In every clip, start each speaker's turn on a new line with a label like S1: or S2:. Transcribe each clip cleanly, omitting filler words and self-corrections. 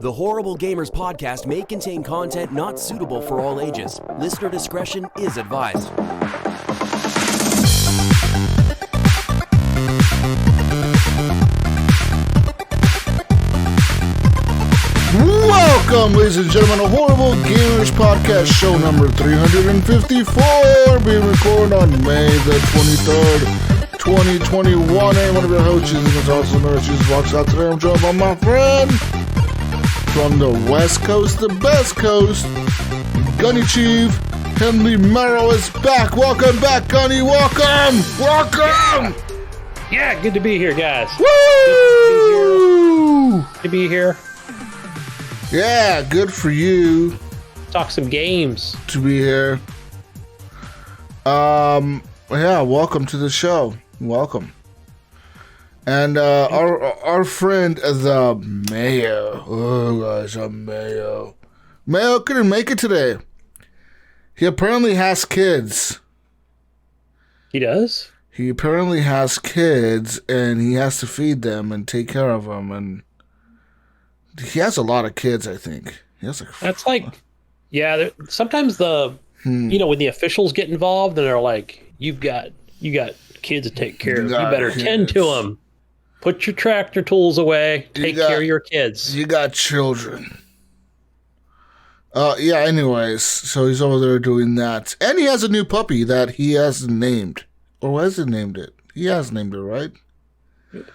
S1: The Horrible Gamers podcast may contain content not suitable for all ages. Listener discretion is advised.
S2: Welcome, ladies and gentlemen, to Horrible Gamers podcast, show number 354, being recorded on May the 23rd, 2021. And one of your hosts is also Nurses Walks Out today. I'm joined by my friend from the West Coast, the best coast, GunnyChief. Henry Merrill is back. Welcome back, Gunny. Welcome. Welcome.
S3: Yeah, good to be here, guys.
S2: Woo!
S3: Good to be here.
S2: Yeah, good for you.
S3: Talk some games.
S2: To be here. Yeah, welcome to the show. Welcome. And our friend the Mayo. Oh gosh, Mayo. Mayo couldn't make it today. He apparently has kids.
S3: He does?
S2: He apparently has kids, and he has to feed them and take care of them, and he has a lot of kids, I think. He has
S3: That's like, yeah, sometimes when the officials get involved and they're like, you got kids to take care of. You better tend to them. Put your tractor tools away. Take care of your kids.
S2: You got children. Yeah, anyways, so he's over there doing that. And he has a new puppy that he hasn't named. Or has he named it? He has named it, right? What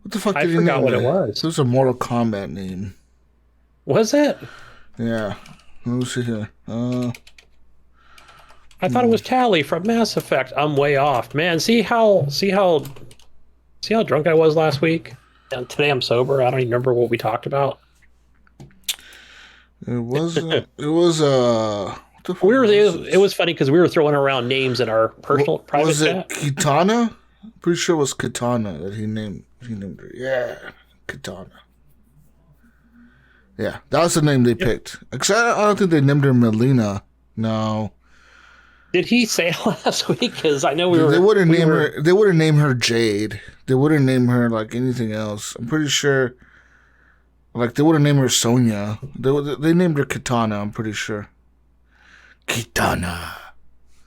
S2: the fuck did he name it? I
S3: forgot what it was.
S2: It was a Mortal Kombat name.
S3: Was it?
S2: Yeah. Let me see here.
S3: I thought it was Tally from Mass Effect. I'm way off. Man, see how drunk I was last week? And today I'm sober. I don't even remember what we talked about.
S2: It was
S3: it was funny because we were throwing around names in our private chat.
S2: Was it Kitana? I'm pretty sure it was Kitana that he named her. Yeah, Kitana. Yeah, that was the name they picked. Except I don't think they named her Melina. No.
S3: Did he say last week? Because I know
S2: They wouldn't name her. They wouldn't name her Jade. They wouldn't name her like anything else. I'm pretty sure. Like they wouldn't name her Sonya. They named her Kitana. I'm pretty sure. Kitana.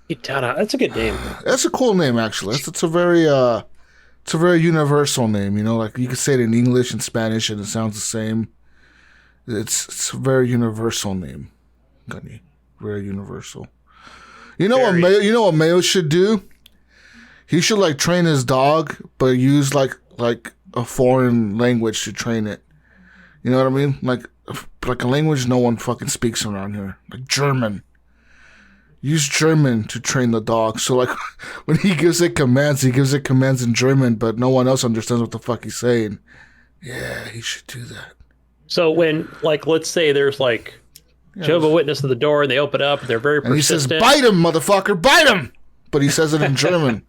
S3: That's a good name.
S2: That's a cool name, actually. It's a very universal name. You know, like you could say it in English and Spanish, and it sounds the same. It's a very universal name, Gunny. Very universal. You know what Mayo should do? He should like train his dog, but use like a foreign language to train it. You know what I mean? Like a language no one fucking speaks around here, like German. Use German to train the dog. So like when he gives it commands in German, but no one else understands what the fuck he's saying. Yeah, he should do that.
S3: So when let's say there's Jehovah's Witness at the door and they open up, they're very persistent.
S2: And he says, "Bite him, motherfucker, bite him!" But he says it in German.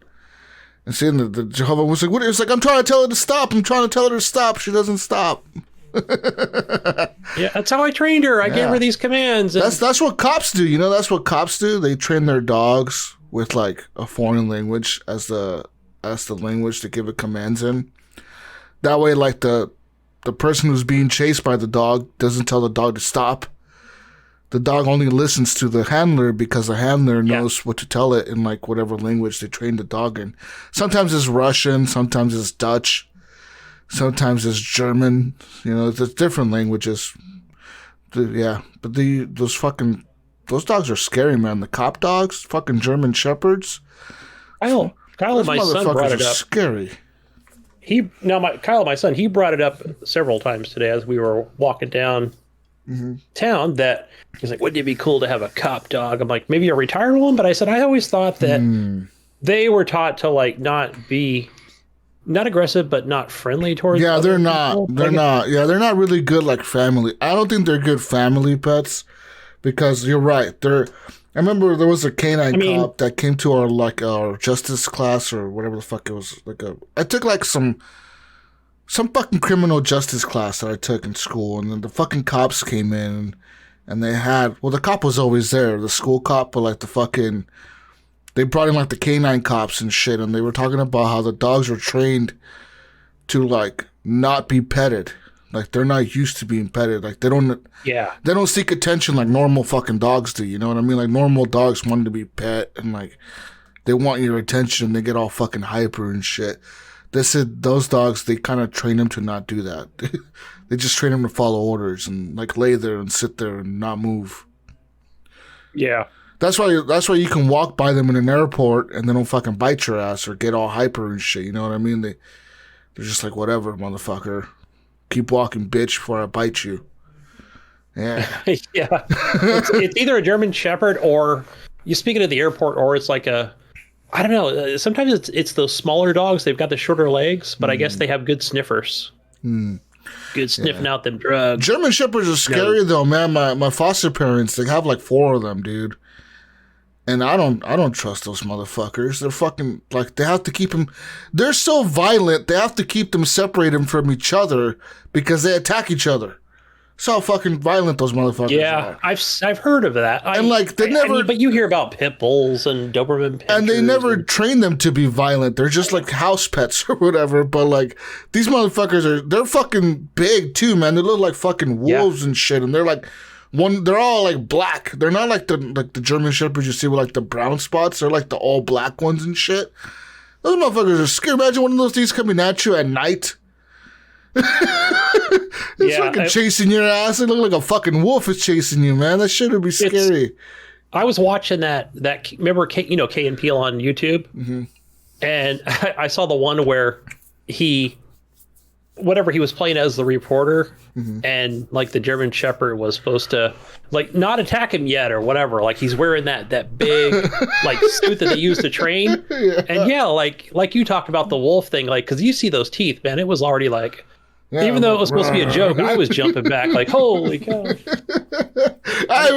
S2: And seeing the Jehovah was like, "What?" It's like, "I'm trying to tell her to stop. I'm trying to tell her to stop. She doesn't stop."
S3: Yeah, that's how I trained her. I gave her these commands.
S2: And that's what cops do. You know, that's what cops do. They train their dogs with like a foreign language as the language to give it commands in. That way, like the person who's being chased by the dog doesn't tell the dog to stop. The dog only listens to the handler because the handler knows what to tell it in like whatever language they train the dog in. Sometimes it's Russian, sometimes it's Dutch, sometimes it's German. You know, it's different languages. But those dogs are scary, man. The cop dogs, fucking German shepherds.
S3: Kyle, my son brought it up.
S2: Scary.
S3: Kyle, my son, he brought it up several times today as we were walking down town. That he's like, "Wouldn't it be cool to have a cop dog?" I'm like, "Maybe a retired one," but I said I always thought that they were taught to like not aggressive, but not friendly towards.
S2: Yeah, they're not.
S3: People.
S2: They're not. Yeah, they're not really good like family. I don't think they're good family pets because you're right. I remember there was a canine cop that came to our justice class or whatever the fuck it was. I took like some fucking criminal justice class that I took in school, and then the fucking cops came in, and the cop was always there, the school cop, but like they brought in like the canine cops and shit, and they were talking about how the dogs were trained to like not be petted. Like, they're not used to being petted. Like, they don't seek attention like normal fucking dogs do. You know what I mean? Like, normal dogs want to be pet and like they want your attention. They get all fucking hyper and shit. They said those dogs, they kind of train them to not do that. They just train them to follow orders and like lay there and sit there and not move.
S3: Yeah.
S2: That's why you can walk by them in an airport and they don't fucking bite your ass or get all hyper and shit. You know what I mean? They're just like, whatever, motherfucker. Keep walking, bitch, before I bite you. Yeah.
S3: Yeah. It's either a German Shepherd or you speaking at the airport, or it's like I don't know. Sometimes it's those smaller dogs. They've got the shorter legs, but I guess they have good sniffers. Good sniffing out them drugs.
S2: German Shepherds are scary though, man. My foster parents, they have like 4 of them, dude. And I don't trust those motherfuckers. They're fucking, like, they have to keep them, they're so violent, they have to keep them separated from each other because they attack each other. That's how fucking violent those motherfuckers are.
S3: I've heard of that.
S2: And like, they never,
S3: but you hear about pit bulls and Doberman pinschers.
S2: And they never train them to be violent. They're just like house pets or whatever. But like, these motherfuckers they're fucking big too, man. They look like fucking wolves and shit. And they're like, they're all like black. They're not like the German Shepherds you see with like the brown spots. They're like the all black ones and shit. Those motherfuckers are scary. Imagine one of those things coming at you at night. It's fucking chasing your ass. It look like a fucking wolf is chasing you, man. That shit would be scary.
S3: I was watching that remember Key and Peele on YouTube, and I saw the one where he was playing as the reporter, and like the German Shepherd was supposed to like not attack him yet or whatever. Like he's wearing that big like suit that they use to train, and like you talked about the wolf thing, like because you see those teeth, man. It was already like. Even though it was supposed to be a joke, I was jumping back like, holy cow.
S2: I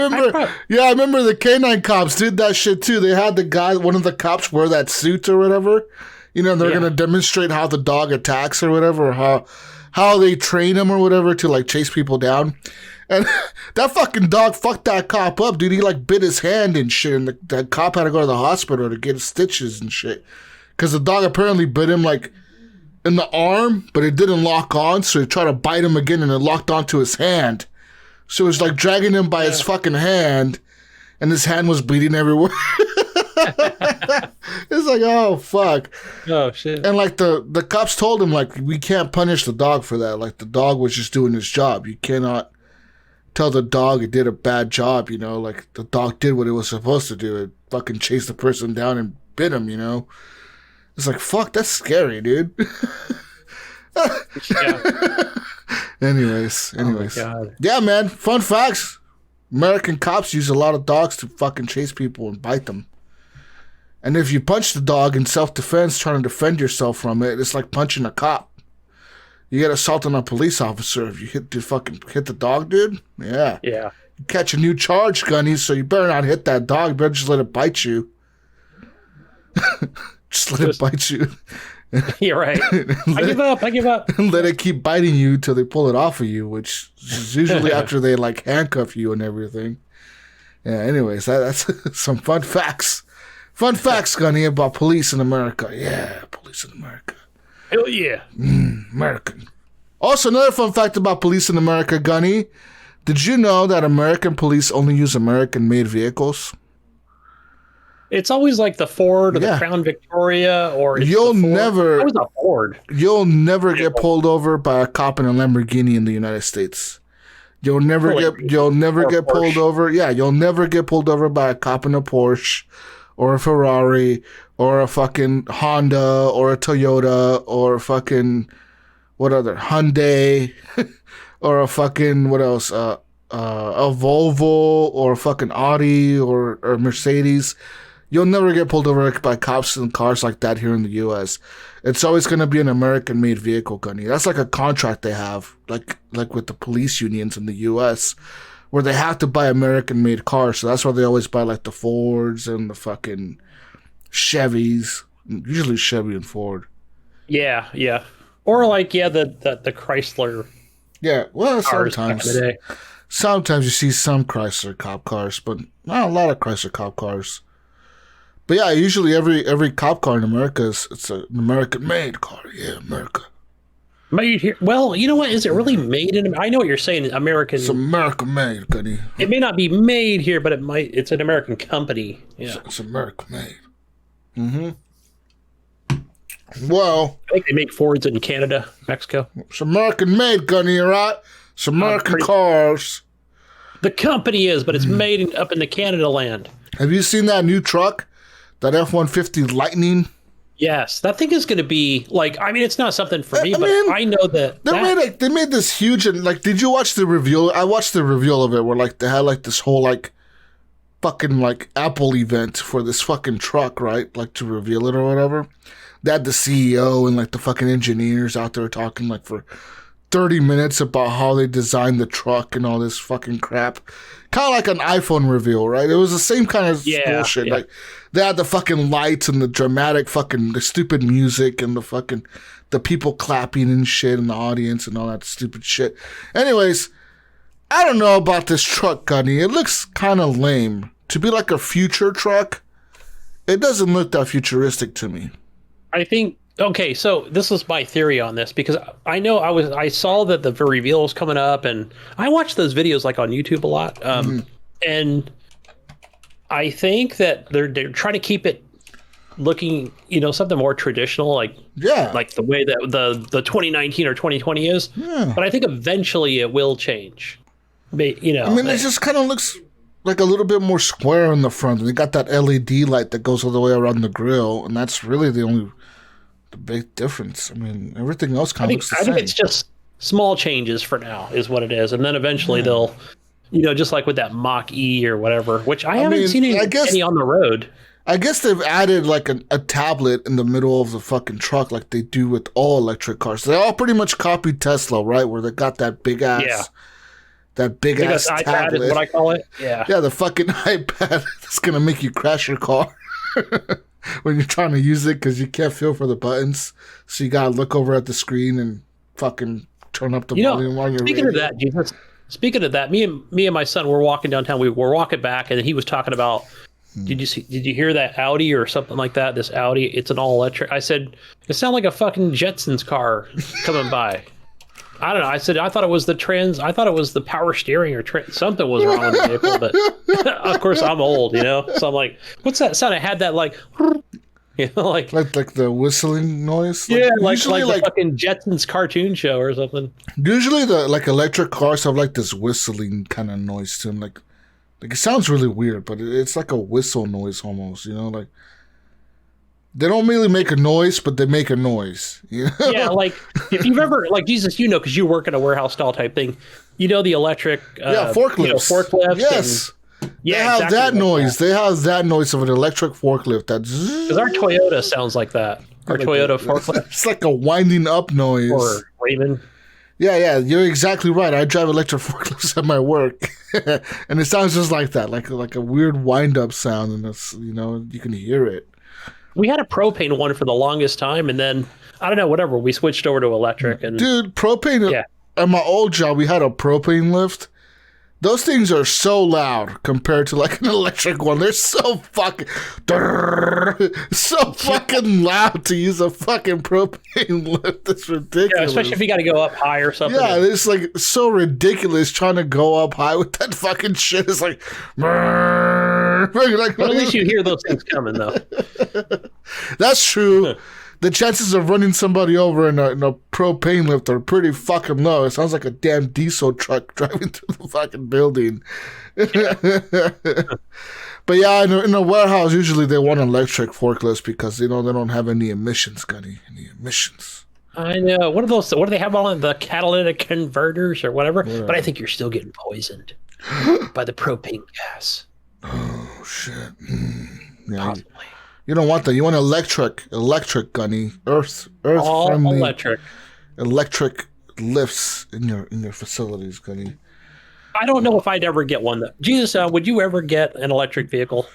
S2: remember the canine cops did that shit too. They had one of the cops wear that suit or whatever. You know, they're going to demonstrate how the dog attacks or whatever, or how they train him or whatever to like chase people down. And that fucking dog fucked that cop up, dude. He like bit his hand and shit. And the cop had to go to the hospital to get stitches and shit. Because the dog apparently bit him like in the arm, but it didn't lock on, so he tried to bite him again and it locked onto his hand. So it was like dragging him by his fucking hand, and his hand was bleeding everywhere. It's like, oh fuck.
S3: Oh shit.
S2: And like the cops told him, like, we can't punish the dog for that. Like the dog was just doing his job. You cannot tell the dog it did a bad job, you know, like the dog did what it was supposed to do. It fucking chased the person down and bit him, you know. It's like, fuck, that's scary, dude. Anyways. Oh yeah, man. Fun facts. American cops use a lot of dogs to fucking chase people and bite them. And if you punch the dog in self-defense, trying to defend yourself from it, it's like punching a cop. You get assaulting a police officer if you hit the dog, dude. Yeah.
S3: Yeah.
S2: You catch a new charge, Gunny, so you better not hit that dog. You better just let it bite you. Just let it bite you.
S3: You're right. I give up.
S2: And let it keep biting you till they pull it off of you, which is usually after they like handcuff you and everything. Yeah, anyways, that's some fun facts. Fun facts, Gunny, about police in America. Yeah, police in America.
S3: Hell yeah.
S2: American. Also, another fun fact about police in America, Gunny. Did you know that American police only use American-made vehicles?
S3: It's always like the Ford or the Crown Victoria, or
S2: you'll never.
S3: It was a Ford.
S2: You'll never get pulled over by a cop in a Lamborghini in the United States. You'll never get pulled over. Yeah, you'll never get pulled over by a cop in a Porsche, or a Ferrari, or a fucking Honda, or a Toyota, or a fucking what other Hyundai, or a fucking what else? A Volvo, or a fucking Audi, or Mercedes. You'll never get pulled over by cops in cars like that here in the U.S. It's always going to be an American-made vehicle, Gunny. That's like a contract they have, like with the police unions in the U.S., where they have to buy American-made cars. So that's why they always buy like the Fords and the fucking Chevys, usually Chevy and Ford.
S3: Yeah, yeah. Or like, the Chrysler.
S2: Yeah, well, sometimes you see some Chrysler cop cars, but not a lot of Chrysler cop cars. But yeah, usually every cop car in America it's an American-made car. Yeah, America.
S3: Made here. Well, you know what? Is it really made in? I know what you're saying. American.
S2: It's American made, Gunny.
S3: It may not be made here, but it might. It's an American company. Yeah.
S2: It's American made. Well,
S3: I think they make Fords in Canada, Mexico.
S2: it's American made, Gunny, all right? It's American cars.
S3: The company is, but it's made up in the Canada land.
S2: Have you seen that new truck? That F-150 Lightning?
S3: Yes, that thing is going to be like. I mean, it's not something for me, but I know that
S2: they made this huge and like. Did you watch the reveal? I watched the reveal of it where like they had like this whole like fucking like Apple event for this fucking truck, right? Like to reveal it or whatever. They had the CEO and like the fucking engineers out there talking like for 30 minutes about how they designed the truck and all this fucking crap. Kind of like an iPhone reveal, right? It was the same kind of bullshit. Yeah. Like they had the fucking lights and the dramatic fucking the stupid music and the people clapping and shit in the audience and all that stupid shit. Anyways, I don't know about this truck, Gunny. It looks kind of lame. To be like a future truck, it doesn't look that futuristic to me.
S3: I think. Okay, so this is my theory on this because I know I saw that the reveal was coming up, and I watch those videos like on YouTube a lot, and I think that they're trying to keep it looking, something more traditional, like the way that the 2019 or 2020 is. Yeah. But I think eventually it will change. I mean,
S2: it just kind of looks like a little bit more square in the front. They got that LED light that goes all the way around the grill, and that's really the big difference. I mean, everything else kind of looks the same. I think
S3: it's just small changes for now is what it is. And then eventually they'll, just like with that Mach-E or whatever, which I haven't seen any on the road.
S2: I guess they've added like a tablet in the middle of the fucking truck like they do with all electric cars. They all pretty much copied Tesla, right? Where they got that big ass... That big ass tablet.
S3: iPad is what I call it. Yeah.
S2: Yeah, the fucking iPad that's going to make you crash your car. When you're trying to use it because you can't feel for the buttons. So you got to look over at the screen and fucking turn up the volume while you're
S3: Speaking of that, me and my son were walking downtown. We were walking back and he was talking about, did you hear that Audi or something like that? This Audi, it's an all electric. I said, it sounded like a fucking Jetsons car coming by. I don't know. I said, I thought it was the power steering or something was wrong with the vehicle, but of course I'm old, so I'm like, what's that sound? I had that like
S2: the whistling noise.
S3: Like the fucking Jetsons cartoon show or something.
S2: Usually the electric cars have like this whistling kind of noise to them. Like it sounds really weird, but it's like a whistle noise almost, like. They don't really make a noise, but they make a noise.
S3: Yeah, like if you've ever, like Jesus, because you work in a warehouse style type thing, the electric
S2: forklifts.
S3: Forklifts.
S2: Yes. They have that noise. They have that noise of an electric forklift. Because
S3: our Toyota sounds like that. Our Toyota forklift.
S2: It's like a winding up noise.
S3: Or Raven.
S2: Yeah, you're exactly right. I drive electric forklifts at my work, and it sounds just like that, like a weird wind up sound, and it's you can hear it.
S3: We had a propane one for the longest time, and then, I don't know, whatever, we switched over to electric. And
S2: dude, propane, at my old job, we had a propane lift. Those things are so loud compared to like an electric one. They're so fucking loud to use a fucking propane lift. It's ridiculous.
S3: Yeah, especially if you got to go up high or something.
S2: Yeah, it's like so ridiculous trying to go up high with that fucking shit. It's like,
S3: but at least you hear those things coming, though.
S2: That's true. The chances of running somebody over in a propane lift are pretty fucking low. It sounds like a damn diesel truck driving through the fucking building. Yeah. But yeah, in a warehouse, usually they want electric forklifts because, they don't have any emissions, Gunny. Any emissions.
S3: I know. What do they have on the catalytic converters or whatever? Yeah. But I think you're still getting poisoned by the propane gas.
S2: Oh, shit. Yeah.
S3: Possibly.
S2: You don't want that. You want electric, Gunny. Earth friendly. Electric lifts in your facilities, Gunny.
S3: I don't know if I'd ever get one. Jesus, would you ever get an electric vehicle?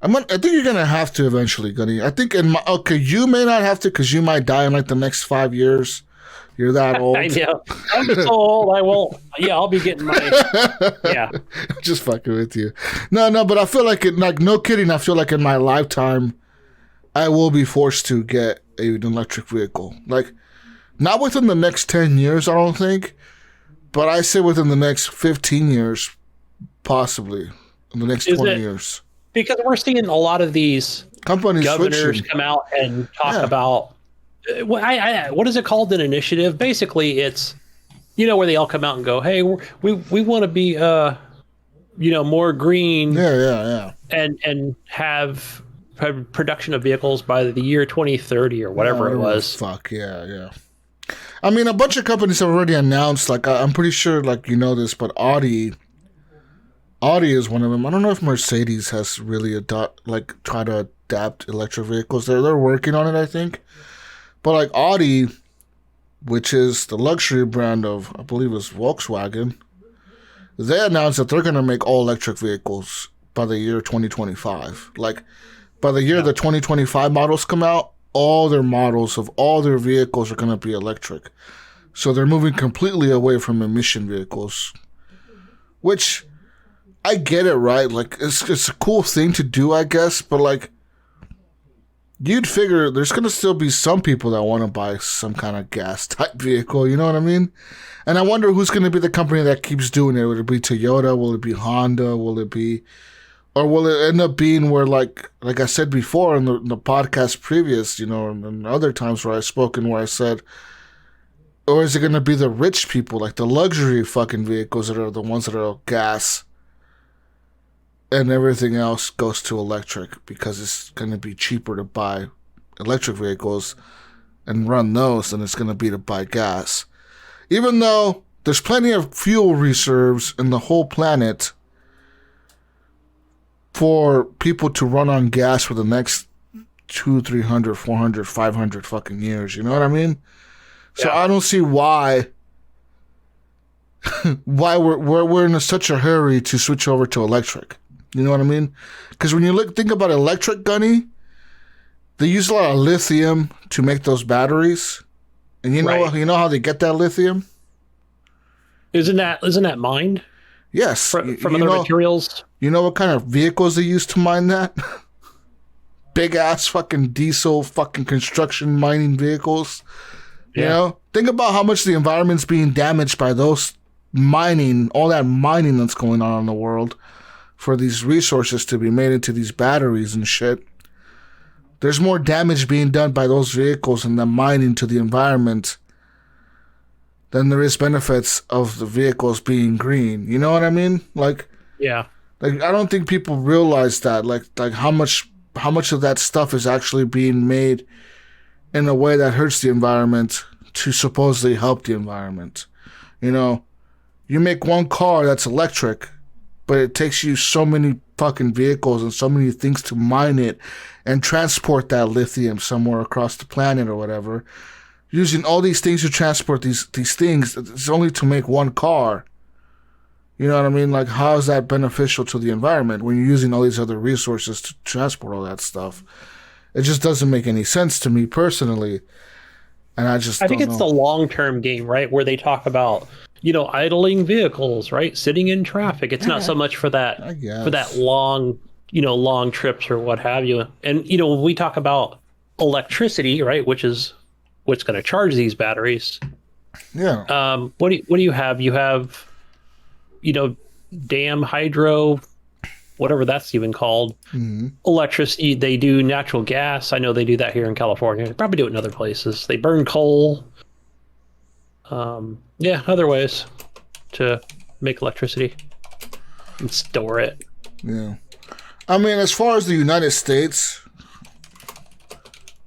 S2: I think you're gonna have to eventually, Gunny. I think you may not have to because you might die in like the next 5 years. You're that old.
S3: I know. I'm so old. I won't. Yeah, I'll be getting my. Yeah.
S2: Just fucking with you. No, but I feel like no kidding. I feel like in my lifetime, I will be forced to get an electric vehicle. Like, Not within the next 10 years, I don't think. But I say within the next 15 years, possibly. In the next 20 years.
S3: Because we're seeing a lot of these
S2: companies
S3: governors
S2: switching.
S3: come out and talk about, what is it called? An initiative? Basically, it's, where they all come out and go, hey, we want to be, more green.
S2: Yeah.
S3: And have production of vehicles by the year 2030 or whatever it was.
S2: Fuck, yeah. I mean, a bunch of companies have already announced, like, I'm pretty sure, like, you know this, but Audi is one of them. I don't know if Mercedes has really try to adapt electric vehicles. They're working on it, I think. But, like, Audi, which is the luxury brand of, I believe it's Volkswagen, they announced that they're going to make all electric vehicles by the year 2025. Like, by the year the 2025 models come out, all their models of all their vehicles are going to be electric. So they're moving completely away from emission vehicles, which I get it, right? Like, it's a cool thing to do, I guess, but, like, you'd figure there's going to still be some people that want to buy some kind of gas type vehicle, you know what I mean? And I wonder who's going to be the company that keeps doing it. Will it be Toyota? Will it be Honda? Will it end up being where, like I said before in the podcast previous, and other times where I've spoken, where I said, or is it going to be the rich people, like the luxury fucking vehicles that are the ones that are gas, and everything else goes to electric because it's going to be cheaper to buy electric vehicles and run those than it's going to be to buy gas. Even though there's plenty of fuel reserves in the whole planet for people to run on gas for the next 200, 300, 400, 500 fucking years. You know what I mean? So I don't see why we're in such a hurry to switch over to electric. You know what I mean? Because when you think about electric, Gunny, they use a lot of lithium to make those batteries. And you know how they get that lithium?
S3: Isn't that mined?
S2: Yes.
S3: From other materials? You
S2: know what kind of vehicles they use to mine that? Big ass fucking diesel fucking construction mining vehicles. You know? Think about how much the environment's being damaged by those mining, all that mining that's going on in the world for these resources to be made into these batteries and shit. There's more damage being done by those vehicles and the mining to the environment than there is benefits of the vehicles being green. You know what I mean? Like, I don't think people realize that. Like how much of that stuff is actually being made in a way that hurts the environment to supposedly help the environment. You make one car that's electric, but it takes you so many fucking vehicles and so many things to mine it and transport that lithium somewhere across the planet or whatever. Using all these things to transport these things, it's only to make one car. You know what I mean? Like, how is that beneficial to the environment when you're using all these other resources to transport all that stuff? It just doesn't make any sense to me personally. And I think it's the long-term game, right? Where they talk about, idling vehicles, right? Sitting in traffic. It's not so much for that long, long trips or what have you. And, when we talk about electricity, right, which is what's going to charge these batteries. Yeah.
S3: What do you have? You have, dam hydro, whatever that's even called. Mm-hmm. Electricity. They do natural gas. I know they do that here in California. They probably do it in other places. They burn coal. Other ways to make electricity and store it.
S2: Yeah. I mean, as far as the United States,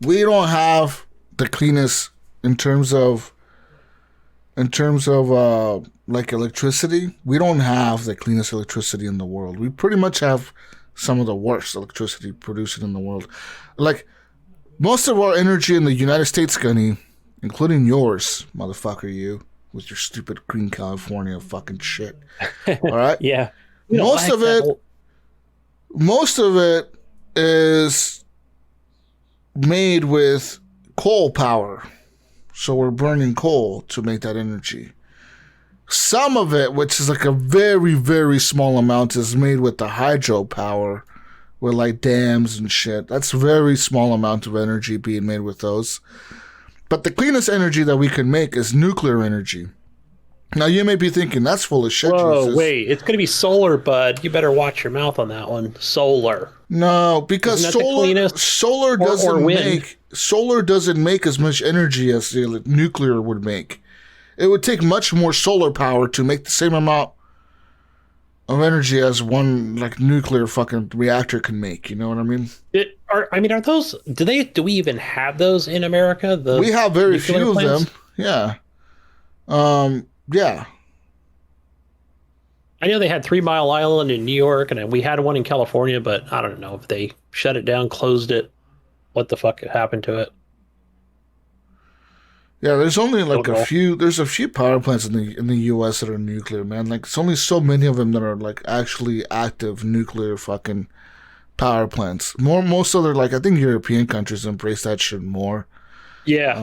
S2: we don't have the cleanest in terms of like electricity. We don't have the cleanest electricity in the world. We pretty much have some of the worst electricity produced in the world. Like, most of our energy in the United States, Gunny, including yours, motherfucker, you, with your stupid green California fucking shit. All right?
S3: Yeah.
S2: Most of it is made with coal power. So we're burning coal to make that energy. Some of it, which is like a very, very small amount, is made with the hydropower, with like dams and shit. That's a very small amount of energy being made with those. But the cleanest energy that we can make is nuclear energy. Now, you may be thinking, that's full of shit.
S3: Whoa,
S2: Jesus.
S3: wait. It's going to be solar, bud. You better watch your mouth on that one. Solar.
S2: No, because solar doesn't make as much energy as the nuclear would make. It would take much more solar power to make the same amount of energy as one like nuclear fucking reactor can make. You know what I mean?
S3: Are those? Do we even have those in America?
S2: We have very few of them. Yeah. Yeah.
S3: I know they had 3 Mile Island in New York, and we had one in California, but I don't know if they shut it down, closed it. What the fuck happened to it?
S2: Yeah, there's only like a few. There's a few power plants in the U.S. that are nuclear, man. Like, it's only so many of them that are like actually active nuclear fucking power plants. Most other, like, I think European countries embrace that shit more.
S3: Yeah.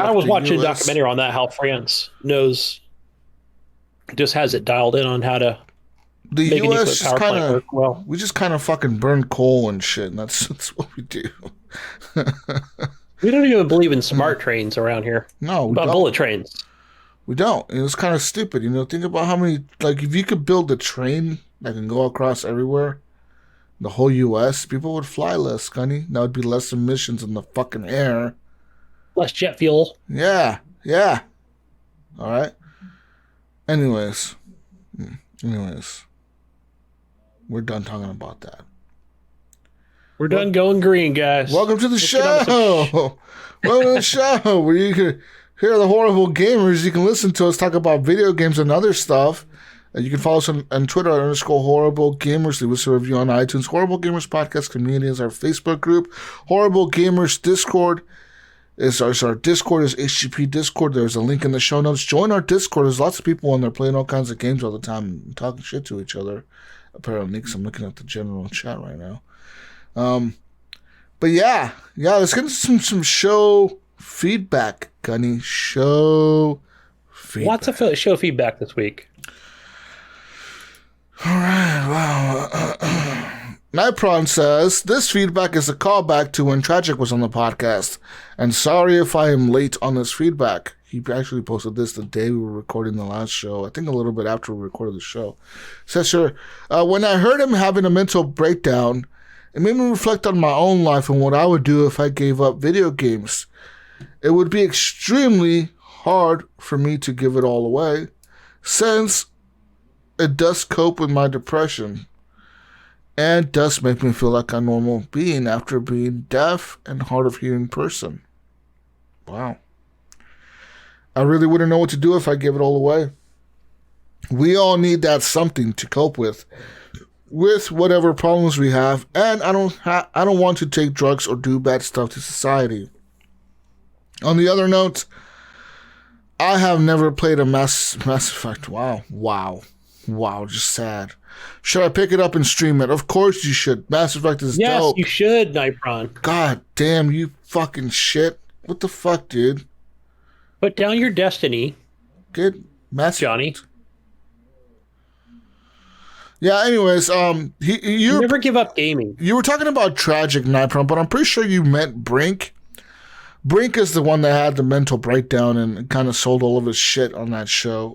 S3: I was watching a documentary on that, how France just has it dialed in on how to
S2: the
S3: make
S2: U.S.
S3: a nuclear power plant work well.
S2: We just kind of fucking burn coal and shit, and that's what we do.
S3: We don't even believe in smart trains around here.
S2: No, we
S3: don't. Bullet trains.
S2: We don't. And it's kind of stupid, you know. Think about how many, like, if you could build a train that can go across everywhere, the whole U.S., people would fly less, Gunny. That would be less emissions in the fucking air.
S3: Less jet fuel.
S2: Yeah. All right. Anyways, we're done talking about that.
S3: We're done going green, guys.
S2: Welcome to the show. Welcome to the show where you can hear the horrible gamers. You can listen to us talk about video games and other stuff. And you can follow us on Twitter @horrible gamers. Leave us a review on iTunes. Horrible Gamers Podcast Community is our Facebook group. Horrible Gamers Discord is our Discord is HGP Discord. There's a link in the show notes. Join our Discord. There's lots of people on there playing all kinds of games all the time and talking shit to each other. Apparently, because I'm looking at the general chat right now. But yeah, let's get into some show feedback, Gunny. Show feedback.
S3: Lots of show feedback this week.
S2: All right, wow. Nightprawn says, this feedback is a callback to when Tragic was on the podcast. And sorry if I am late on this feedback. He actually posted this the day we were recording the last show. I think a little bit after we recorded the show. Says, sure, when I heard him having a mental breakdown, it made me reflect on my own life and what I would do if I gave up video games. It would be extremely hard for me to give it all away, since it does cope with my depression and does make me feel like a normal being after being deaf and hard of hearing person. Wow. I really wouldn't know what to do if I gave it all away. We all need that something to cope with whatever problems we have, and I don't want to take drugs or do bad stuff to society. On the other note, I have never played a Mass Effect. Wow, just sad. Should I pick it up and stream it? Of course you should. Mass Effect is dope.
S3: Yes, you should, Nightprawn.
S2: God damn, you fucking shit. What the fuck, dude?
S3: Put down your destiny.
S2: Good. Mass
S3: Johnny.
S2: Yeah, anyways, you
S3: never give up gaming. You
S2: were talking about Tragic, Nightprawn, but I'm pretty sure you meant Brink. Brink is the one that had the mental breakdown and kind of sold all of his shit on that show.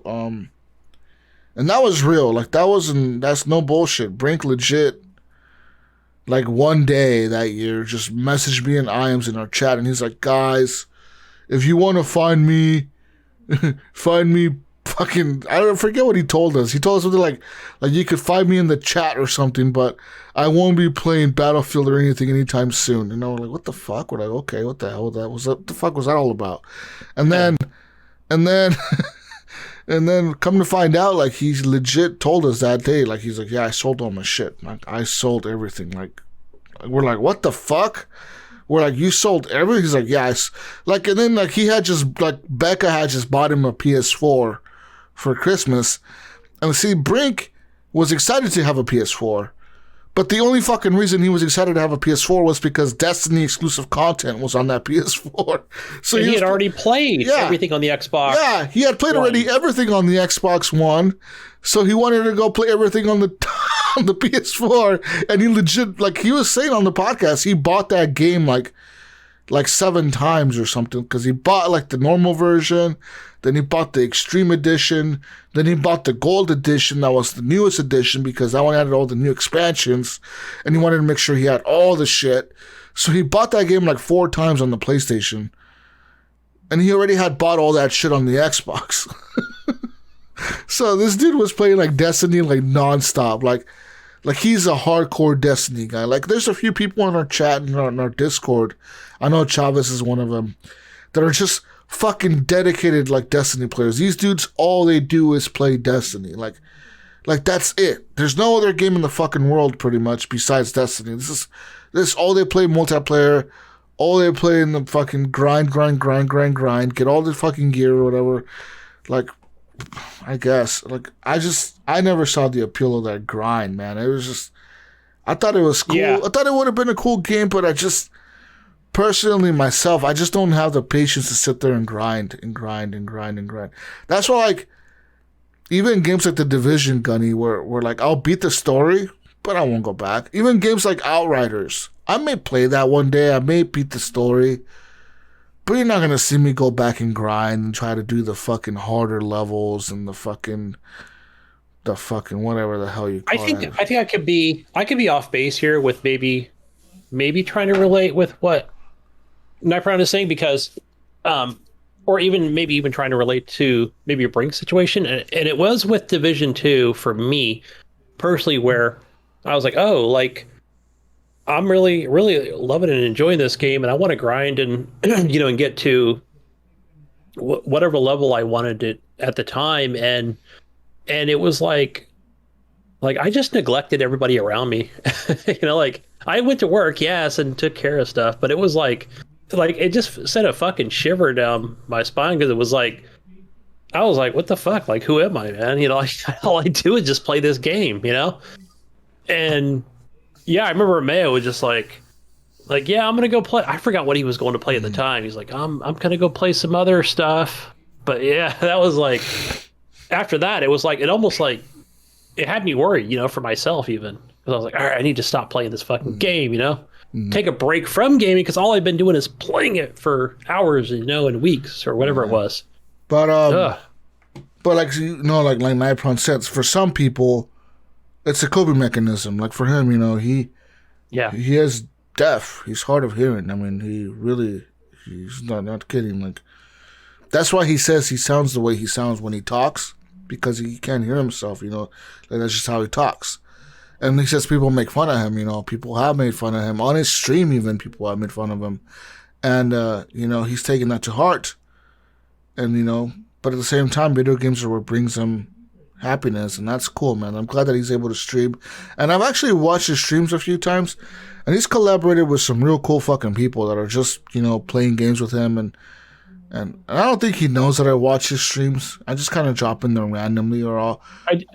S2: And that was real. Like, that's no bullshit. Brink legit, like, one day that year, just messaged me and Iams in our chat, and he's like, guys, if you want to find me fucking, I forget what he told us. He told us something like you could find me in the chat or something, but I won't be playing Battlefield or anything anytime soon. And I was like, what the fuck? We're like, okay, what the hell what the fuck was that all about? And then come to find out, like, he's legit told us that day, like, he's like, yeah, I sold all my shit. Like, I sold everything. Like, we're like, what the fuck? We're like, you sold everything? He's like, yes. Like, and then, like, Becca had just bought him a PS4 for Christmas. And see, Brink was excited to have a PS4. But the only fucking reason he was excited to have a PS4 was because Destiny exclusive content was on that PS4. So
S3: he had already played everything on the Xbox.
S2: Yeah, he had played already everything on the Xbox One. So he wanted to go play everything on the PS4. And he legit, like he was saying on the podcast, he bought that game like like 7 times or something, because he bought like the normal version, then he bought the extreme edition, then he bought the gold edition that was the newest edition because that one had all the new expansions, and he wanted to make sure he had all the shit. So he bought that game like 4 times on the PlayStation, and he already had bought all that shit on the Xbox. So this dude was playing like Destiny like nonstop, like he's a hardcore Destiny guy. Like there's a few people in our chat and in our Discord, I know Chavez is one of them, that are just fucking dedicated like Destiny players. These dudes, all they do is play Destiny. Like that's it. There's no other game in the fucking world pretty much besides Destiny. This is all they play I all they play in the fucking grind, get all the fucking gear or whatever. Like, I guess, like, I never saw the appeal of that grind, man. It was just, I thought it was cool. Yeah. I thought it would have been a cool game, but I just, personally myself, I just don't have the patience to sit there and grind. That's why, like, even games like The Division, Gunny, where like, I'll beat the story, but I won't go back. Even games like Outriders, I may play that one day, I may beat the story, but you're not going to see me go back and grind and try to do the fucking harder levels and the fucking whatever the hell you call it.
S3: I think I could be off base here with maybe trying to relate with what Nightbrown is saying, because or even trying to relate to maybe a Brink situation, and it was with Division 2 for me personally, where I was like, oh, like, I'm really, really loving and enjoying this game, and I want to grind and and get to whatever level I wanted it at the time, and it was like I just neglected everybody around me. Like, I went to work, yes, and took care of stuff, but it was like it just sent a fucking shiver down my spine, because it was like, I was like, what the fuck? Like, who am I, man? All I do is just play this game, and. Yeah, I remember Mayo was just like, yeah, I'm gonna go play. I forgot what he was going to play at the time. He's like, I'm gonna go play some other stuff. But yeah, that was like, after that, it was like, it almost like, it had me worried, for myself even. Because I was like, all right, I need to stop playing this fucking game, take a break from gaming, because all I've been doing is playing it for hours, and weeks or whatever it was.
S2: But like like Nightbrown said, for some people, it's a coping mechanism. Like for him, he has deaf. He's hard of hearing. I mean, he's not kidding. Like, that's why he says he sounds the way he sounds when he talks, because he can't hear himself. Like, that's just how he talks. And he says people make fun of him. People have made fun of him on his stream. Even people have made fun of him, and he's taking that to heart. And but at the same time, video games are what brings him happiness, and that's cool, man. I'm glad that he's able to stream, and I've actually watched his streams a few times, and he's collaborated with some real cool fucking people that are just playing games with him, and I don't think he knows that I watch his streams. I just kind of drop in there randomly, or
S3: I do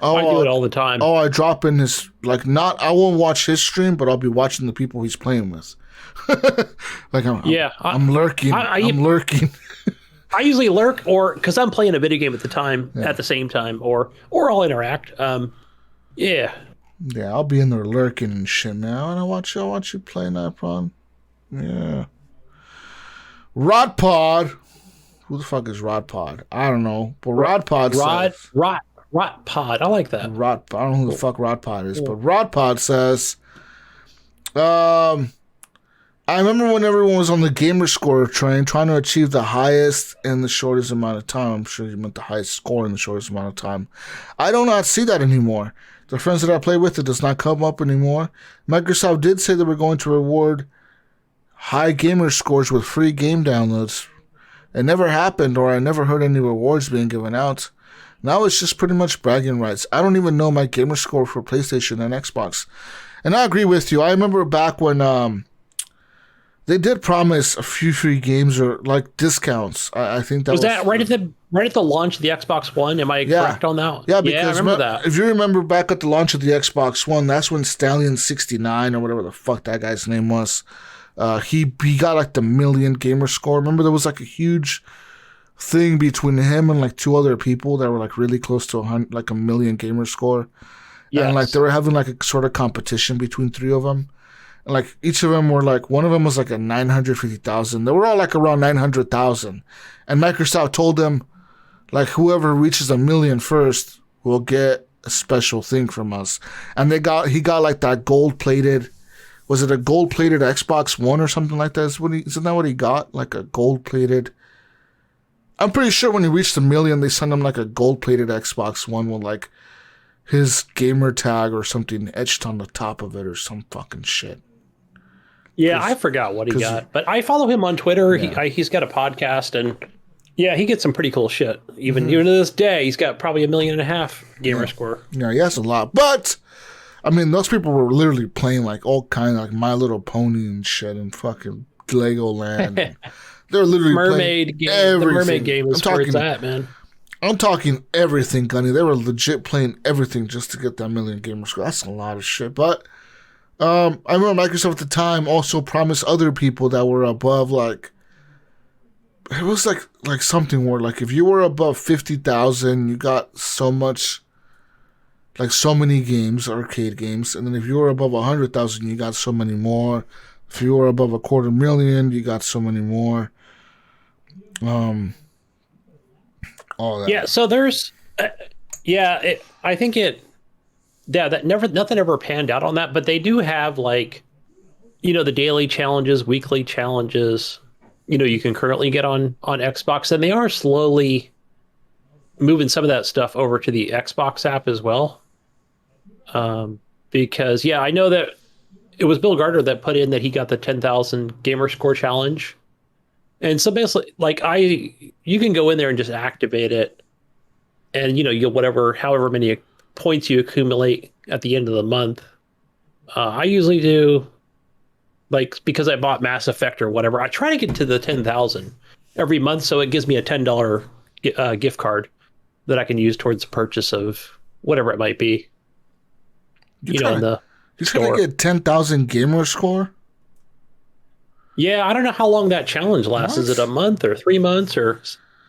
S3: it all the time.
S2: I drop in his, like, not, I won't watch his stream, but I'll be watching the people he's playing with. Like, I'm lurking. I'm lurking.
S3: I usually lurk, or because I'm playing a video game at the same time, or I'll interact. Yeah,
S2: I'll be in there lurking and shit now, and I watch you play Nightbrown. Yeah. Rod Pod. Who the fuck is Rod Pod? I don't know, but Rod Pod says
S3: Rod Pod. I like that.
S2: I don't know who the fuck Rod Pod is, but Rod Pod says, I remember when everyone was on the gamer score train trying to achieve the highest in the shortest amount of time. I'm sure you meant the highest score in the shortest amount of time. I do not see that anymore. The friends that I play with, it does not come up anymore. Microsoft did say they were going to reward high gamer scores with free game downloads. It never happened, or I never heard any rewards being given out. Now it's just pretty much bragging rights. I don't even know my gamer score for PlayStation and Xbox. And I agree with you. I remember back when they did promise a few free games or like discounts. I think that was
S3: that right at the launch of the Xbox One. Am I correct on that?
S2: Yeah, because I remember that. If you remember back at the launch of the Xbox One, that's when Stallion69 or whatever the fuck that guy's name was. He got like the million gamer score. Remember there was like a huge thing between him and like 2 other people that were like really close to a million gamer score. Yes. And like they were having like a sort of competition between 3 of them. And like each of them were like, one of them was like a 950,000. They were all like around 900,000. And Microsoft told them, like, whoever reaches 1 million first will get a special thing from us. And he got like that gold-plated, was it a gold-plated Xbox One or something like that? Isn't that what he got? Like a gold-plated, I'm pretty sure when he reached 1 million, they sent him like a gold-plated Xbox One with like his gamer tag or something etched on the top of it or some fucking shit.
S3: Yeah, I forgot what he got, but I follow him on Twitter.
S2: Yeah.
S3: He's got a podcast, and yeah, he gets some pretty cool shit. Even to this day, he's got probably 1.5 million gamer score.
S2: Yeah, he has a lot. But I mean, those people were literally playing like all kind of like My Little Pony and shit and fucking Legoland. They're literally
S3: Mermaid
S2: playing
S3: game.
S2: everything.
S3: The mermaid game is where it's at, man.
S2: I'm talking everything, Gunny. They were legit playing everything just to get that 1 million gamer score. That's a lot of shit. But I remember Microsoft at the time also promised other people that were above, like, it was like something where like if you were above 50,000, you got so much, like so many games, arcade games, and then if you were above 100,000, you got so many more. If you were above 250,000, you got so many more. All that.
S3: Yeah, so there's, I think that nothing ever panned out on that, but they do have like, the daily challenges, weekly challenges, you can currently get on Xbox, and they are slowly moving some of that stuff over to the Xbox app as well. Because I know that it was Bill Gardner that put in that he got the 10,000 gamer score challenge. And so basically, like you can go in there and just activate it, and you'll however many points you accumulate at the end of the month. I usually do, like, because I bought Mass Effect or whatever, I try to get to the 10,000 every month, so it gives me a $10 gift card that I can use towards the purchase of whatever it might be. In the
S2: you're
S3: store.
S2: trying to get 10,000 gamer score?
S3: Yeah, I don't know how long that challenge lasts.
S2: What?
S3: Is it a month or 3 months? Or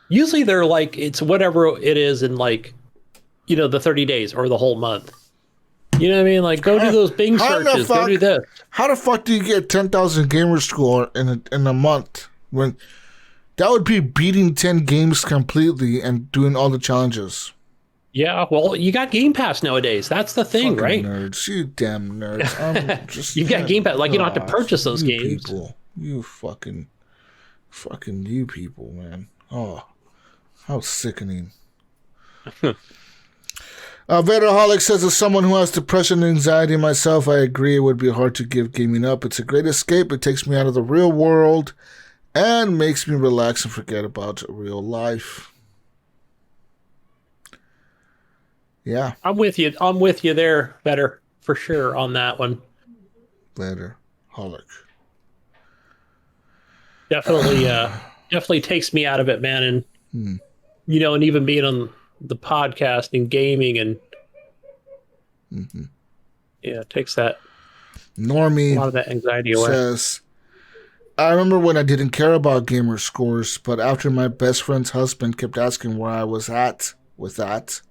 S3: usually they're like, it's whatever it is in like, the 30 days or the whole month. You know what I mean? Like, go do those Bing searches. Go do this.
S2: How the fuck do you get 10,000 gamer score in a month? When that would be beating 10 games completely and doing all the challenges.
S3: Yeah, well, you got Game Pass nowadays. That's the thing,
S2: Fucking
S3: right?
S2: Nerds, you damn nerds. I'm just,
S3: You've got Game Pass. Like, you don't have to purchase those games.
S2: People. You fucking you people, man. Oh, how sickening. Vaderholic says, as someone who has depression and anxiety myself, I agree it would be hard to give gaming up. It's a great escape. It takes me out of the real world and makes me relax and forget about real life. Yeah.
S3: I'm with you. I'm with you there, Better, for sure, on that one.
S2: Vaderholic.
S3: Definitely takes me out of it, man. And, and even being on the podcast and gaming and it takes that
S2: Normie
S3: a lot of that anxiety away.
S2: Says, I remember when I didn't care about gamer scores, but after my best friend's husband kept asking where I was at with that,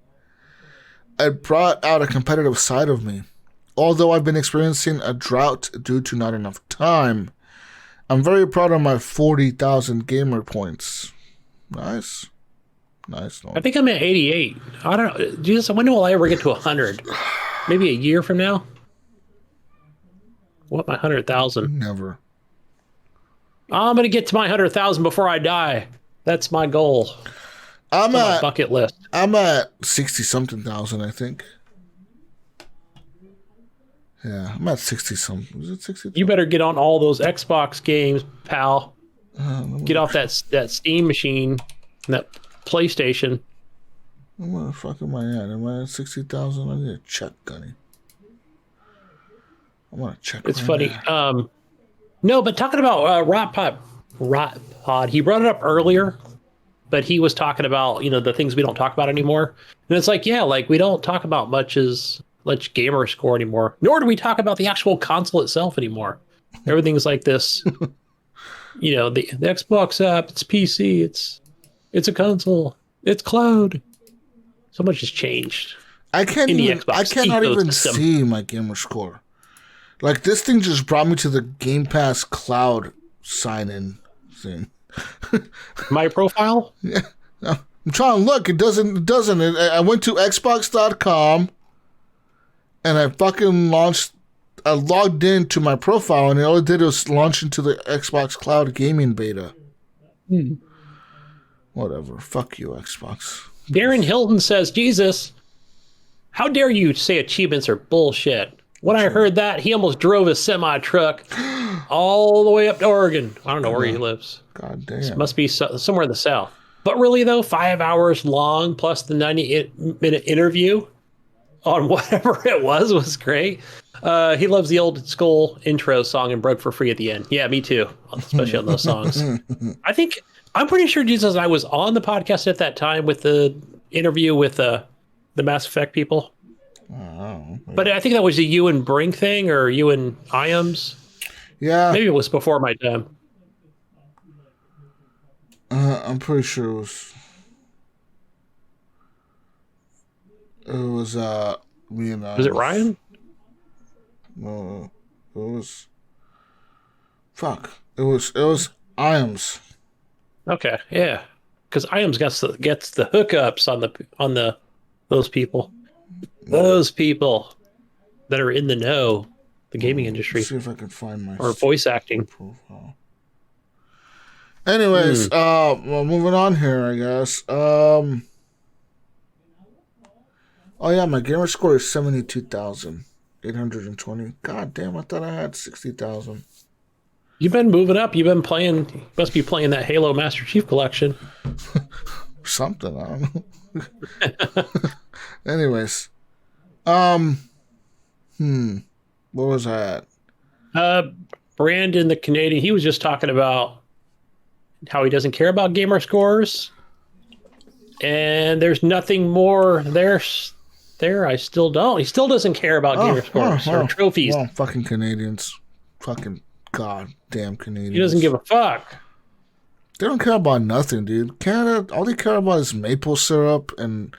S2: it brought out a competitive side of me. Although I've been experiencing a drought due to not enough time, I'm very proud of my 40,000 gamer points. Nice.
S3: I think I'm at 88. I don't know. Jesus, when will I ever get to 100? Maybe a year from now? What, my 100,000?
S2: Never.
S3: I'm going to get to my 100,000 before I die. That's my goal.
S2: I'm
S3: on my bucket list.
S2: I'm at 60-something thousand, I think. Yeah, I'm at 60-something. Is it 60?
S3: You better get on all those Xbox games, pal. Get off that Steam machine, that PlayStation.
S2: Where the fuck am I at? Am I at 60,000? I need to check, Gunny. I want to check.
S3: It's funny. Now. No, but talking about Rot Pod, he brought it up earlier, but he was talking about the things we don't talk about anymore, and it's like we don't talk about much gamer score anymore, nor do we talk about the actual console itself anymore. Everything's like this. The Xbox app, it's PC, it's a console, it's cloud. So much has changed.
S2: I cannot even see my gamer score. Like, this thing just brought me to the Game Pass Cloud sign-in thing.
S3: My profile?
S2: Yeah. I'm trying to look. It doesn't. I went to Xbox.com and I fucking I logged into my profile and all it did was launch into the Xbox Cloud gaming beta. Whatever. Fuck you, Xbox.
S3: Darren Hilton says, Jesus, how dare you say achievements are bullshit? When I heard that, he almost drove his semi-truck all the way up to Oregon. I don't know where he lives.
S2: God damn.
S3: It must be somewhere in the South. But really, though, 5 hours long plus the 90-minute interview on whatever it was great. He loves the old school intro song and broke for free at the end. Yeah, me too, especially on those songs. I'm pretty sure, Jesus, I was on the podcast at that time with the interview with the Mass Effect people.
S2: Oh,
S3: but I think that was a you and Brink thing, or you and Iams.
S2: Yeah.
S3: Maybe it was before my time.
S2: I'm pretty sure it was. Me and
S3: Was it Ryan?
S2: No, it was. Fuck. It was Iams.
S3: Okay, yeah, because Iams gets the hookups on those people. Those people that are in the know, the gaming industry.
S2: Let's see if I can find my
S3: or voice acting
S2: profile. Anyways, well, moving on here, I guess. Oh yeah, my gamer score is 72,820. God damn, I thought I had 60,000.
S3: You've been moving up. You've been playing. You must be playing that Halo Master Chief Collection.
S2: Something, I don't know. Anyways, what was I at?
S3: Brandon, the Canadian, he was just talking about how he doesn't care about gamer scores, and there's nothing more there. I still don't. He still doesn't care about gamer scores or trophies.
S2: Well, fucking Canadians, fucking goddamn Canadians.
S3: He doesn't give a fuck.
S2: They don't care about nothing, dude. Canada, all they care about is maple syrup, and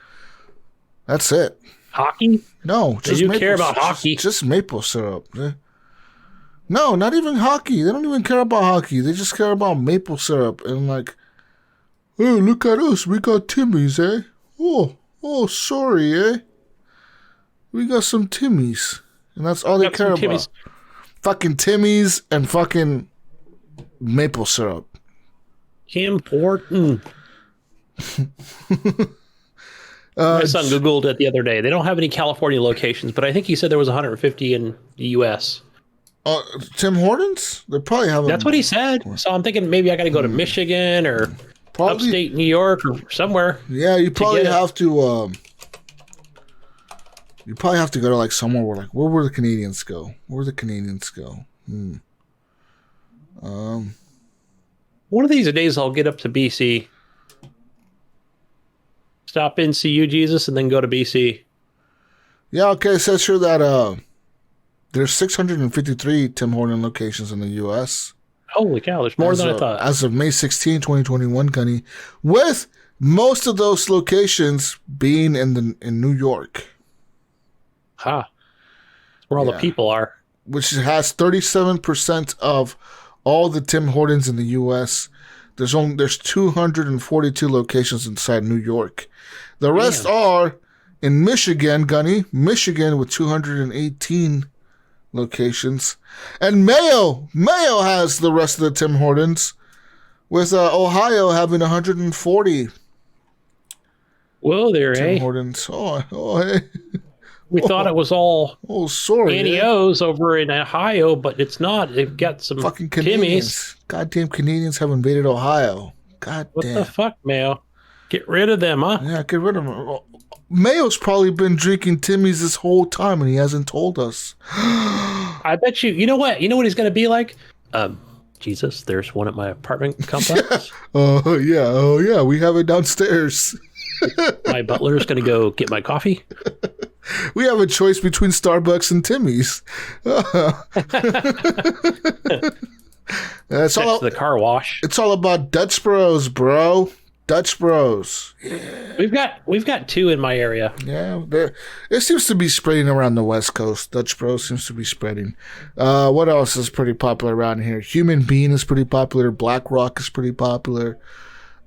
S2: that's it.
S3: Hockey?
S2: No,
S3: just they do care about hockey.
S2: Just maple syrup. No, not even hockey. They don't even care about hockey. They just care about maple syrup and like, hey, look at us. We got Timmy's, eh? Oh, sorry, eh? We got some Timmy's, and that's all they care about. Fucking Timmy's and fucking maple syrup.
S3: Important. My son Googled it the other day. They don't have any California locations, but I think he said there was 150 in the U.S.
S2: Tim Hortons? They probably have.
S3: That's what he said. So I'm thinking maybe I got to go to Michigan or upstate New York or somewhere.
S2: Yeah, you probably have to. You probably have to go to like somewhere where like where the Canadians go? Where the Canadians go?
S3: One of these days I'll get up to BC. Stop in, see you, Jesus, and then go to BC.
S2: Yeah, okay. It says here that there's 653 Tim Horton locations in the U.S.
S3: Holy cow, there's more than I thought.
S2: As of May 16, 2021, Gunny, with most of those locations being in New York.
S3: That's where all the people are.
S2: Which has 37% of all the Tim Hortons in the U.S. There's 242 locations inside New York. The rest are in Michigan, Gunny. Michigan with 218 locations. And Mayo has the rest of the Tim Hortons, with Ohio having 140.
S3: Whoa there,
S2: Tim Hortons. Oh, hey.
S3: We thought it was all
S2: sorry,
S3: Annie O's over in Ohio, but it's not. They've got some
S2: fucking Canadians.
S3: Timmy's.
S2: Goddamn Canadians have invaded Ohio.
S3: What the fuck, Mayo? Get rid of them, huh?
S2: Yeah, get rid of them. Mayo's probably been drinking Timmy's this whole time, and he hasn't told us.
S3: I bet you. You know what? You know what he's going to be like? Jesus, there's one at my apartment complex.
S2: Oh yeah. We have it downstairs.
S3: My butler's going to go get my coffee.
S2: We have a choice between Starbucks and Timmy's.
S3: It's all the car wash.
S2: It's all about Dutch Bros, bro. Dutch Bros.
S3: We've got 2 in my area.
S2: Yeah, it seems to be spreading around the West Coast. Dutch Bros seems to be spreading. What else is pretty popular around here? Human Bean is pretty popular. Black Rock is pretty popular.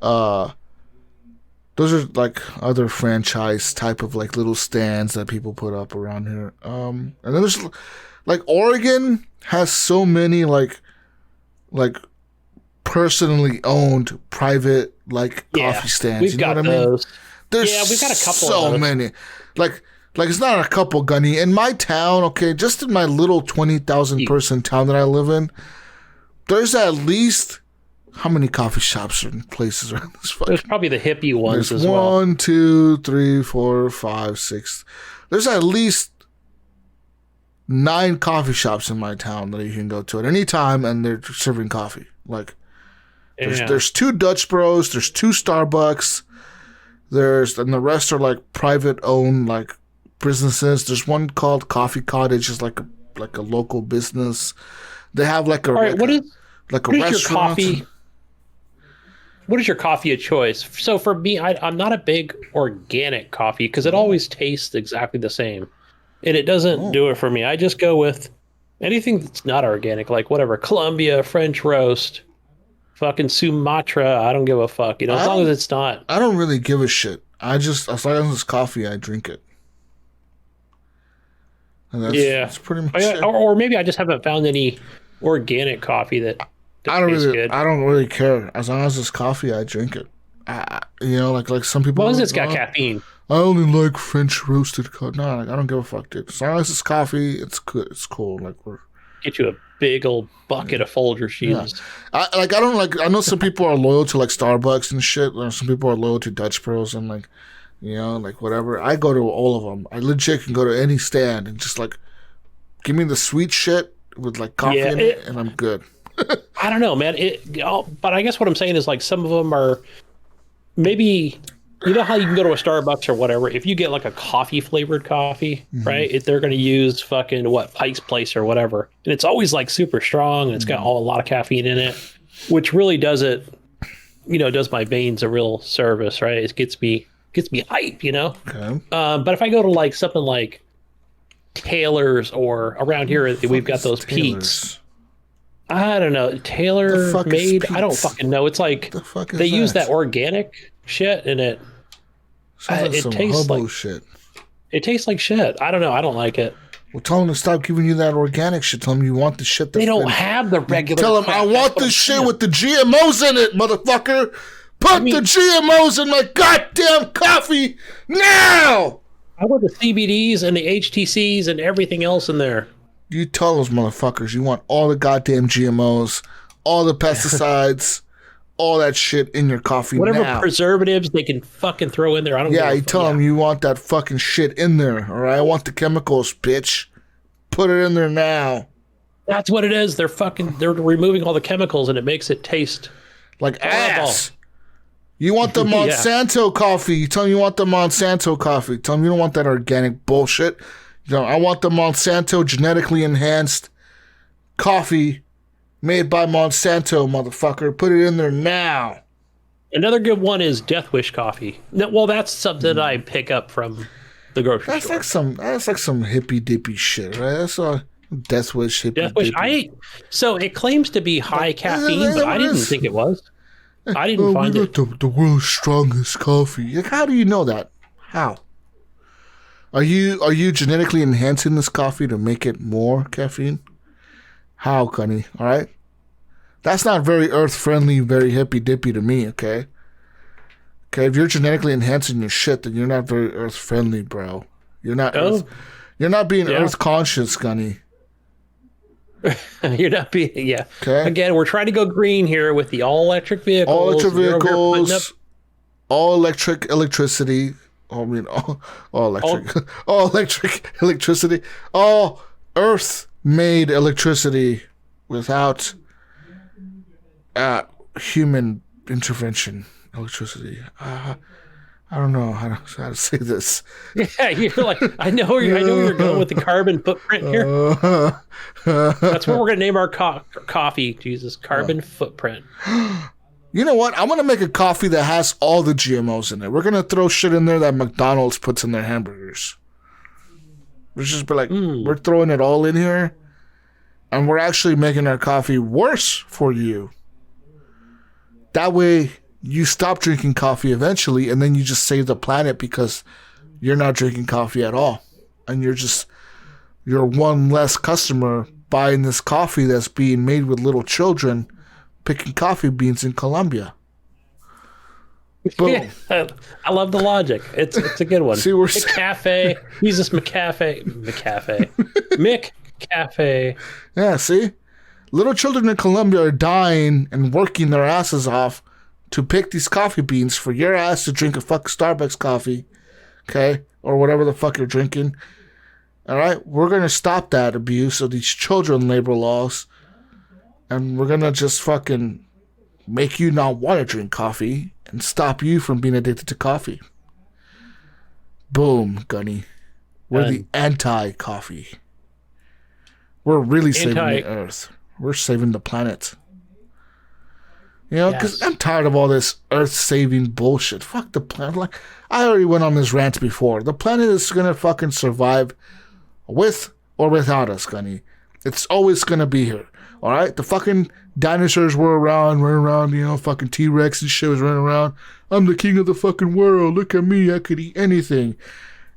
S2: Those are like other franchise type of like little stands that people put up around here. And then there's like Oregon has so many like personally owned private like coffee stands.
S3: We've got those.
S2: There's
S3: we've got a couple
S2: so many. Like it's not a couple, Gunny. In my town, okay, just in my little 20,000 person town that I live in, there's at least how many coffee shops and places around this fucking...
S3: There's probably the hippie ones
S2: as
S3: well.
S2: 1, 2, 3, 4, 5, 6. There's at least 9 coffee shops in my town that you can go to at any time, and they're serving coffee. Like, there's 2 Dutch Bros, there's 2 Starbucks, and the rest are like private owned like businesses. There's one called Coffee Cottage, is like a local business. They have like a
S3: what is
S2: restaurant.
S3: Your coffee? What is your coffee of choice? So for me, I'm not a big organic coffee because it always tastes exactly the same, and it doesn't do it for me. I just go with anything that's not organic, like whatever Colombia, French roast, fucking Sumatra. I don't give a fuck, as long as it's not.
S2: I don't really give a shit. As long as it's coffee, I drink it. And that's pretty much it.
S3: Or maybe I just haven't found any organic coffee that tastes good.
S2: I don't really care. As long as it's coffee, I drink it. Like some people.
S3: Well, it's got caffeine.
S2: I only like French roasted coffee. No, I don't give a fuck, dude. As long as it's coffee, it's good. It's cool. Like
S3: get you a big old bucket of Folgers shoes.
S2: Yeah. I know some people are loyal to like Starbucks and shit. Or some people are loyal to Dutch Bros and like, like whatever. I go to all of them. I legit can go to any stand and just like give me the sweet shit with like coffee in it, and I'm good.
S3: I don't know, man. But I guess what I'm saying is like some of them are maybe, how you can go to a Starbucks or whatever. If you get like a coffee flavored coffee, right? They're going to use fucking Pike's Place or whatever, and it's always like super strong and it's got a lot of caffeine in it, which really does my veins a real service, right? It gets me hype,
S2: Okay.
S3: But if I go to like something like Taylor's or around here, we've got those Pete's. I don't know. Taylor made. I don't fucking know. It's like they use that organic shit in it. It tastes like
S2: shit.
S3: It tastes like shit. I don't know. I don't like it.
S2: Well, tell them to stop giving you that organic shit. Tell them you want the shit.
S3: They don't have the regular.
S2: Tell them I want the shit with the GMOs in it, motherfucker. Put the GMOs in my goddamn coffee now.
S3: I want the CBDs and the HTCs and everything else in there.
S2: You tell those motherfuckers you want all the goddamn GMOs, all the pesticides, all that shit in your coffee.
S3: Whatever preservatives they can fucking throw in there. I don't.
S2: Yeah, you tell them you want that fucking shit in there. All right, I want the chemicals, bitch. Put it in there now.
S3: That's what it is. They're removing all the chemicals and it makes it taste
S2: like ass. You want the Monsanto coffee. You tell them you want the Monsanto coffee. Tell them you don't want that organic bullshit. I want the Monsanto genetically enhanced coffee made by Monsanto, motherfucker. Put it in there now.
S3: Another good one is Death Wish coffee. Well, that's something that I pick up from the grocery store.
S2: That's like some hippy dippy shit, right? That's all Death Wish hippy dippy.
S3: So it claims to be high caffeine, but I didn't think it was. I didn't find it.
S2: The world's strongest coffee. Like, how do you know that? How? Are you genetically enhancing this coffee to make it more caffeine? How, Gunny? All right? That's not very earth-friendly, very hippy-dippy to me, okay? Okay, if you're genetically enhancing your shit, then you're not very earth-friendly, bro. You're not being earth-conscious, Gunny.
S3: You're not being, Okay. Again, we're trying to go green here with the all-electric vehicles.
S2: All-electric vehicles, all-electric electricity. All electric. All electric electricity. All earth-made electricity without human intervention. Electricity. I don't know how to say this.
S3: Yeah, you're like, I know where you're going with the carbon footprint here. That's what we're gonna name our coffee. Jesus, carbon footprint.
S2: You know what? I'm going to make a coffee that has all the GMOs in it. We're going to throw shit in there that McDonald's puts in their hamburgers. We'll just be like, we're throwing it all in here, and we're actually making our coffee worse for you. That way, you stop drinking coffee eventually, and then you just save the planet because you're not drinking coffee at all. And you're one less customer buying this coffee that's being made with little children picking coffee beans in Colombia. Boom.
S3: Yeah, I love the logic. It's a good one.
S2: See, we're
S3: McCafe. He's this McCafe. Mick Cafe.
S2: Yeah, see? Little children in Colombia are dying and working their asses off to pick these coffee beans for your ass to drink a fucking Starbucks coffee, okay? Or whatever the fuck you're drinking. All right? We're going to stop that abuse of these children labor laws, and we're going to just fucking make you not want to drink coffee and stop you from being addicted to coffee. Boom, Gunny. We're the anti-coffee. We're really saving the earth. We're saving the planet. You know, because I'm tired of all this earth-saving bullshit. Fuck the planet. Like, I already went on this rant before. The planet is going to fucking survive with or without us, Gunny. It's always going to be here. All right? The fucking dinosaurs were around, running around, you know, fucking T-Rex and shit was running around. I'm the king of the fucking world. Look at me. I could eat anything.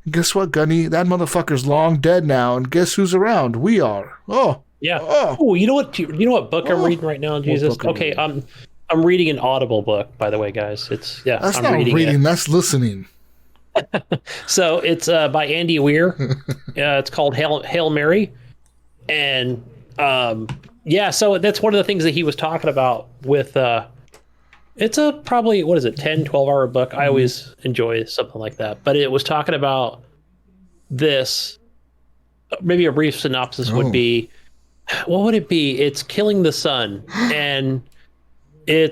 S2: And guess what, Gunny? That motherfucker's long dead now. And guess who's around? We are. Oh.
S3: Yeah. Oh, you know what book I'm reading right now, Jesus? Okay, I'm reading an Audible book, by the way, guys.
S2: That's I'm not reading that's listening.
S3: So it's by Andy Weir. It's called Hail Mary. And so that's one of the things that he was talking about with it's a probably 10, 12-hour book. I always enjoy something like that. But it was talking about this. Maybe a brief synopsis would be, what would it be? It's killing the sun. And I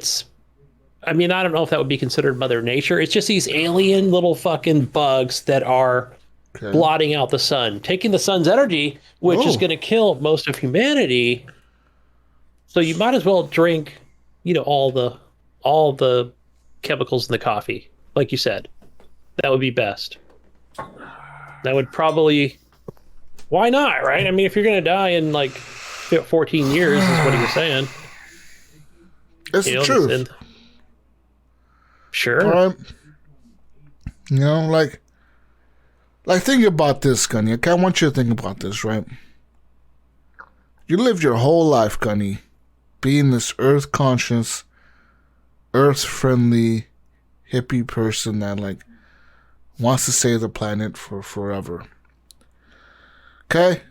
S3: don't know if that would be considered Mother Nature. It's just these alien little fucking bugs that are blotting out the sun, taking the sun's energy, which is going to kill most of humanity. So you might as well drink, all the chemicals in the coffee, like you said. That would be best. That would probably, why not, right? I mean, if you're going to die in 14 years, is what he was saying.
S2: It's the truth.
S3: Sure.
S2: Think about this, Gunny. Okay, I want you to think about this, right? You lived your whole life, Gunny, being this earth-conscious, earth-friendly, hippie person that, wants to save the planet for forever. Okay?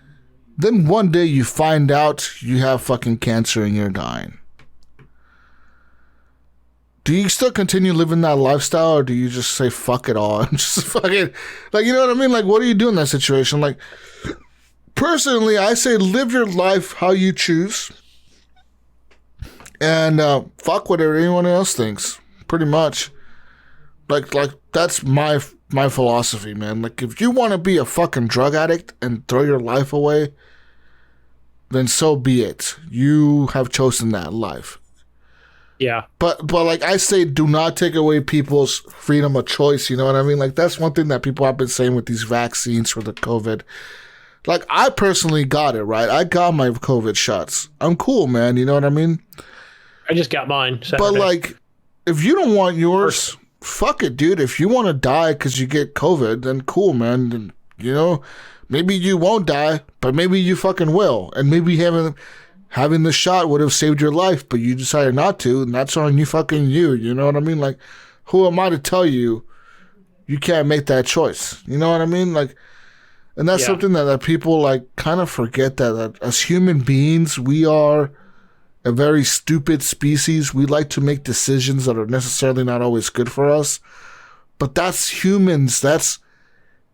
S2: Then one day you find out you have fucking cancer and you're dying. Do you still continue living that lifestyle, or do you just say fuck it all and just fucking, you know what I mean? What do you do in that situation? Personally, I say live your life how you choose, and fuck whatever anyone else thinks. Pretty much, that's my philosophy, man. If you want to be a fucking drug addict and throw your life away, then so be it. You have chosen that life.
S3: Yeah. But
S2: I say, do not take away people's freedom of choice. You know what I mean? That's one thing that people have been saying with these vaccines for the COVID. I personally got it, right? I got my COVID shots. I'm cool, man. You know what I mean?
S3: I just got mine Saturday.
S2: But if you don't want yours, fuck it, dude. If you want to die because you get COVID, then cool, man. Then, maybe you won't die, but maybe you fucking will. And maybe having the shot would have saved your life, but you decided not to, and that's on you fucking you. You know what I mean? Who am I to tell you can't make that choice? You know what I mean? And that's something that people kind of forget that as human beings, we are a very stupid species. We like to make decisions that are necessarily not always good for us, but that's humans. That's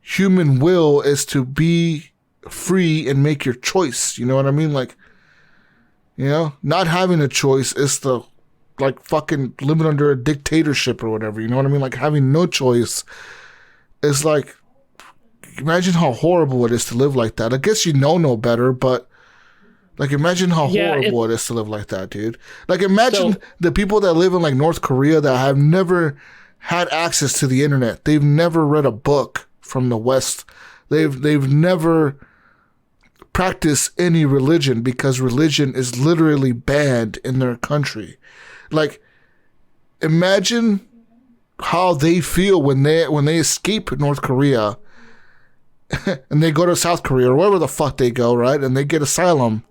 S2: human will, is to be free and make your choice. You know what I mean? Not having a choice is the, fucking living under a dictatorship or whatever. You know what I mean? Having no choice is imagine how horrible it is to live like that. I guess no better, but Like, imagine how horrible it is to live like that, dude. Like, imagine the people that live in, like, North Korea that have never had access to the internet. They've never read a book from the West. They've never practiced any religion because religion is literally banned in their country. Like, imagine how they feel when they escape North Korea and they go to South Korea or wherever the fuck they go, right? And they get asylum.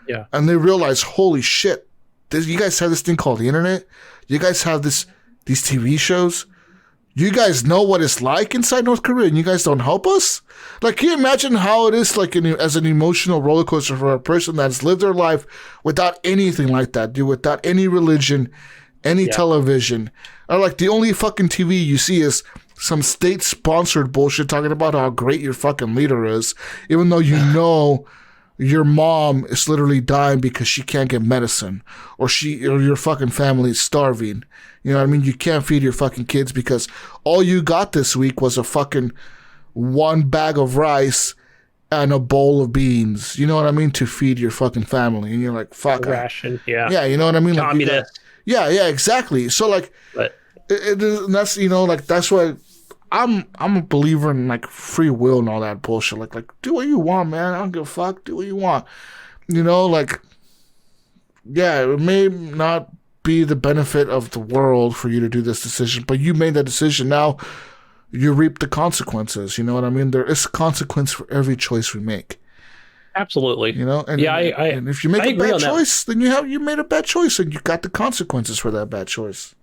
S3: Yeah.
S2: And they realize, holy shit, you guys have this thing called the internet? You guys have these TV shows? You guys know what it's like inside North Korea and you guys don't help us? Like, can you imagine how it is like as an emotional roller coaster for a person that's lived their life without anything like that, dude, without any religion, any television, or like the only fucking TV you see is some state-sponsored bullshit talking about how great your fucking leader is, even though you know your mom is literally dying because she can't get medicine, or your fucking family is starving. You know what I mean? You can't feed your fucking kids because all you got this week was a fucking one bag of rice and a bowl of beans. You know what I mean? To feed your fucking family. And you're like, fuck.
S3: Ration, yeah.
S2: Yeah, you know what I mean?
S3: Communist.
S2: Like, yeah, exactly. So, like, that's, you know, like, that's why I'm a believer in, like, free will and all that bullshit. Like, do what you want, man. I don't give a fuck. Do what you want. You know, like, yeah, it may not be the benefit of the world for you to do this decision, but you made that decision. Now you reap the consequences. You know what I mean? There is a consequence for every choice we make.
S3: Absolutely.
S2: You know, and,
S3: yeah,
S2: and if you make a bad choice, then you made a bad choice and you got the consequences for that bad choice.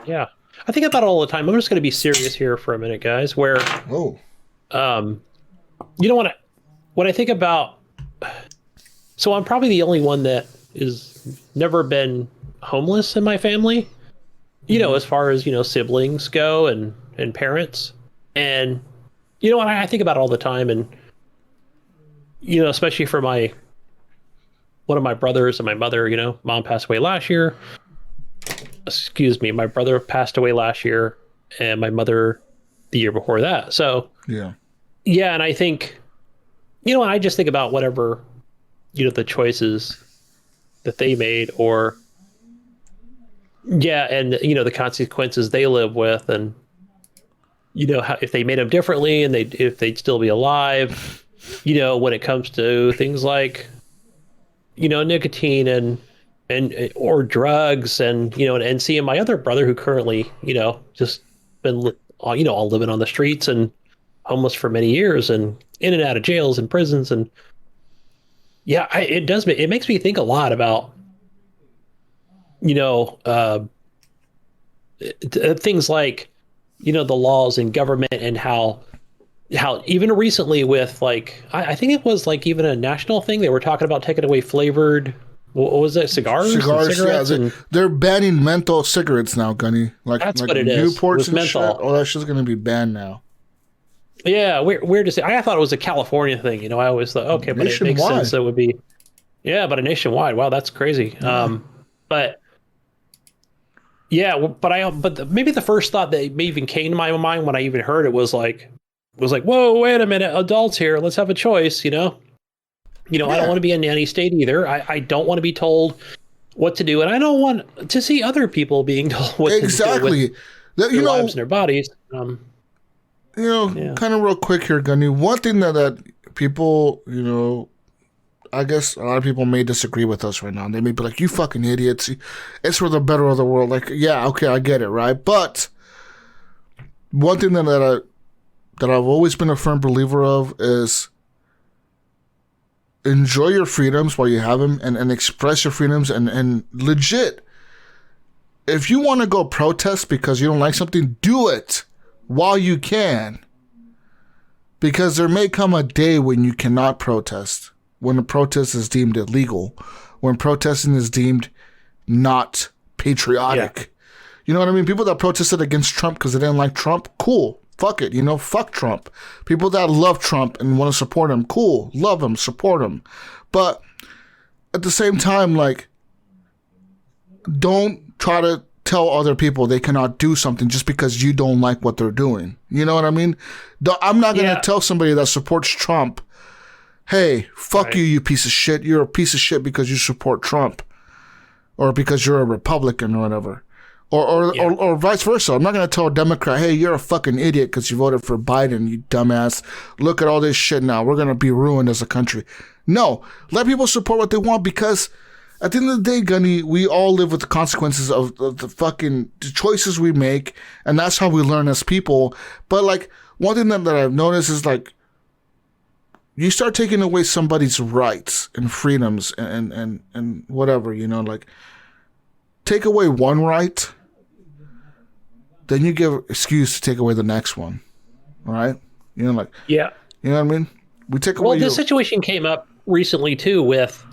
S3: Yeah. I think about it all the time. I'm just going to be serious here for a minute, guys, where, you know, when I think about, so I'm probably the only one that is never been homeless in my family, you know, as far as, you know, siblings go and parents. And, you know, I think about it all the time. And, you know, especially for one of my brothers and my mother, you know, mom passed away last year. Excuse me. My brother passed away last year and my mother the year before that. So, yeah. And I think, you know, I just think about whatever, you know, the choices that they made or, and, you know, the consequences they live with and, you know, how, if they made them differently and if they'd still be alive, you know, when it comes to things like, you know, nicotine and or drugs and, you know, and seeing my other brother who currently, you know, just been, you know, all living on the streets and homeless for many years and in and out of jails and prisons. And it makes me think a lot about, you know, things like, you know, the laws in government and how even recently with like, I think it was like even a national thing, they were talking about taking away flavored, what was it, cigars,
S2: yeah. They're banning menthol cigarettes now, Gunny. Like,
S3: that's
S2: like
S3: what it is.
S2: Newports and
S3: menthol.
S2: Shit. Oh, that shit's going to be banned now.
S3: Yeah, weird to say. I thought it was a California thing. You know, I always thought, okay, but it makes sense. It would be, but a nationwide. Wow, that's crazy. Yeah. But maybe the first thought that even came to my mind when I even heard it was like, whoa, wait a minute, adults here, let's have a choice. You know, I don't want to be a nanny state either. I don't want to be told what to do, and I don't want to see other people being told what to do with their lives and their bodies.
S2: Kind of real quick here, Gunny. One thing that people, you know, I guess a lot of people may disagree with us right now. They may be like, you fucking idiots. It's for the better of the world. Like, yeah, okay, I get it, right? But one thing that I've always been a firm believer of is enjoy your freedoms while you have them and express your freedoms and legit. If you want to go protest because you don't like something, do it while you can. Because there may come a day when you cannot protest. When a protest is deemed illegal, when protesting is deemed not patriotic. Yeah. You know what I mean? People that protested against Trump because they didn't like Trump, cool. Fuck it, you know, fuck Trump. People that love Trump and want to support him, cool. Love him, support him. But at the same time, like, don't try to tell other people they cannot do something just because you don't like what they're doing. You know what I mean? I'm not going to tell somebody that supports Trump hey, fuck you, you piece of shit. You're a piece of shit because you support Trump or because you're a Republican or whatever. Or vice versa. I'm not going to tell a Democrat, hey, you're a fucking idiot because you voted for Biden, you dumbass. Look at all this shit now. We're going to be ruined as a country. No, let people support what they want because at the end of the day, Gunny, we all live with the consequences of the fucking choices we make, and that's how we learn as people. But, like, one thing that I've noticed is, like, you start taking away somebody's rights and freedoms and whatever, you know, like, take away one right, then you give excuse to take away the next one, right? You know, like,
S3: yeah,
S2: you know what I mean? We take away.
S3: Well, this situation came up recently too with,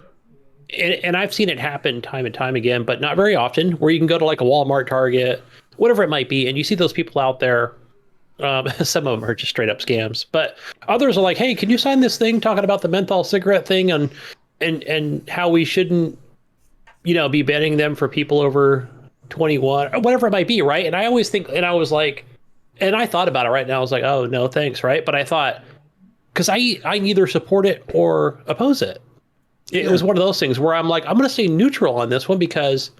S3: and I've seen it happen time and time again, but not very often, where you can go to like a Walmart, Target, whatever it might be, and you see those people out there. Some of them are just straight up scams, but others are like, hey, can you sign this thing talking about the menthol cigarette thing and how we shouldn't, you know, be banning them for people over 21 or whatever it might be, right? And I always think, and I was like, and I thought about it right now. I was like, oh, no, thanks, right? But I thought, because I neither support it or oppose it. It was one of those things where I'm like, I'm going to stay neutral on this one because,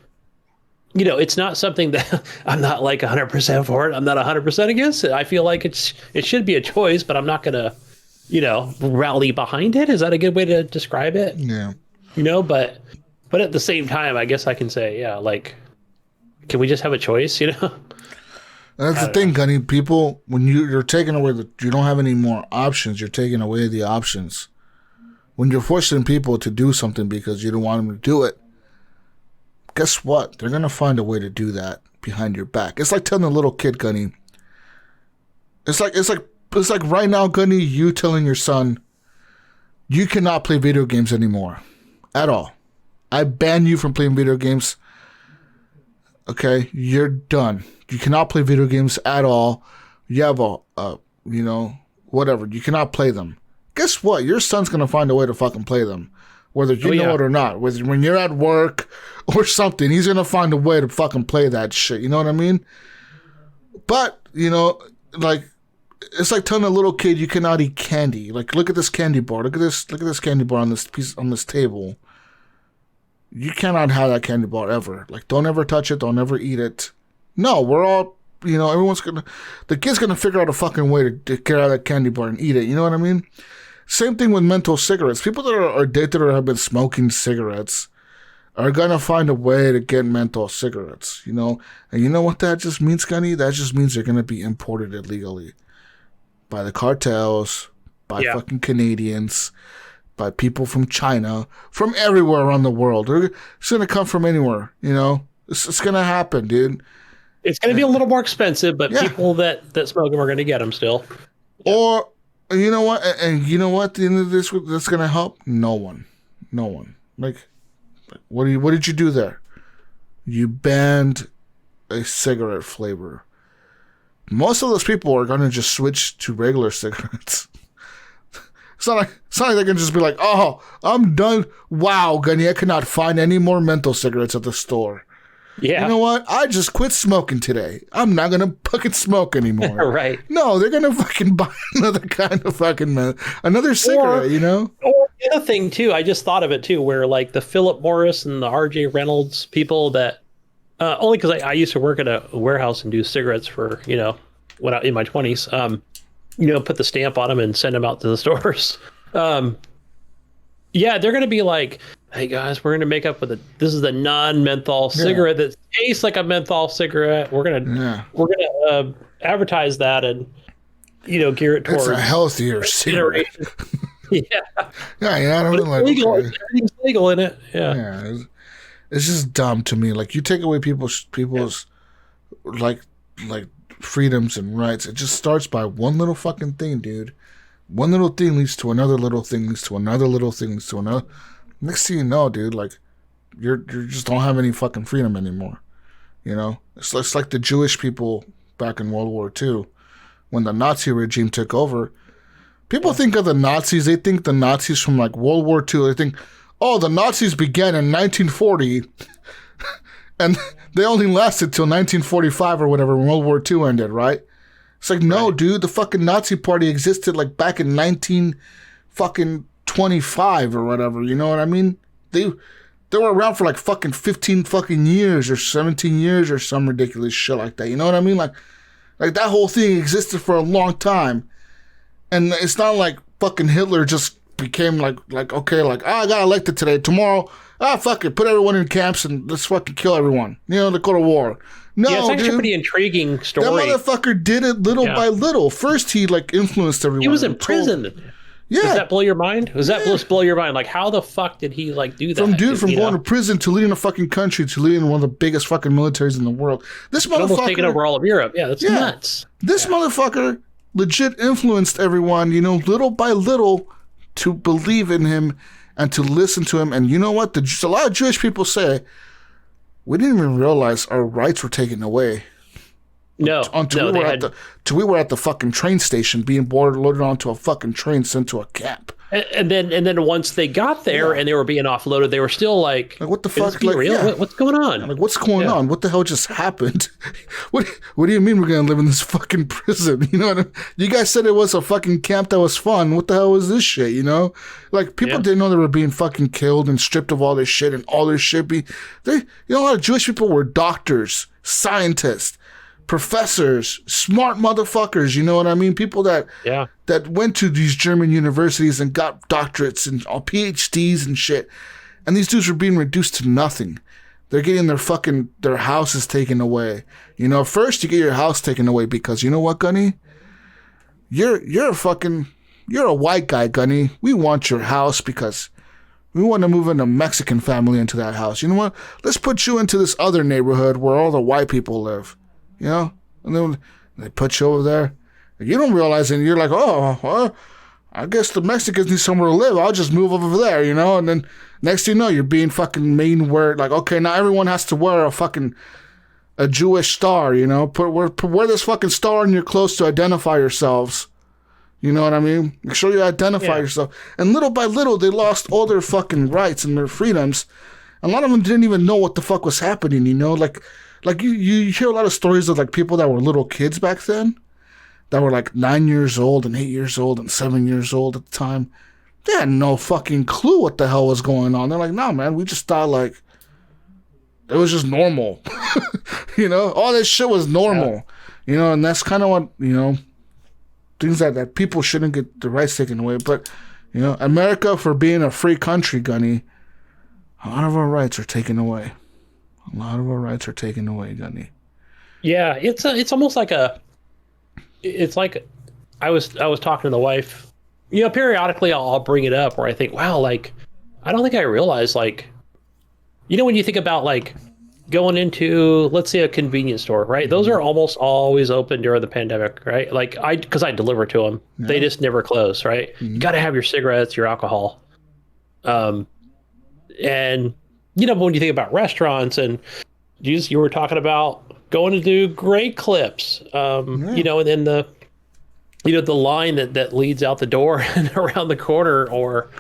S3: you know, it's not something that I'm not like 100% for it. I'm not 100% against it. I feel like it should be a choice, but I'm not going to, you know, rally behind it. Is that a good way to describe it?
S2: Yeah.
S3: You know, but at the same time, I guess I can say, yeah, like, can we just have a choice, you know?
S2: That's the thing, Gunny. People, when you're taking away you don't have any more options. You're taking away the options. When you're forcing people to do something because you don't want them to do it, guess what? They're gonna find a way to do that behind your back. It's like telling a little kid, Gunny. It's like right now, Gunny, you telling your son, you cannot play video games anymore, at all. I ban you from playing video games. Okay, you're done. You cannot play video games at all. You have you know, whatever. You cannot play them. Guess what? Your son's gonna find a way to fucking play them, whether you know it or not. Whether when you're at work or something, he's gonna find a way to fucking play that shit. You know what I mean? But you know, like, it's like telling a little kid you cannot eat candy. Like, look at this candy bar. Look at this candy bar on this table. You cannot have that candy bar ever. Like, don't ever touch it. Don't ever eat it. No, we're all, you know, the kid's gonna figure out a fucking way to get out of that candy bar and eat it. You know what I mean? Same thing with menthol cigarettes. People that are addicted or have been smoking cigarettes are gonna find a way to get menthol cigarettes, you know? And you know what that just means, Gunny? That just means they're gonna be imported illegally by the cartels, by fucking Canadians, by people from China, from everywhere around the world. It's going to come from anywhere, you know? It's going to happen, dude.
S3: It's going to be a little more expensive, but people that smoke them are going to get them still.
S2: Or, you know what? And you know what? At the end of this, that's going to help? No one. Like, what did you do there? You banned a cigarette flavor. Most of those people are going to just switch to regular cigarettes. It's not like they can just be like, oh, I'm done. Wow, Gunny, I cannot find any more menthol cigarettes at the store. Yeah. You know what? I just quit smoking today. I'm not going to fucking smoke anymore.
S3: Right.
S2: No, they're going to fucking buy another kind of fucking another cigarette, you know?
S3: Or the other thing, too, I just thought of it, too, where like the Philip Morris and the RJ Reynolds people that, only because I used to work at a warehouse and do cigarettes for, you know, when I in my 20s. You know, put the stamp on them and send them out to the stores. Yeah, they're going to be like, hey guys, we're going to make up with this is a non-menthol cigarette that tastes like a menthol cigarette. We're going to advertise that and, you know, gear it towards
S2: it's a healthier cigarette.
S3: Yeah,
S2: I don't know.
S3: Legal. Everything's legal in it. Yeah.
S2: It's just dumb to me. Like, you take away people's like freedoms and rights. It just starts by one little fucking thing, dude. One little thing leads to another little thing, leads to another little thing, leads to another. Next thing you know, dude, like, you just don't have any fucking freedom anymore. You know? It's like the Jewish people back in World War II when the Nazi regime took over. People think of the Nazis, they think the Nazis from like World War II, they think, oh, the Nazis began in 1940 and they only lasted till 1945 or whatever when World War II ended, right? It's like, no, dude, the fucking Nazi party existed like back in 1920 25 or whatever. You know what I mean? They were around for like fucking 15 fucking years or 17 years or some ridiculous shit like that. You know what I mean? Like that whole thing existed for a long time. And it's not like fucking Hitler just became like okay, like, I got elected today. Tomorrow, fuck it, put everyone in camps and let's fucking kill everyone. You know, to go to war. No,
S3: yeah, it's actually
S2: dude,
S3: a pretty intriguing story.
S2: that motherfucker did it little by little. First, he like influenced everyone.
S3: He was in prison.
S2: Yeah.
S3: Does that blow your mind? Does that just blow your mind? Like, how the fuck did he like do that?
S2: From going to prison to leading a fucking country to leading one of the biggest fucking militaries in the world. This motherfucker
S3: almost taking over all of Europe. Yeah, that's nuts.
S2: This motherfucker legit influenced everyone, you know, little by little, to believe in him and to listen to him. And you know what? A lot of Jewish people say, we didn't even realize our rights were taken away. Until we were at the fucking train station being loaded onto a fucking train sent to a camp.
S3: And then once they got there and they were being offloaded, they were still like
S2: what the fuck? Like,
S3: real?
S2: Yeah.
S3: What's going on?
S2: Like, what's going on? What the hell just happened? What do you mean we're gonna live in this fucking prison? You know what I mean? You guys said it was a fucking camp that was fun. What the hell was this shit? You know, like people didn't know they were being fucking killed and stripped of all their shit and all their shit. A lot of Jewish people were doctors, scientists, professors, smart motherfuckers, you know what I mean? People that went to these German universities and got doctorates and all PhDs and shit. And these dudes were being reduced to nothing. They're getting their houses taken away. You know, first you get your house taken away because you know what, Gunny? You're a white guy, Gunny. We want your house because we want to move in a Mexican family into that house. You know what? Let's put you into this other neighborhood where all the white people live. You know, and then they put you over there. You don't realize it. And you're like, oh, well, I guess the Mexicans need somewhere to live. I'll just move over there, you know. And then next thing you know, you're being fucking made wear like, okay, now everyone has to wear a Jewish star, you know. Wear this fucking star on your clothes to identify yourselves. You know what I mean? Make sure you identify yourself. And little by little, they lost all their fucking rights and their freedoms. A lot of them didn't even know what the fuck was happening, you know, like you hear a lot of stories of like people that were little kids back then that were like 9 years old and 8 years old and 7 years old at the time. They had no fucking clue what the hell was going on. They're like, nah, man, we just thought like it was just normal. You know, all this shit was normal. You know, and that's kind of what, you know, things that people shouldn't get the rights taken away. But, you know, America, for being a free country, Gunny, a lot of our rights are taken away. A lot of our rights are taken away, Gunny.
S3: Yeah, it's almost like it's like I was talking to the wife. You know, periodically I'll bring it up where I think, wow, like I don't think I realized, like, you know, when you think about like going into, let's say, a convenience store, right? Those are almost always open during the pandemic, right? Like because I deliver to them, they just never close, right? Mm-hmm. You got to have your cigarettes, your alcohol, and you know, when you think about restaurants and you were talking about going to do great clips, you know, and then the line that leads out the door and around the corner, or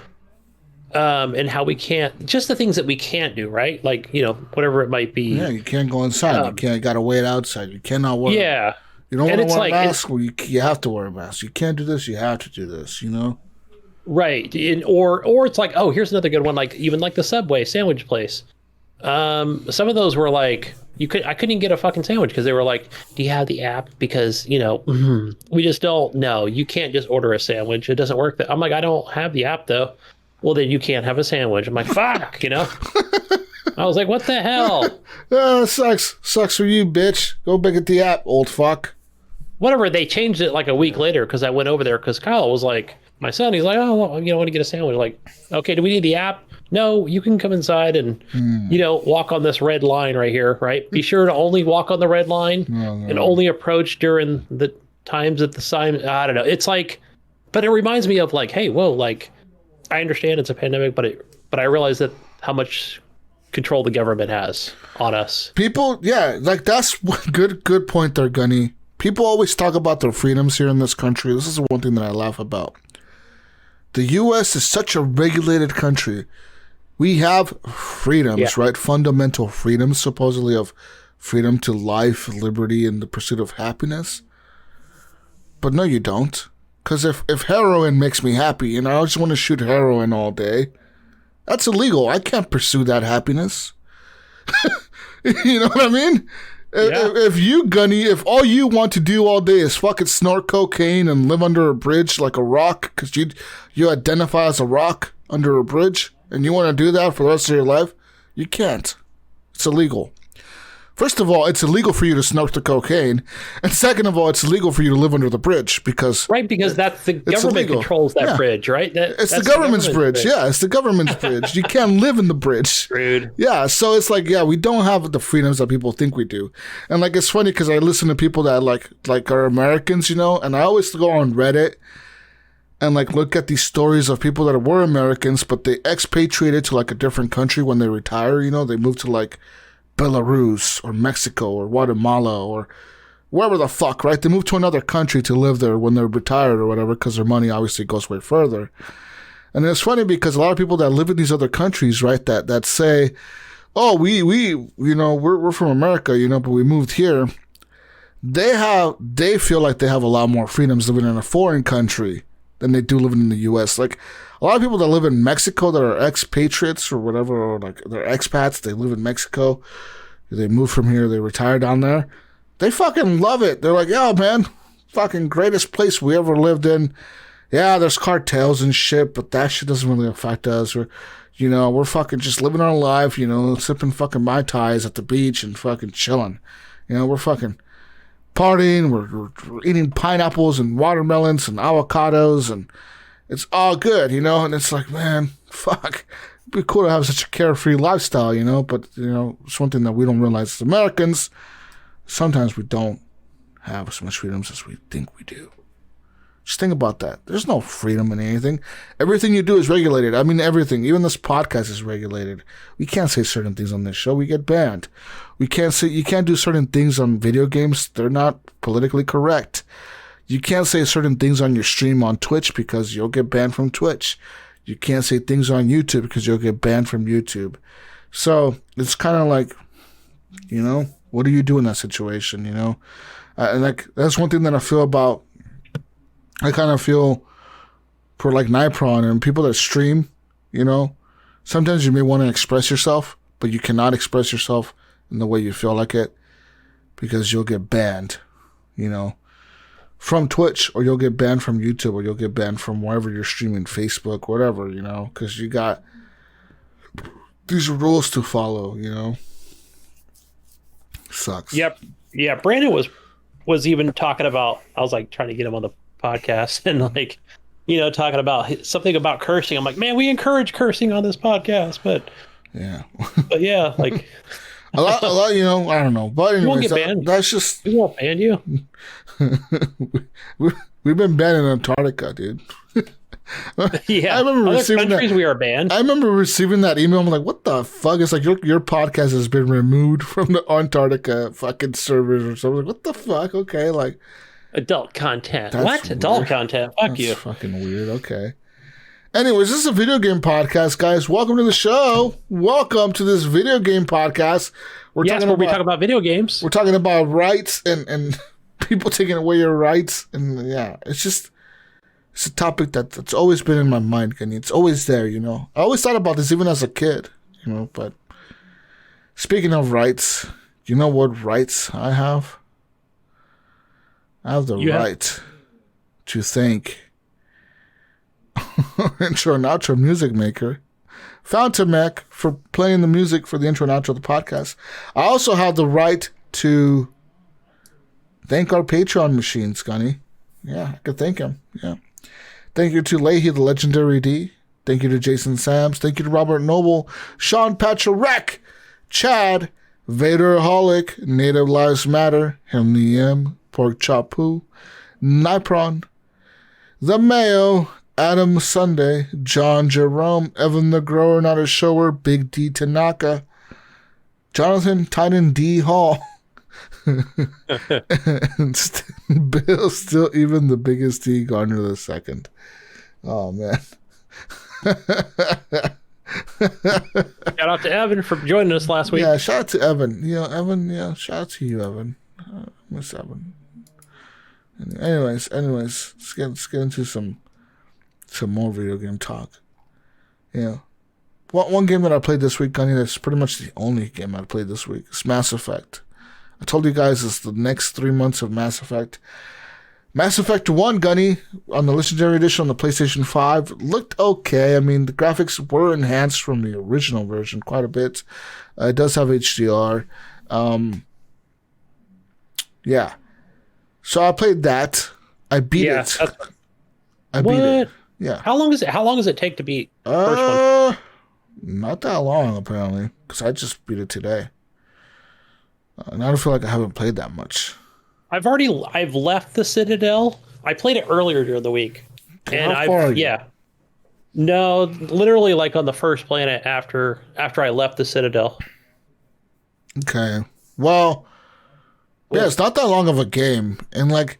S3: and how we can't, just the things that we can't do, right? Like, you know, whatever it might be. Yeah,
S2: you can't go inside. You gotta wait outside. You cannot wear.
S3: Yeah.
S2: You don't want to wear a mask. Well, you have to wear a mask. You can't do this. You have to do this. You know.
S3: Right. Or it's like, oh, here's another good one. Like even like the Subway sandwich place. Some of those were like, I couldn't get a fucking sandwich because they were like, do you have the app? Because, you know, we just don't know. You can't just order a sandwich. It doesn't work. I'm like, I don't have the app though. Well, then you can't have a sandwich. I'm like, fuck, you know? I was like, what the hell?
S2: Sucks for you, bitch. Go back at the app, old fuck.
S3: Whatever. They changed it like a week later because I went over there because Kyle was like, my son, he's like, oh, you know, I want to get a sandwich. Like, okay, do we need the app? No, you can come inside and, you know, walk on this red line right here, right? Be sure to only walk on the red line and only approach during the times at the sign. I don't know. It's like, but it reminds me of like, hey, whoa, like, I understand it's a pandemic, but I realize that how much control the government has on us. People,
S2: yeah, like that's good point there, Gunny. People always talk about their freedoms here in this country. This is one thing that I laugh about. The U.S. is such a regulated country. We have freedoms, right? Fundamental freedoms, supposedly, of freedom to life, liberty, and the pursuit of happiness. But no, you don't. Because if heroin makes me happy and I just want to shoot heroin all day, that's illegal. I can't pursue that happiness. You know what I mean? Yeah. If you, Gunny, if all you want to do all day is fucking snort cocaine and live under a bridge like a rock, because you identify as a rock under a bridge, and you want to do that for the rest of your life, you can't. It's illegal. First of all, it's illegal for you to snort the cocaine, and second of all, it's illegal for you to live under the bridge because that's the government
S3: controls that bridge, right?
S2: It's the government's bridge. Yeah, it's the government's bridge. You can't live in the bridge.
S3: Rude.
S2: Yeah, so it's like, yeah, we don't have the freedoms that people think we do, and like it's funny because I listen to people that like are Americans, you know, and I always go on Reddit and like look at these stories of people that were Americans but they expatriated to like a different country when they retire. You know, they moved to like Belarus or Mexico or Guatemala or wherever the fuck, right? They move to another country to live there when they're retired or whatever because their money obviously goes way further. And it's funny because a lot of people that live in these other countries, right, that say, oh, we you know, we're from America, you know, but we moved here. They feel like they have a lot more freedoms living in a foreign country than they do living in the U.S. Like, a lot of people that live in Mexico that are expatriates or whatever, or like they're expats, they live in Mexico, they move from here, they retire down there, they fucking love it. They're like, yo, man, fucking greatest place we ever lived in. Yeah, there's cartels and shit, but that shit doesn't really affect us. Or, you know, we're fucking just living our life, you know, sipping fucking Mai Tais at the beach and fucking chilling. You know, we're fucking partying, we're eating pineapples and watermelons and avocados, and it's all good, you know. And it's like, man, fuck, it'd be cool to have such a carefree lifestyle, you know. But, you know, it's one thing that we don't realize as Americans, sometimes we don't have as much freedoms as we think we do. Just think about that. There's no freedom in anything. Everything you do is regulated. I mean, everything. Even this podcast is regulated. We can't say certain things on this show. We get banned. You can't do certain things on video games. They're not politically correct. You can't say certain things on your stream on Twitch because you'll get banned from Twitch. You can't say things on YouTube because you'll get banned from YouTube. So it's kind of like, you know, what do you do in that situation, you know? And like, that's one thing that I feel about, I kind of feel for like Nipron and people that stream, you know, sometimes you may want to express yourself, but you cannot express yourself in the way you feel like it because you'll get banned, you know, from Twitch, or you'll get banned from YouTube, or you'll get banned from wherever you're streaming, Facebook, whatever, you know, because you got these rules to follow, you know. Sucks.
S3: Yep. Yeah. Brandon was even talking about, I was like trying to get him on the podcast and like, you know, talking about something about cursing. I'm like, man, we encourage cursing on this podcast, but yeah, like
S2: a lot, you know, I don't know, but anyways,
S3: you won't get banned.
S2: That's just,
S3: we won't ban you.
S2: We've been banned in Antarctica, dude.
S3: Yeah,
S2: I remember receiving that.
S3: We are banned.
S2: I remember receiving that email. I'm like, what the fuck? It's like your podcast has been removed from the Antarctica fucking servers or something. Like, what the fuck? Okay, like
S3: adult content.
S2: What?
S3: Weird. Adult content? Fuck
S2: that's
S3: you.
S2: Fucking weird. Okay. Anyways, this is a video game podcast, guys. Welcome to the show. Welcome to this video game podcast.
S3: We talk about video games.
S2: We're talking about rights and people taking away your rights, and yeah, it's a topic that's always been in my mind, and it's always there, you know. I always thought about this even as a kid, you know. But speaking of rights, you know what rights I have? I have the right to thank intro and outro music maker Fountain Mac for playing the music for the intro and outro of the podcast. I also have the right to thank our Patreon machines, Gunny. Yeah, I could thank him. Yeah. Thank you to Leahy, the legendary D. Thank you to Jason Sams. Thank you to Robert Noble, Sean Pacharek, Chad, Vaderholic, Native Lives Matter, Himny M, Pork Chop Poo, Nipron, The Mayo, Adam Sunday, John Jerome, Evan the Grower Not a Shower, Big D Tanaka, Jonathan Titan D Hall, and Bill Still Even the Biggest D Garner the Second. Oh man.
S3: Shout out to Evan for joining us last week.
S2: Yeah, shout out to Evan. You know, Evan, yeah, shout out to you, Evan. Miss Evan. Anyways, let's get into some more video game talk. Yeah. One game that I played this week, Gunny, that's pretty much the only game I played this week, is Mass Effect. I told you guys it's the next 3 months of Mass Effect. Mass Effect 1, Gunny, on the Legendary Edition on the PlayStation 5, looked okay. I mean, the graphics were enhanced from the original version quite a bit. It does have HDR. Yeah. So I played that. I beat it. I beat it. Yeah.
S3: How long does it take to beat the first one?
S2: Not that long, apparently, because I just beat it today. And I don't feel like I haven't played that much.
S3: I've left the Citadel. I played it earlier during the week. And
S2: how far are you?
S3: Yeah. No, literally like on the first planet after I left the Citadel.
S2: Okay. Well, yeah, it's not that long of a game. And like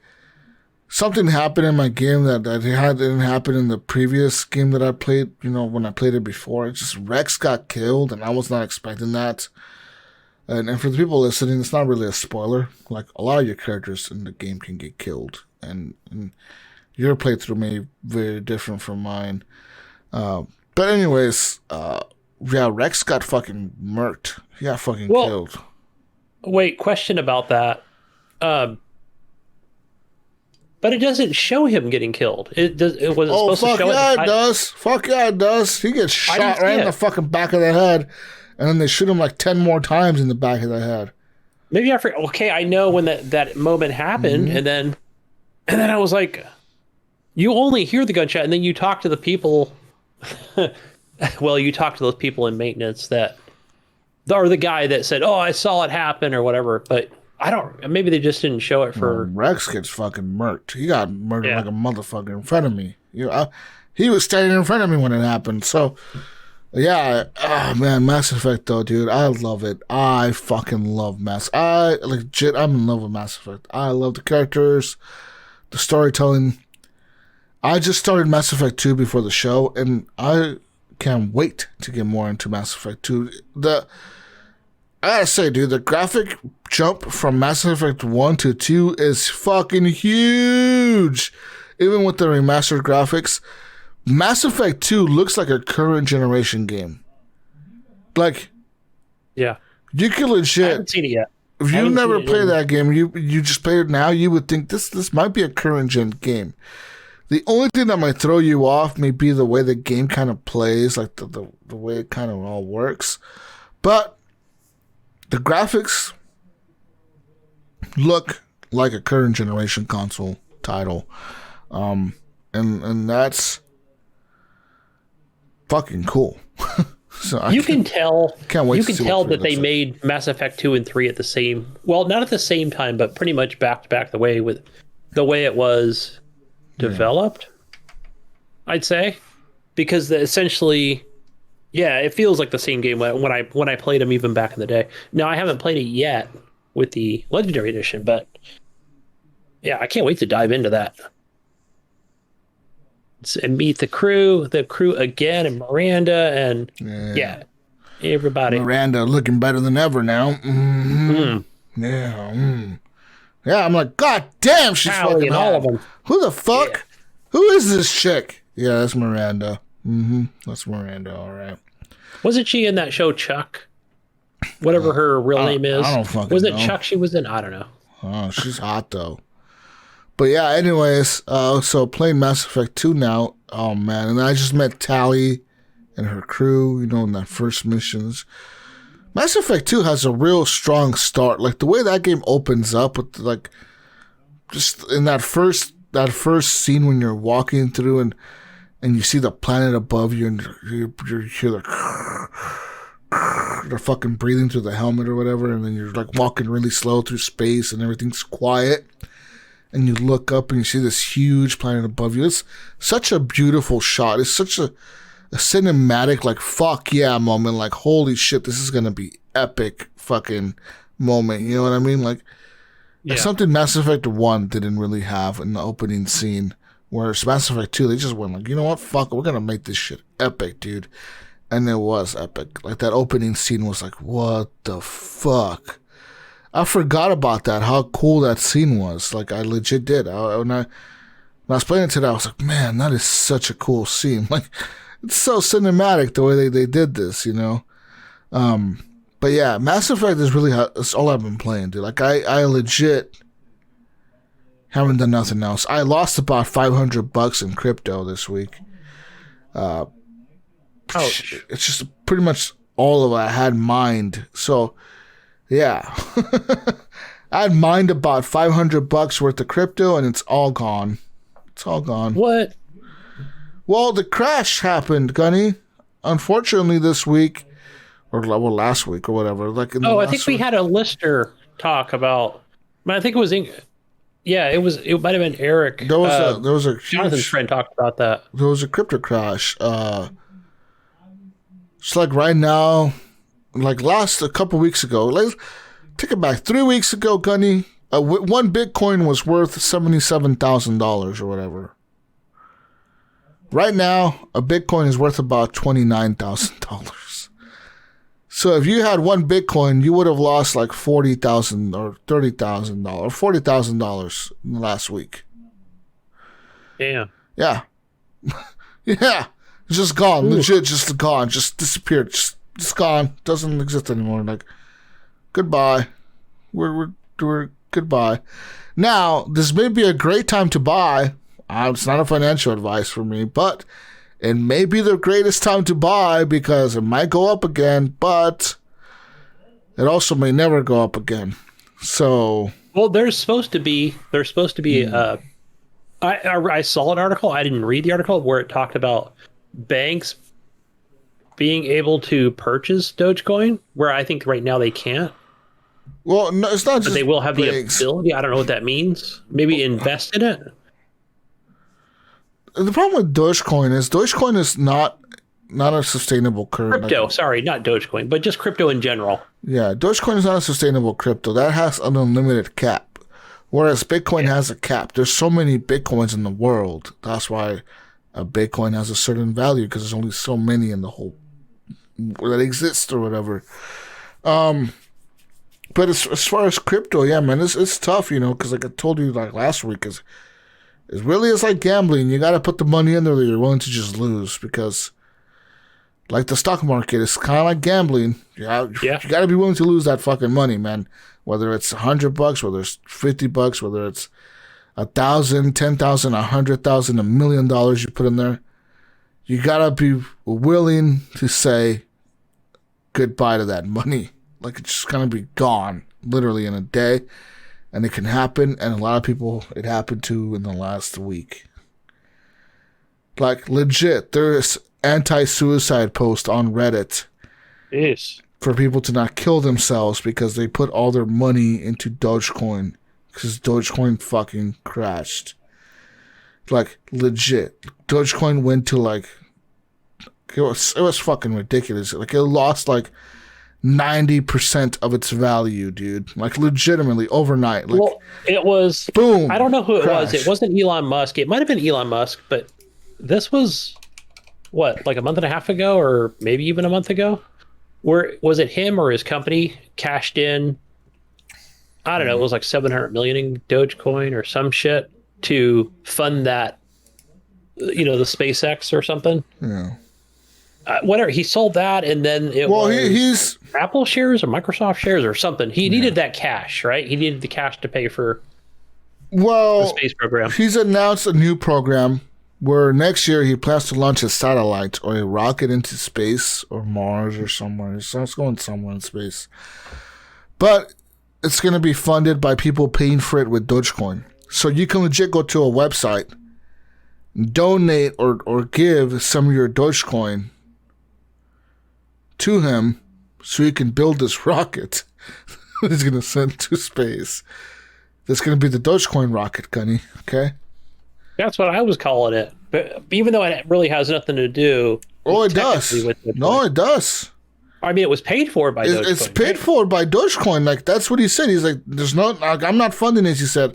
S2: something happened in my game that didn't happen in the previous game that I played, when I played it before. It's just Rex got killed and I was not expecting that. And for the people listening, it's not really a spoiler. Like, a lot of your characters in the game can get killed. And your playthrough may be very different from mine. But anyways, Rex got fucking murked. He got fucking killed.
S3: Wait, question about that. But it doesn't show him getting killed. It was supposed to show
S2: it does. Fuck yeah, it does. He gets shot right in the fucking back of the head. And then they shoot him like 10 more times in the back of the head.
S3: Maybe I forget. Okay, I know when that moment happened, and then I was like, you only hear the gunshot, and then you talk to the people. Well, you talk to those people in maintenance or the guy that said, "Oh, I saw it happen" or whatever. But I don't. Maybe they just didn't show it for.
S2: Rex gets fucking murked. He got murdered like a motherfucker in front of me. He was standing in front of me when it happened. So. Yeah, oh man, Mass Effect though, dude, I love it. I fucking love I'm in love with Mass Effect. I love the characters, the storytelling. I just started Mass Effect 2 before the show, and I can't wait to get more into Mass Effect 2. I gotta say, dude, the graphic jump from Mass Effect 1 to 2 is fucking huge. Even with the remastered graphics. Mass Effect 2 looks like a current generation game. Like,
S3: yeah,
S2: you could legit.
S3: I haven't seen it yet.
S2: If you never played that game, you just play it now, you would think this might be a current gen game. The only thing that might throw you off may be the way the game kind of plays, like the way it kind of all works. But the graphics look like a current generation console title, and that's fucking cool. So you can tell
S3: that they made Mass Effect 2 and 3 at the same, well, not at the same time, but pretty much back to back the way it was developed, I'd say, because essentially, yeah, it feels like the same game when I played them even back in the day. Now I haven't played it yet with the Legendary Edition, but yeah, I can't wait to dive into that. And meet the crew again, and Miranda, and everybody.
S2: Miranda looking better than ever now. Mm-hmm. Yeah, I'm like, God damn, she's fucking
S3: all of them.
S2: Who the fuck? Yeah. Who is this chick? Yeah, that's Miranda. That's Miranda, all right.
S3: Wasn't she in that show Chuck? Whatever her real name is.
S2: I don't fucking know.
S3: Was it Chuck she was in? I don't know.
S2: Oh, she's hot though. But yeah, anyways, so playing Mass Effect 2 now. Oh man, and I just met Tali and her crew, in that first missions. Mass Effect 2 has a real strong start. Like the way that game opens up with just in that first scene when you're walking through and you see the planet above you and you hear they're fucking breathing through the helmet or whatever, and then you're like walking really slow through space and everything's quiet. And you look up and you see this huge planet above you. It's such a beautiful shot. It's such a cinematic, like, fuck yeah moment. Like, holy shit, this is going to be epic fucking moment. You know what I mean? Like something Mass Effect 1 didn't really have in the opening scene. Whereas Mass Effect 2, they just went like, you know what? Fuck it. We're going to make this shit epic, dude. And it was epic. Like, that opening scene was like, what the fuck? I forgot about that, how cool that scene was. Like, I legit did. When I was playing it today, I was like, man, that is such a cool scene. Like, it's so cinematic the way they did this, you know? But yeah, Mass Effect is really it's all I've been playing, dude. Like, I legit haven't done nothing else. I lost about $500 in crypto this week.
S3: Ouch.
S2: It's just pretty much all of it I had mined. So, yeah. I had mined about $500 worth of crypto, and it's all gone. It's all gone.
S3: What?
S2: Well, the crash happened, Gunny. Unfortunately, this week, or well, last week or whatever. Like
S3: I think we had a listener talk about. I think it was. Yeah, it was. It might have been Eric.
S2: There was a
S3: Jonathan's friend talked about that.
S2: There was a crypto crash. It's like right now, like a couple weeks ago. Like, take it back. 3 weeks ago, Gunny, one Bitcoin was worth $77,000 or whatever. Right now, a Bitcoin is worth about $29,000. So if you had one Bitcoin, you would have lost like $40,000 or $30,000 or $40,000 last week.
S3: Damn.
S2: Yeah. Yeah. It's just gone. Ooh. Legit, just gone. Just disappeared. Just gone. Doesn't exist anymore. Like, goodbye. We're goodbye. Now, this may be a great time to buy. It's not a financial advice for me, but it may be the greatest time to buy because it might go up again, but it also may never go up again. So,
S3: well, there's supposed to be. I saw an article. I didn't read the article where it talked about banks being able to purchase Dogecoin, where I think right now they can't.
S2: Well, no, it's not. But
S3: they will have banks. The ability. I don't know what that means. Maybe invest in it.
S2: The problem with Dogecoin is not a sustainable currency.
S3: Crypto, sorry, not Dogecoin, but just crypto in general.
S2: Yeah, Dogecoin is not a sustainable crypto. That has an unlimited cap, whereas Bitcoin has a cap. There's so many Bitcoins in the world. That's why a Bitcoin has a certain value, because there's only so many in the whole that exist or whatever. But as far as crypto, yeah, man, it's tough, you know, because like I told you like last week, it really is like gambling. You got to put the money in there that you're willing to just lose, because like the stock market, it's kind of like gambling. You got to be willing to lose that fucking money, man. Whether it's $100, whether it's $50, whether it's 1,000, 10,000, 100,000, $1 million you put in there, you got to be willing to say goodbye to that money. Like, it's just going to be gone literally in a day. And it can happen, and a lot of people it happened to in the last week. Like, legit, there's anti-suicide post on Reddit.
S3: Yes.
S2: For people to not kill themselves because they put all their money into Dogecoin. Because Dogecoin fucking crashed. Like, legit. Dogecoin went to, like... It was fucking ridiculous. Like, it lost, like... 90% of its value, dude. Like, legitimately overnight. Like,
S3: well, it was
S2: boom.
S3: I don't know who it
S2: crash.
S3: was. It wasn't Elon Musk. It might have been Elon Musk, but this was what, like a month and a half ago, or maybe even a month ago. Where was it him or his company cashed in? I don't know. It was like 700 million in Dogecoin or some shit to fund that. You know, the SpaceX or something.
S2: Yeah.
S3: Whatever, he sold that, and then
S2: he's
S3: Apple shares or Microsoft shares or something. He needed that cash, right? He needed the cash to pay for the space program.
S2: He's announced a new program where next year he plans to launch a satellite or a rocket into space or Mars or somewhere. So it's going somewhere in space. But it's going to be funded by people paying for it with Dogecoin. So you can legit go to a website, donate or give some of your Dogecoin to him so he can build this rocket that he's going to send to space. That's going to be the Dogecoin rocket, Gunny. Okay?
S3: That's what I was calling it. But even though it really has nothing to do...
S2: Oh, it does. No, it does.
S3: I mean, it was paid for by Dogecoin.
S2: It's paid for by Dogecoin. Like, that's what he said. He's like, I'm not funding this. He said,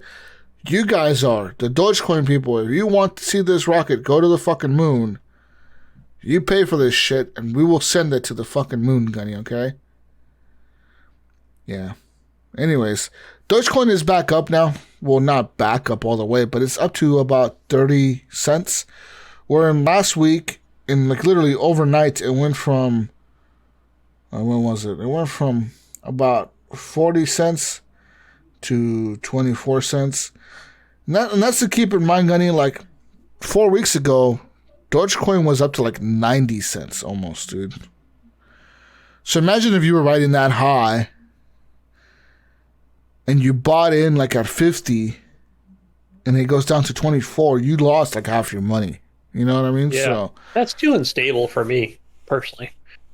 S2: you guys are. The Dogecoin people, if you want to see this rocket go to the fucking moon, you pay for this shit, and we will send it to the fucking moon, Gunny, okay? Yeah. Anyways, Dogecoin is back up now. Well, not back up all the way, but it's up to about 30 cents. Where in last week, in like literally overnight, it went from, when was it? It went from about 40 cents to 24 cents. And that's to keep in mind, Gunny, like 4 weeks ago, Dogecoin was up to like 90 cents almost, dude. So imagine if you were riding that high and you bought in like at 50 and it goes down to 24, you lost like half your money. You know what I mean?
S3: Yeah.
S2: So
S3: that's too unstable for me personally.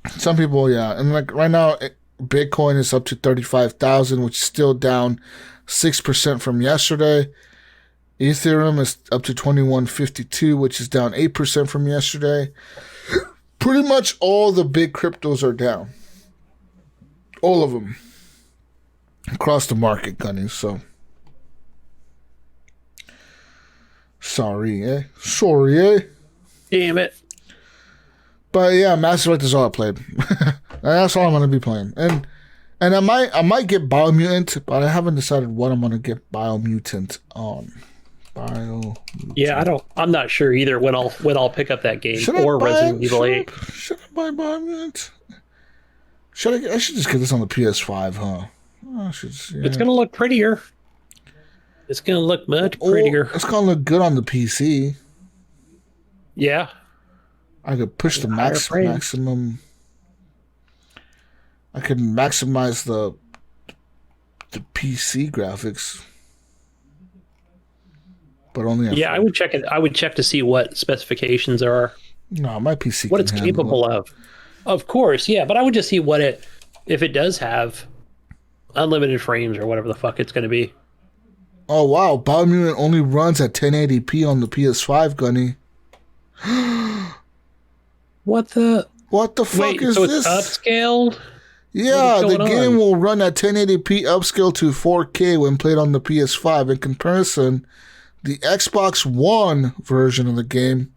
S2: Some people, yeah. And like right now, Bitcoin is up to 35,000, which is still down 6% from yesterday. Ethereum is up to 2152, which is down 8% from yesterday. Pretty much all the big cryptos are down. All of them. Across the market, Gunny, so. Sorry, eh?
S3: Damn it.
S2: But yeah, Mass Effect is all I played. That's all I'm gonna be playing. And I might get Biomutant, but I haven't decided what I'm gonna get Biomutant on.
S3: Yeah, I'm not sure either when I'll pick up that game or Resident Evil 8.
S2: Should I buy Biomutant? I should just get this on the PS5, huh?
S3: It's gonna look prettier. It's gonna look much prettier.
S2: It's gonna look good on the PC.
S3: Yeah.
S2: I could push the maximum. I could maximize the PC graphics, but only.
S3: I would check it. I would check to see what specifications there are.
S2: No, my PC.
S3: What it's capable of. Of course, yeah, but I would just see if it does have unlimited frames or whatever the fuck it's going to be.
S2: Oh wow, Biomutant only runs at 1080p on the PS5, Gunny.
S3: What the
S2: fuck is
S3: so
S2: this?
S3: It's upscaled?
S2: Yeah, the game will run at 1080p upscale to 4K when played on the PS5. In comparison, the Xbox One version of the game,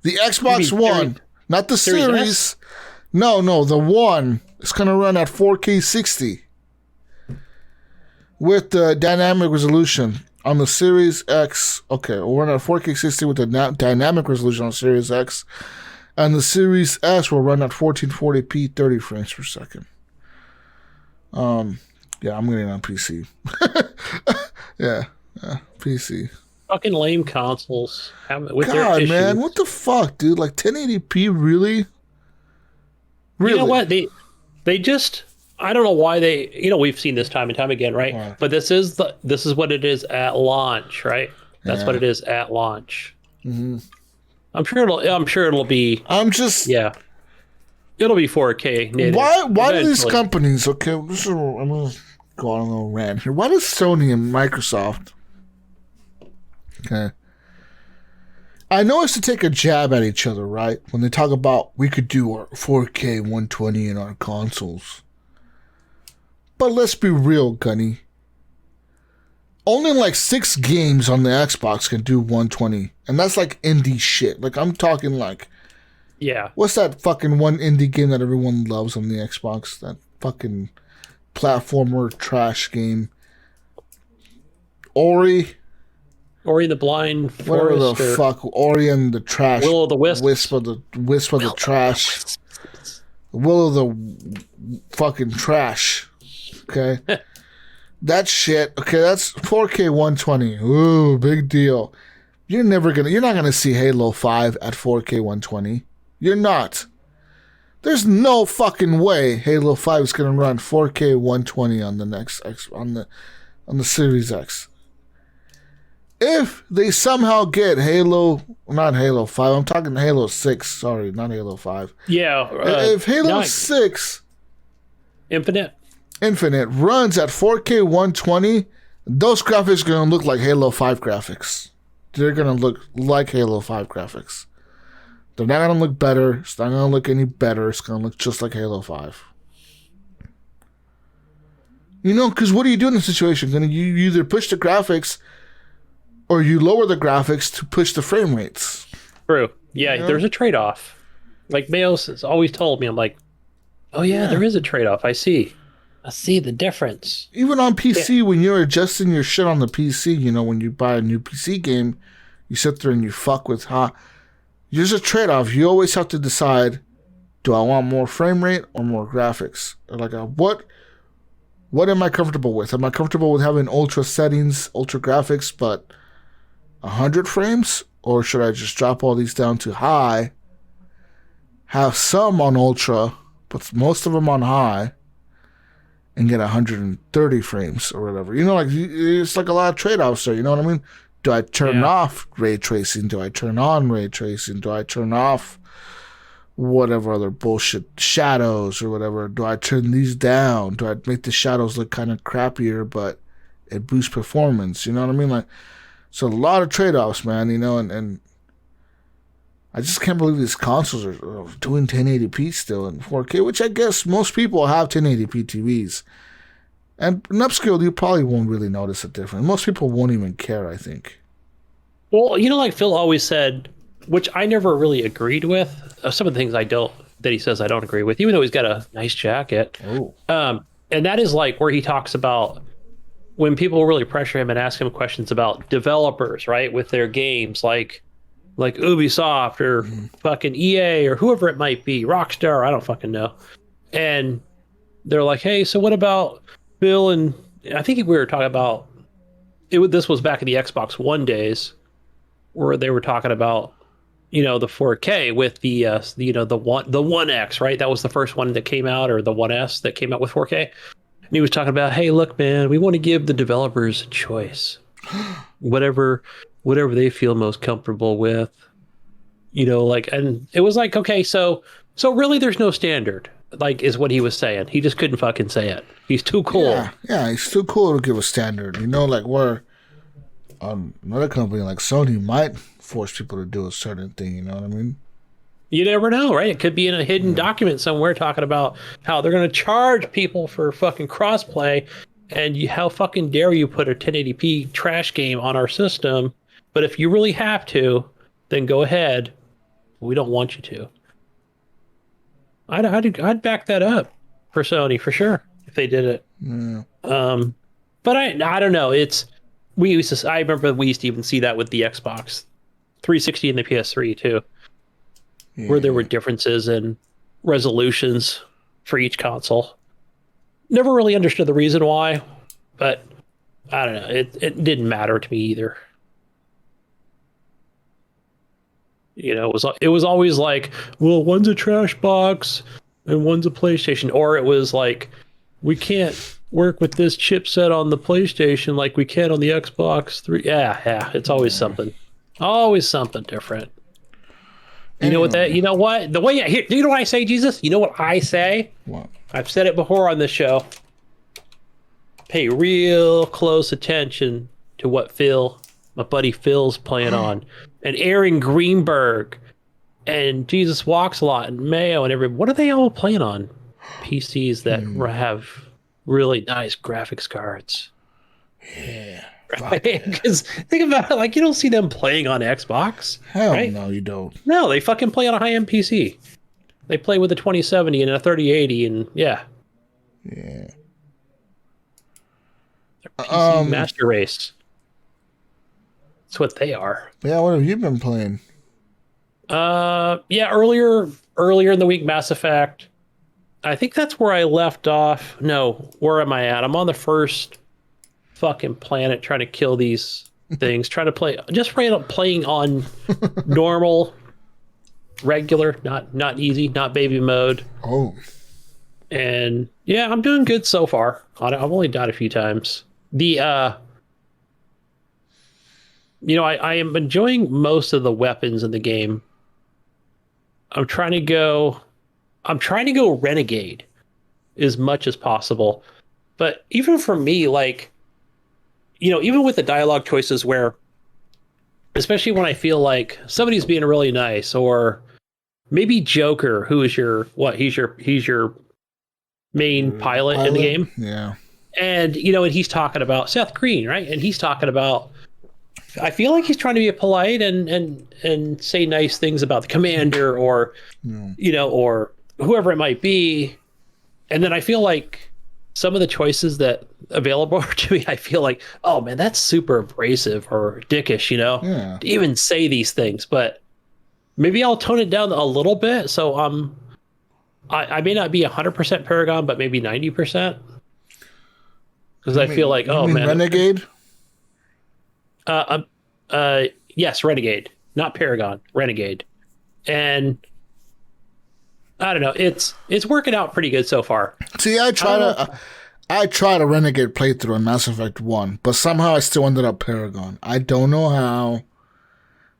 S2: the Xbox One, not the Series. No, the One. It's going to run at 4K 60 with the dynamic resolution. On the Series X, okay, we'll run at 4K 60 with the dynamic resolution on Series X. And the Series S will run at 1440p, 30 frames per second. Yeah, I'm getting on PC. yeah, PC.
S3: Fucking lame consoles. With
S2: God,
S3: their issues.
S2: Man, what the fuck, dude? Like 1080p, really? Really?
S3: You know what? They just, I don't know why we've seen this time and time again, right?
S2: Yeah.
S3: But this is what it is at launch, right? That's what it is at launch. Mm-hmm. I'm sure it'll be. It'll be 4K native.
S2: Why do these companies? Okay, I'm gonna go on a little rant here. Why does Sony and Microsoft? Okay, I know it's to take a jab at each other, right? When they talk about we could do our 4K 120 in our consoles, but let's be real, Gunny. Only like 6 games on the Xbox can do 120. And that's like indie shit. Like I'm talking like...
S3: Yeah.
S2: What's that fucking one indie game that everyone loves on the Xbox? That fucking platformer trash game. Ori
S3: the Blind Forest.
S2: Whatever the fuck. Ori and the trash.
S3: Will of the Wisp.
S2: Wisp of the trash. Will of the fucking trash. Okay? That shit, okay, that's 4K 120. Ooh, big deal. You're not gonna see Halo 5 at 4K 120. You're not. There's no fucking way Halo 5 is gonna run 4K 120 on the next X on the Series X. If they somehow get not Halo 5, I'm talking Halo 6, sorry, not Halo 5.
S3: Yeah.
S2: If Halo 6 Infinite runs at 4K 120, those graphics are going to look like Halo 5 graphics. They're going to look like Halo 5 graphics. They're not going to look better. It's not going to look any better. It's going to look just like Halo 5. You know, because what do you do in this situation? You either push the graphics or you lower the graphics to push the frame rates.
S3: True. Yeah, there's a trade-off. Like Mayos has always told me, I'm like, oh yeah, there is a trade-off. I see. I see the difference.
S2: Even on PC, when you're adjusting your shit on the PC, you know, when you buy a new PC game, you sit there and you fuck with there's a trade-off. You always have to decide, do I want more frame rate or more graphics? Or like, what am I comfortable with? Am I comfortable with having ultra settings, ultra graphics, but 100 frames? Or should I just drop all these down to high, have some on ultra, but most of them on high, and get 130 frames or whatever? You know, like, it's like a lot of trade-offs there, you know what I mean? Do I turn off ray tracing? Do I turn on ray tracing? Do I turn off whatever other bullshit, shadows or whatever? Do I turn these down? Do I make the shadows look kind of crappier, but it boosts performance? You know what I mean? Like, so a lot of trade-offs, man, you know, and I just can't believe these consoles are doing 1080p still in 4K, which I guess most people have 1080p TVs. And in upscale, you probably won't really notice a difference. Most people won't even care, I think.
S3: Well, you know, like Phil always said, which I never really agreed with. Some of the things that he says I don't agree with, even though he's got a nice jacket.
S2: Oh.
S3: And that is like where he talks about when people really pressure him and ask him questions about developers, right, with their games, like Ubisoft or fucking EA or whoever it might be, Rockstar, I don't fucking know. And they're like, hey, so what about Bill? And I think we were talking about it. This was back in the Xbox One days, where they were talking about, you know, the 4K with the the One X, right? That was the first one that came out, or the One S that came out with 4K. And he was talking about, hey, look, man, we want to give the developers a choice, whatever they feel most comfortable with, you know, like, and it was like, okay, so really there's no standard, like, is what he was saying. He just couldn't fucking say it. He's too cool.
S2: Yeah, he's too cool to give a standard, you know, like where another company like Sony might force people to do a certain thing, you know what I mean?
S3: You never know, right? It could be in a hidden document somewhere talking about how they're going to charge people for fucking crossplay, and how fucking dare you put a 1080p trash game on our system? But if you really have to, then go ahead. We don't want you to. I'd back that up for Sony for sure if they did it.
S2: Yeah.
S3: But I don't know. I remember we used to even see that with the Xbox 360 and the PS3 too, where there were differences in resolutions for each console. Never really understood the reason why, but I don't know. It didn't matter to me either. You know, it was always like, well, one's a trash box and one's a PlayStation, or it was like, we can't work with this chipset on the PlayStation like we can on the Xbox 3. Yeah, it's always something different. You know what the way you know what I say, Jesus? You know what I say?
S2: What?
S3: I've said it before on this show. Pay real close attention to what my buddy Phil's playing on. And Aaron Greenberg and Jesus Walks a Lot and Mayo and what are they all playing on? PCs that have really nice graphics cards.
S2: Yeah.
S3: Right? Because think about it, like, you don't see them playing on Xbox.
S2: Hell
S3: right?
S2: no, you don't.
S3: No, they fucking play on a high-end PC. They play with a 2070 and a 3080 and yeah.
S2: Yeah.
S3: They're PC master race. That's what they are.
S2: Yeah, what have you been playing?
S3: Yeah, earlier in the week, Mass Effect. I think that's where I left off. No, where am I at? I'm on the first fucking planet trying to kill these things, trying to playing on normal, regular, not easy, not baby mode.
S2: Oh.
S3: And yeah, I'm doing good so far. I've only died a few times. I am enjoying most of the weapons in the game. I'm trying to go renegade as much as possible. But even for me, like, you know, even with the dialogue choices where, especially when I feel like somebody's being really nice, or maybe Joker, who is he's your main pilot in the game.
S2: Yeah.
S3: And, you know, and he's talking about Seth Green, right? And he's talking about, I feel like he's trying to be polite and say nice things about the commander or, you know, or whoever it might be. And then I feel like some of the choices that available to me, I feel like, oh man, that's super abrasive or dickish,
S2: Yeah.
S3: to even say these things. But maybe I'll tone it down a little bit. So I may not be 100% Paragon, but maybe 90%. Because I feel like, oh man,
S2: Renegade.
S3: Yes, Renegade, not Paragon, Renegade, and I don't know. It's working out pretty good so far.
S2: See, I tried a Renegade playthrough in Mass Effect 1, but somehow I still ended up Paragon. I don't know how.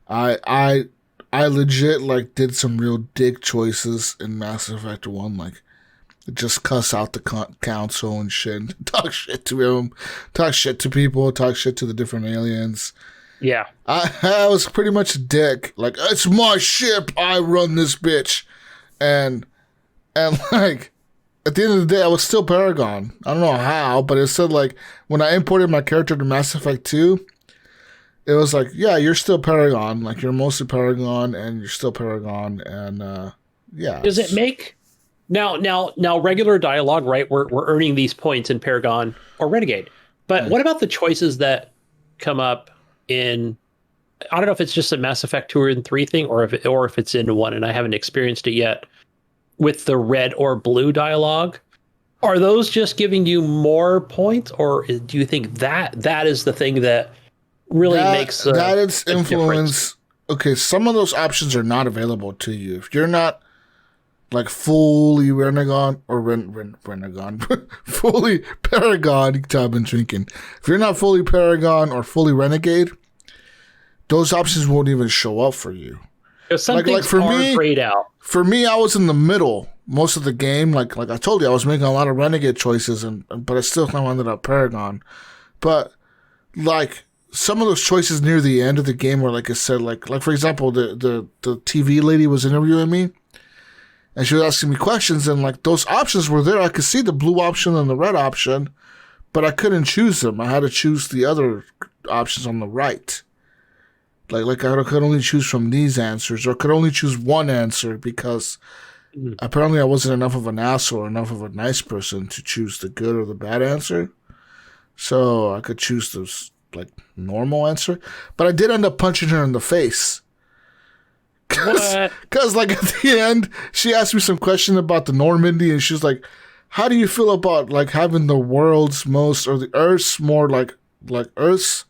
S2: I legit like did some real dick choices in Mass Effect 1, like just cuss out the council and shit, and talk shit to him, talk shit to people, talk shit to the different aliens.
S3: Yeah,
S2: I was pretty much a dick. Like, it's my ship, I run this bitch. And like, at the end of the day, I was still Paragon. I don't know how, but it said, like, when I imported my character to Mass Effect 2, it was like, yeah, you're still Paragon. Like, you're mostly Paragon, and you're still Paragon, and, yeah.
S3: Does it make... Now, regular dialogue, right? We're earning these points in Paragon or Renegade. But what about the choices that come up in... I don't know if it's just a Mass Effect 2 and 3 thing, or if it's in 1, and I haven't experienced it yet, with the red or blue dialogue. Are those just giving you more points, or do you think that is the thing that really makes
S2: that its influence?
S3: Difference?
S2: Okay, some of those options are not available to you. If you're not like fully Renegon or Renegon, fully Paragon, you can tell I've been drinking. If you're not fully Paragon or fully Renegade, those options won't even show up for you.
S3: Some things are grayed out.
S2: For me, I was in the middle most of the game. Like I told you, I was making a lot of Renegade choices, but I still kind of ended up Paragon. But like some of those choices near the end of the game, where like I said, like for example, the TV lady was interviewing me, and she was asking me questions, and like those options were there. I could see the blue option and the red option, but I couldn't choose them. I had to choose the other options on the right. Like I could only choose from these answers, or could only choose one answer because apparently I wasn't enough of an asshole or enough of a nice person to choose the good or the bad answer. So I could choose this like normal answer, but I did end up punching her in the face. Because like at the end, she asked me some question about the Normandy, and she was like, "How do you feel about like having the world's most or the Earth's more like Earth's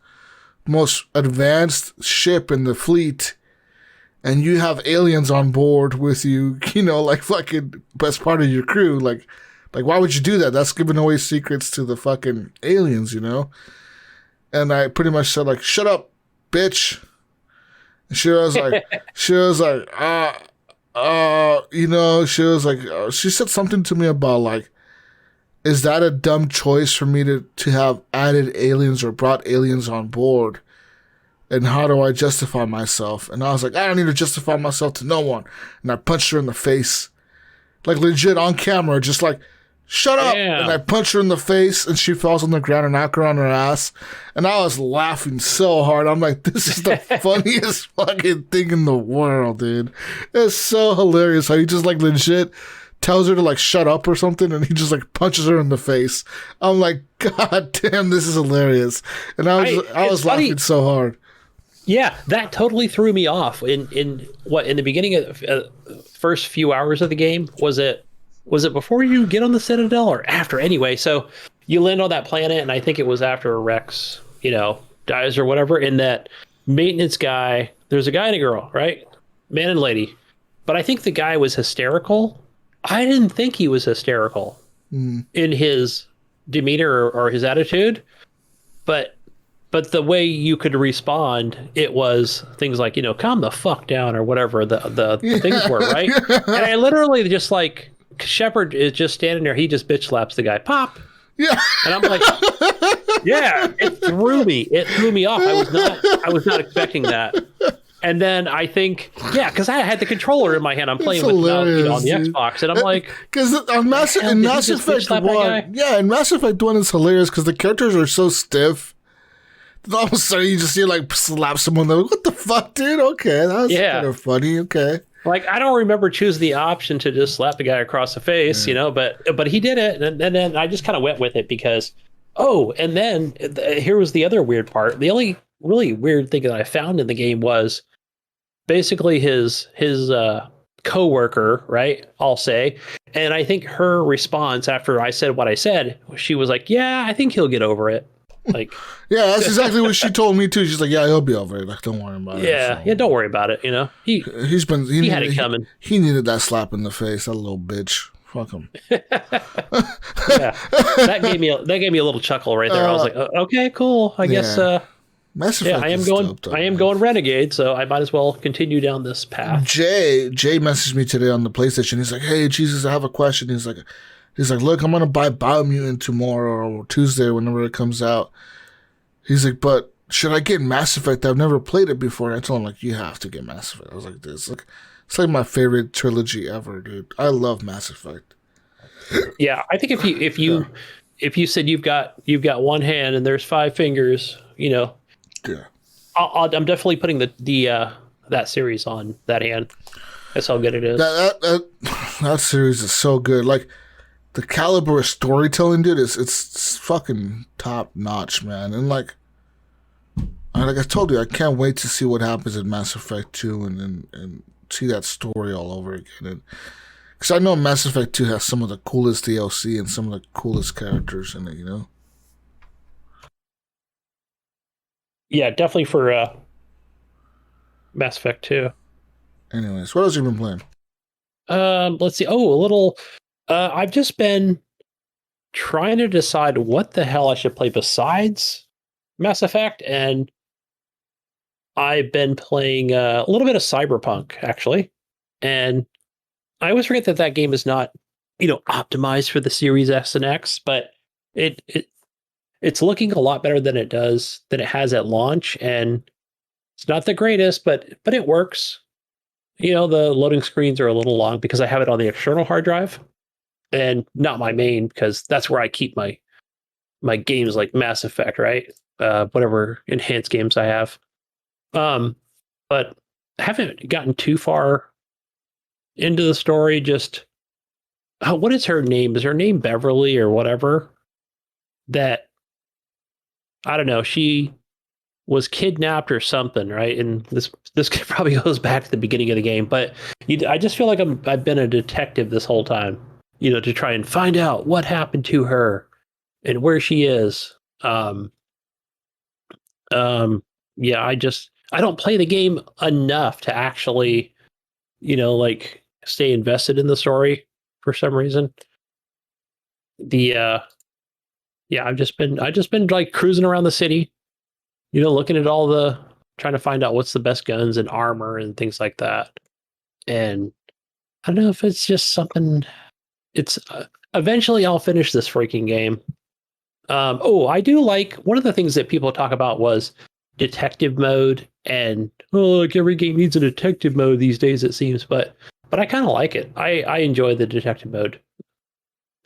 S2: most advanced ship in the fleet, and you have aliens on board with you, like fucking best part of your crew, like why would you do that? That's giving away secrets to the fucking aliens, And I pretty much said like, shut up, bitch. And she was like, she said something to me about like, is that a dumb choice for me to have added aliens or brought aliens on board? And how do I justify myself? And I was like, I don't need to justify myself to no one. And I punched her in the face. Like legit on camera, just like, shut up.
S3: Damn.
S2: And I punched her in the face, and she falls on the ground and knock her on her ass. And I was laughing so hard. I'm like, this is the funniest fucking thing in the world, dude. It's so hilarious how you just like legit tells her to like shut up or something, and he just like punches her in the face. I'm like, God damn, this is hilarious. And I was laughing so hard.
S3: Yeah, that totally threw me off. In the beginning of first few hours of the game? Was it before you get on the Citadel or after? Anyway, so you land on that planet, and I think it was after Rex, dies or whatever. In that maintenance guy, there's a guy and a girl, right? Man and lady. But I think the guy was hysterical. I didn't think he was hysterical in his demeanor or his attitude, but the way you could respond, it was things like, calm the fuck down or whatever the things were, right? And I literally just like, Shepard is just standing there. He just bitch slaps the guy. Pop.
S2: Yeah.
S3: And I'm like, yeah, it threw me off. I was not expecting that. And then I think, because I had the controller in my hand. I'm playing with on the Xbox, and I'm like,
S2: because in Mass Effect 1, in Mass Effect 1 is hilarious because the characters are so stiff. All of a sudden, you just see like slap someone. Like, what the fuck, dude? Okay, that's kind of funny. Okay.
S3: Like, I don't remember choosing the option to just slap the guy across the face, but he did it, and then I just kind of went with it because, and then here was the other weird part. The only really weird thing that I found in the game was basically his coworker, right? I'll say, and I think her response after I said what I said, she was like, "Yeah, I think he'll get over it." Like,
S2: yeah, that's exactly what she told me too. She's like, "Yeah, he'll be over it. Like, don't worry about it."
S3: Yeah,
S2: So,
S3: don't worry about it. He had it coming.
S2: He needed that slap in the face. That little bitch. Fuck him.
S3: Yeah, that gave me a little chuckle right there. I was like, okay, cool. I guess.
S2: Mass Effect
S3: I am going Renegade, so I might as well continue down this path.
S2: Jay messaged me today on the PlayStation. He's like, "Hey, Jesus, I have a question." He's like, "Look, I'm gonna buy Biomutant tomorrow or Tuesday, whenever it comes out." He's like, "But should I get Mass Effect? I've never played it before." And I told him, like, "You have to get Mass Effect." I was like, "This, like, it's like my favorite trilogy ever, dude. I love Mass Effect."
S3: Yeah, I think if you said you've got one hand and there's 5 fingers,
S2: Yeah.
S3: I'm definitely putting the that series on that hand. That's how good it is.
S2: That series is so good. Like, the caliber of storytelling, dude, it's fucking top notch, man. And like I told you, I can't wait to see what happens in Mass Effect 2 and see that story all over again. Because I know Mass Effect 2 has some of the coolest DLC and some of the coolest characters in it,
S3: Yeah, definitely for Mass Effect 2.
S2: Anyways, what else have you been playing?
S3: Let's see. A little. I've just been trying to decide what the hell I should play besides Mass Effect, and I've been playing a little bit of Cyberpunk actually, and I always forget that game is not, optimized for the Series S and X, but it's looking a lot better than it has at launch, and it's not the greatest, but it works. The loading screens are a little long because I have it on the external hard drive and not my main, because that's where I keep my games like Mass Effect, right? Whatever enhanced games I have. But I haven't gotten too far into the story. Just what is her name? Is her name Beverly or whatever? That, I don't know. She was kidnapped or something, right? And this probably goes back to the beginning of the game, but I just feel like I've been a detective this whole time, to try and find out what happened to her and where she is. Yeah, I don't play the game enough to actually, like stay invested in the story for some reason. Yeah, I've just been like cruising around the city, looking at trying to find out what's the best guns and armor and things like that. And I don't know if it's just something. It's eventually I'll finish this freaking game. I do like, one of the things that people talk about was detective mode, and like every game needs a detective mode these days, it seems, but I kind of like it. I enjoy the detective mode.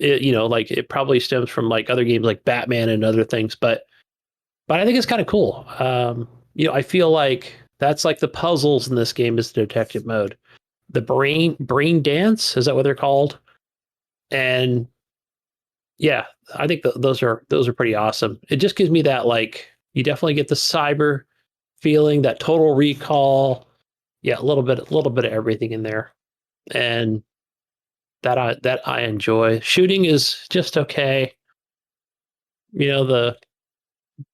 S3: Like it probably stems from like other games like Batman and other things, but I think it's kind of cool. I feel like that's like the puzzles in this game is the detective mode. The brain dance, is that what they're called? And yeah, I think those are pretty awesome. It just gives me that, like, you definitely get the cyber feeling, that Total Recall. Yeah, a little bit of everything in there, and that I enjoy. Shooting is just okay. The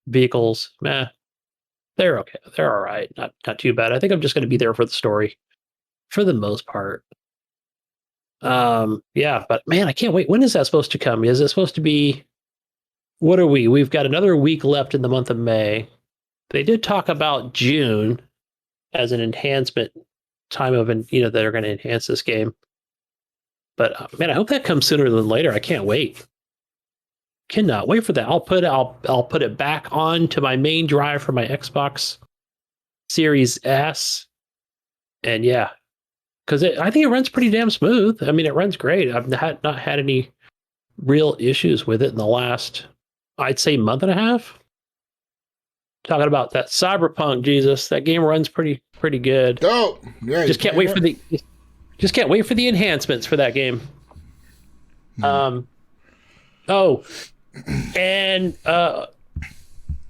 S3: vehicles, they're okay. They're all right. Not too bad. I think I'm just going to be there for the story, for the most part. Yeah, but man, I can't wait. When is that supposed to come? Is it supposed to be, what are we? We've got another week left in the month of May. They did talk about June as an enhancement time of, that they're going to enhance this game. But man, I hope that comes sooner than later. I can't wait. Cannot wait for that. I'll put it back on to my main drive for my Xbox Series S. And yeah, because I think it runs pretty damn smooth. I mean, it runs great. I've not had any real issues with it in the last, I'd say, month and a half. Talking about that Cyberpunk, Jesus, that game runs pretty good.
S2: Oh, yeah.
S3: Just can't wait for the just can't wait for the enhancements for that game. And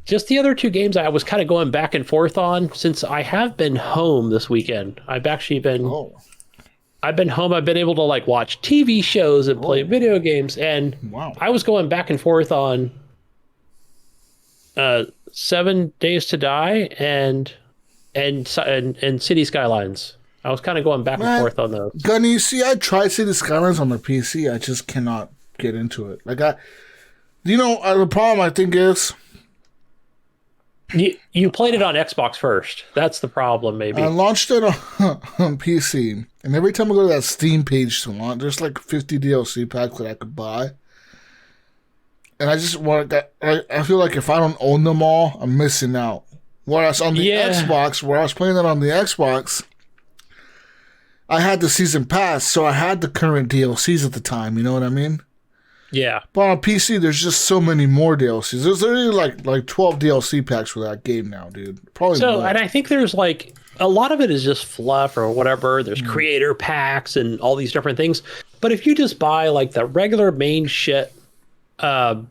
S3: just the other two games I was kind of going back and forth on since I have been home this weekend. I've actually been I've been home. I've been able to like watch TV shows and play video games, and I was going back and forth on 7 Days to Die and City Skylines. I was kind of going back and forth on those.
S2: Gunny, you see, I tried City Skylines on the PC. I just cannot get into it. Like the problem I think is
S3: you played it on Xbox first. That's the problem, maybe. I
S2: launched it on PC, and every time I go to that Steam page to launch, there's like 50 DLC packs that I could buy. And I just want that. I feel like if I don't own them all, I'm missing out. Whereas on the Xbox, where I was playing it on the Xbox, I had the season pass, so I had the current DLCs at the time. You know what I mean?
S3: Yeah.
S2: But on PC, there's just so many more DLCs. There's already like 12 DLC packs for that game now, dude. Probably more.
S3: And I think there's like a lot of it is just fluff or whatever. There's creator packs and all these different things. But if you just buy like the regular main shit, like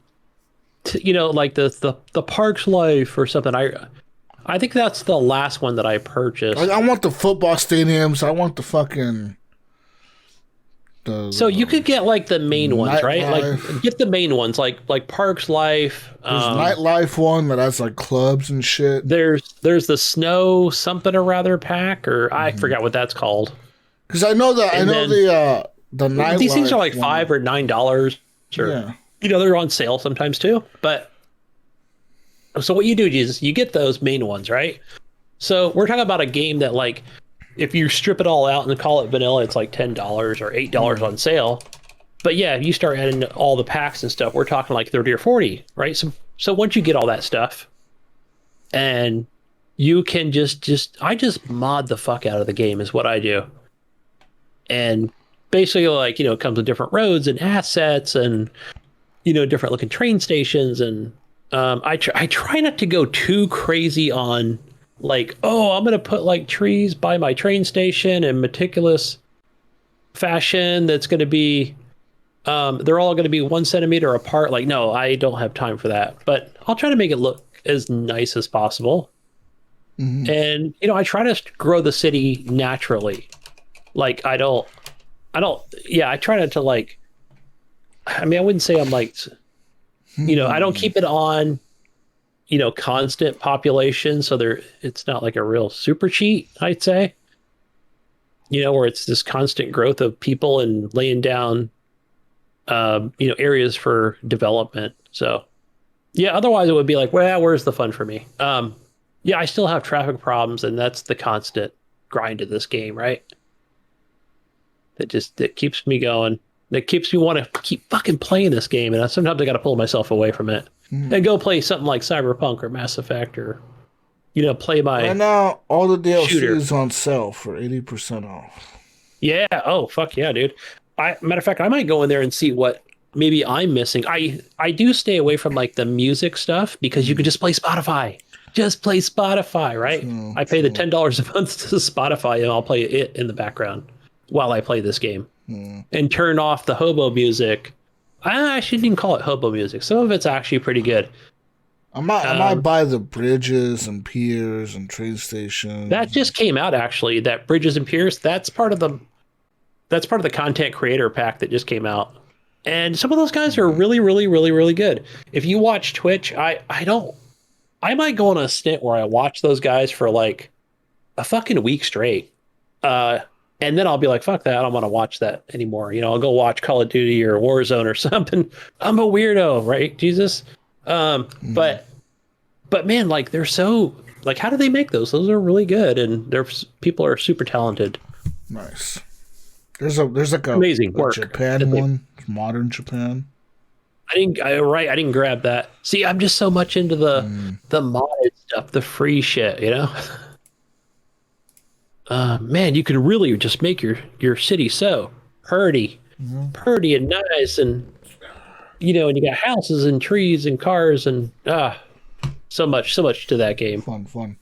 S3: the Parks Life or something, I think that's the last one that I purchased.
S2: I want the football stadiums. I want the fucking.
S3: So you could get like the main ones, right?
S2: Life.
S3: Like get the main ones, like Parks Life.
S2: There's Nightlife one that has like clubs and shit.
S3: There's the Snow something or rather pack, or I forgot what that's called.
S2: Because I know the Nightlife.
S3: These things are like $5 or $9, or they're on sale sometimes too. But so what you do is you get those main ones, right? So we're talking about a game that like, if you strip it all out and call it vanilla, it's like $10 or $8 on sale. But yeah, if you start adding all the packs and stuff, we're talking like 30 or 40, right? So once you get all that stuff, and you can I just mod the fuck out of the game is what I do. And basically like, it comes with different roads and assets and, different looking train stations. And I try not to go too crazy on like, I'm going to put like trees by my train station in meticulous fashion. That's going to be, they're all going to be 1 centimeter apart. Like, no, I don't have time for that, but I'll try to make it look as nice as possible. Mm-hmm. And, I try to grow the city naturally. Like, I try not to like, I wouldn't say I'm like, I don't keep it on, constant population. So it's not like a real super cheat, I'd say, where it's this constant growth of people and laying down, areas for development. So yeah, otherwise it would be like, well, where's the fun for me? I still have traffic problems, and that's the constant grind of this game, right? That keeps me going. That keeps me want to keep fucking playing this game. And sometimes I got to pull myself away from it and go play something like CyberPunk or Mass Effect, or, play my.
S2: Right now, all the DLC
S3: shooter
S2: is on sale for 80% off.
S3: Yeah. Oh, fuck yeah, dude. Matter of fact, I might go in there and see what maybe I'm missing. I do stay away from like the music stuff because you can just play Spotify. Just play Spotify, right? I pay the $10 a month to Spotify, and I'll play it in the background while I play this game. And turn off the hobo music. I actually didn't call it hobo music. Some of it's actually pretty good.
S2: I might buy the bridges and piers and train stations.
S3: That just came out, actually. That bridges and piers. That's part of the content creator pack that just came out. And some of those guys are really, really, really, really good. If you watch Twitch, I might go on a stint where I watch those guys for like a fucking week straight. And then I'll be like, fuck that. I don't want to watch that anymore. I'll go watch Call of Duty or Warzone or something. I'm a weirdo, right? Jesus. But man, like they're so like, how do they make those? Those are really good. And people are super talented.
S2: Nice. There's like
S3: amazing work.
S2: Japan one, modern Japan.
S3: I didn't grab that. See, I'm just so much into the modded stuff, the free shit, man, you could really just make your city so pretty and nice, and and you got houses and trees and cars and so much to that game.
S2: Fun.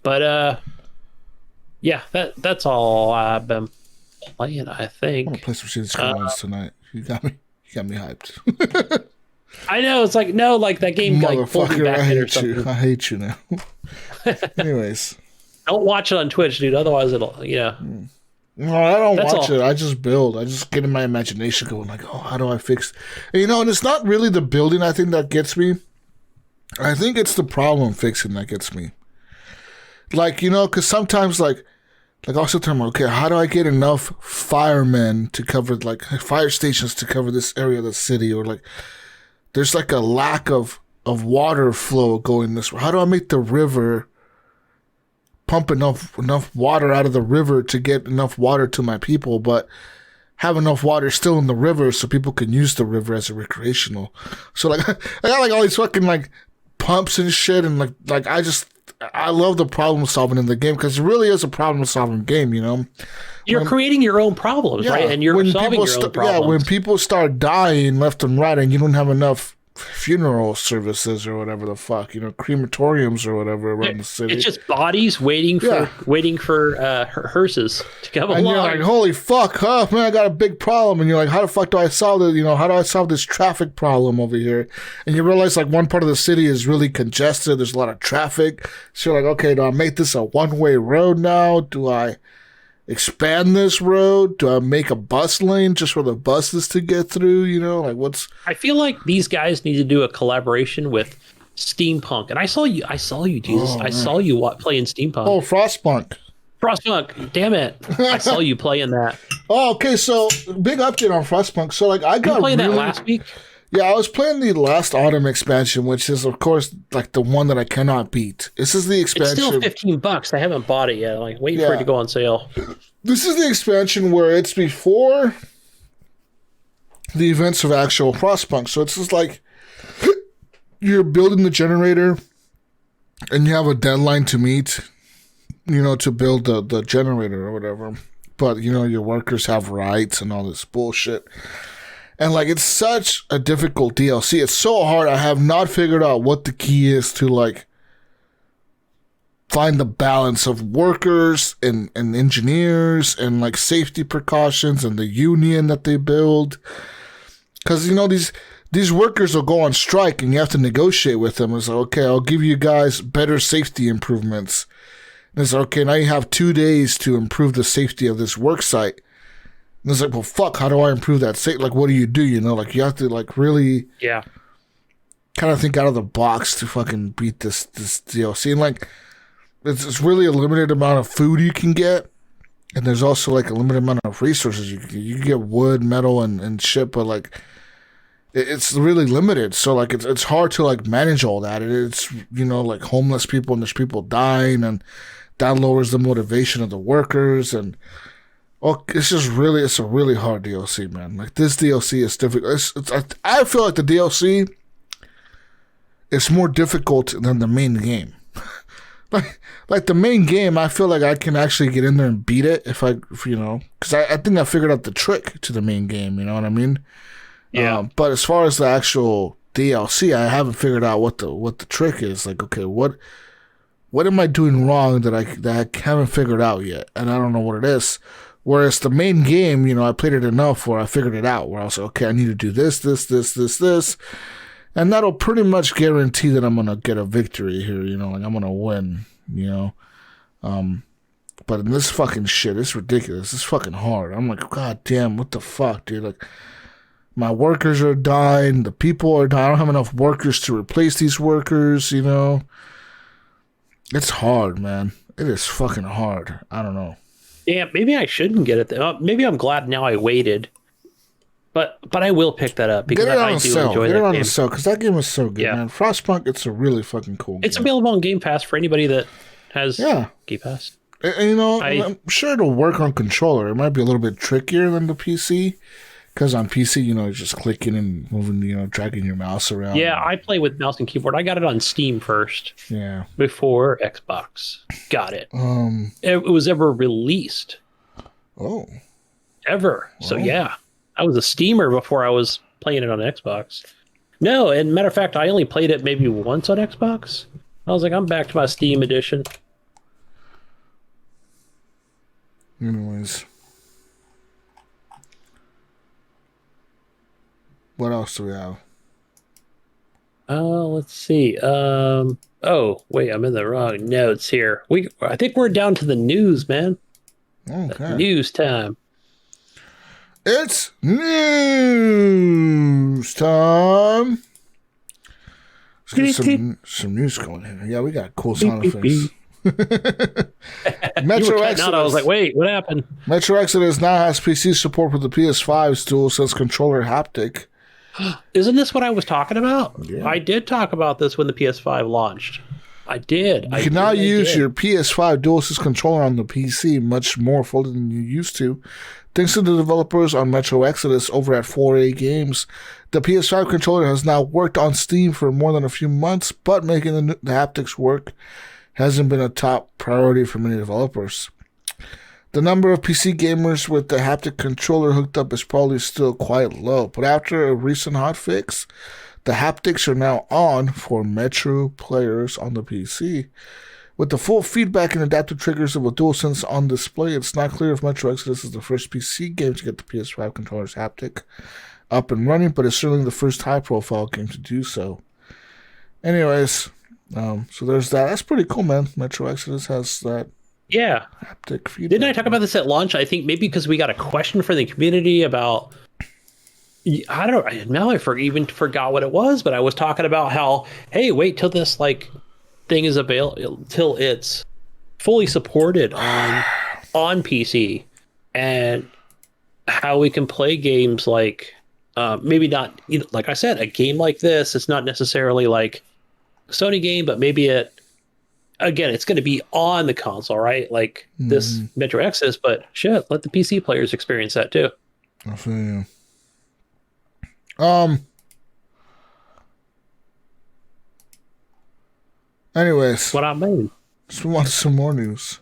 S3: But yeah, that's all I've been playing, I
S2: I'm
S3: think.
S2: gonna play some Cities Skylines tonight. You got me hyped.
S3: I know, it's like, no, like that game like pulled me
S2: Motherfucker,
S3: back
S2: I
S3: in or
S2: hate
S3: something.
S2: you. I hate you now. Anyways.
S3: Don't watch it on Twitch, dude. Otherwise it'll,
S2: No, I don't
S3: That's
S2: watch
S3: all.
S2: it. I just build. I just get in my imagination going like, oh, how do I fix? And, and it's not really the building I think that gets me. I think it's the problem fixing that gets me. Like, because sometimes like I'll sit there, okay, how do I get enough firemen to cover, like fire stations to cover this area of the city? Or like, there's like a lack of water flow going this way. How do I make the river pump enough water out of the river to get enough water to my people, but have enough water still in the river so people can use the river as a recreational. So like I got like all these fucking like pumps and shit, and like I love the problem solving in the game because it really is a problem solving game.
S3: You're creating your own problems, right? And you're solving your own problems.
S2: Yeah, when people start dying left and right, and you don't have enough funeral services or whatever the fuck, crematoriums or whatever around the city.
S3: It's just bodies waiting for hearses to come along.
S2: And you're like, holy fuck, huh? Man, I got a big problem. And you're like, how the fuck do I solve it? How do I solve this traffic problem over here? And you realize like one part of the city is really congested. There's a lot of traffic. So you're like, okay, do I make this a one-way road now? Do I expand this road? Do I make a bus lane just for the buses to get through? Like what's...
S3: I feel like these guys need to do a collaboration with Steampunk. And I saw you, Jesus. I saw you playing Steampunk.
S2: Oh, Frostpunk.
S3: Damn it. I saw you playing that.
S2: Oh, okay. So big update on Frostpunk. So like I got
S3: playing that last week?
S2: Yeah, I was playing the last autumn expansion, which is of course like the one that I cannot beat. This is the expansion.
S3: It's still $15. I haven't bought it yet. I'm like waiting for it to go on sale.
S2: This is the expansion where it's before the events of actual Frostpunk. So it's just like you're building the generator and you have a deadline to meet, to build the generator or whatever. But, your workers have rights and all this bullshit. And, like, it's such a difficult DLC. It's so hard. I have not figured out what the key is to, like, find the balance of workers and engineers and, like, safety precautions and the union that they build. Because, these workers will go on strike and you have to negotiate with them. It's like, okay, I'll give you guys better safety improvements. And it's like, okay, now you have 2 days to improve the safety of this work site. And it's like, well, fuck, how do I improve that safety? Like, what do? Like, you have to, like, really kind of think out of the box to fucking beat this DLC. And, like, it's really a limited amount of food you can get. And there's also, like, a limited amount of resources. You can get wood, metal, and shit, but, like, it's really limited. So, like, it's hard to, like, manage all that. It's, like, homeless people and there's people dying, and that lowers the motivation of the workers. And it's a really hard DLC, man. Like, this DLC is difficult. I feel like the DLC is more difficult than the main game. like the main game, I feel like I can actually get in there and beat it because I think I figured out the trick to the main game. You know what I mean?
S3: Yeah.
S2: But as far as the actual DLC, I haven't figured out what the trick is. Like, okay, what am I doing wrong that I haven't figured out yet, and I don't know what it is. Whereas the main game, I played it enough where I figured it out. Where I was like, okay, I need to do this, and that'll pretty much guarantee that I'm gonna get a victory here. Like I'm gonna win. But in this fucking shit, it's ridiculous. It's fucking hard. I'm like, god damn, what the fuck, dude? Like, my workers are dying. The people are dying. I don't have enough workers to replace these workers. It's hard, man. It is fucking hard. I don't know.
S3: Yeah, maybe I shouldn't get it. Maybe I'm glad now I waited. But I will pick that up because I do enjoy that game. Get it on the
S2: sale because that game is so good, man. Frostpunk, it's a really fucking cool game.
S3: It's available on Game Pass for anybody that has Game Pass.
S2: And, I'm sure it'll work on controller. It might be a little bit trickier than the PC. Because on PC, you're just clicking and moving, dragging your mouse around.
S3: Yeah, I play with mouse and keyboard. I got it on Steam first.
S2: Yeah.
S3: Before Xbox got it. It was ever released.
S2: Oh.
S3: Ever. Wow. So, yeah. I was a Steamer before I was playing it on Xbox. No, and matter of fact, I only played it maybe once on Xbox. I was like, I'm back to my Steam edition.
S2: Anyways. What else do we have?
S3: Let's see. Oh, wait, I'm in the wrong notes here. I think we're down to the news, man.
S2: Okay.
S3: News time.
S2: It's news time. Let's get some news going here. Yeah, we got cool sound effects. Metro Exodus.
S3: I was like, wait, what happened?
S2: Metro Exodus now has PC support for the PS5's DualSense controller haptic.
S3: Isn't this what I was talking about?
S2: Yeah.
S3: I did talk about this when the PS5 launched. I did.
S2: You can now use your PS5 DualSense controller on the PC much more fully than you used to. Thanks to the developers on Metro Exodus over at 4A Games, the PS5 controller has now worked on Steam for more than a few months, but making the haptics work hasn't been a top priority for many developers. The number of PC gamers with the haptic controller hooked up is probably still quite low, but after a recent hotfix, the haptics are now on for Metro players on the PC. With the full feedback and adaptive triggers of a DualSense on display, it's not clear if Metro Exodus is the first PC game to get the PS5 controller's haptic up and running, but it's certainly the first high-profile game to do so. Anyways, so there's that. That's pretty cool, man. Metro Exodus has that haptic feedback.
S3: Didn't I talk about this at launch? I think maybe because we got a question from the community about... I don't know. Now I even forgot what it was, but I was talking about how, hey, wait till this thing is available, till it's fully supported on PC, and how we can play games like maybe not, like I said, a game like this. It's not necessarily like a Sony game, but maybe it's going to be on the console, right? Like this Metro Exodus, but shit, let the PC players experience that too.
S2: I feel you. Anyways,
S3: what I mean.
S2: Let's move on to some more news.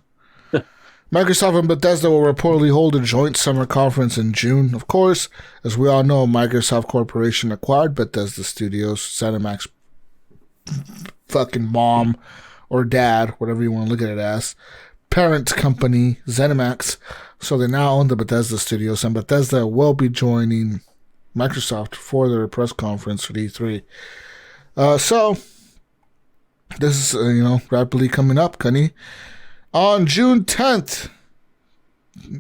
S2: Microsoft and Bethesda will reportedly hold a joint summer conference in June. Of course, as we all know, Microsoft Corporation acquired Bethesda Studios, ZeniMax fucking mom or dad, whatever you want to look at it as, parent company, ZeniMax. So they now own the Bethesda Studios, and Bethesda will be joining Microsoft for their press conference for E3. So this is, rapidly coming up, Gunny. On June 10th,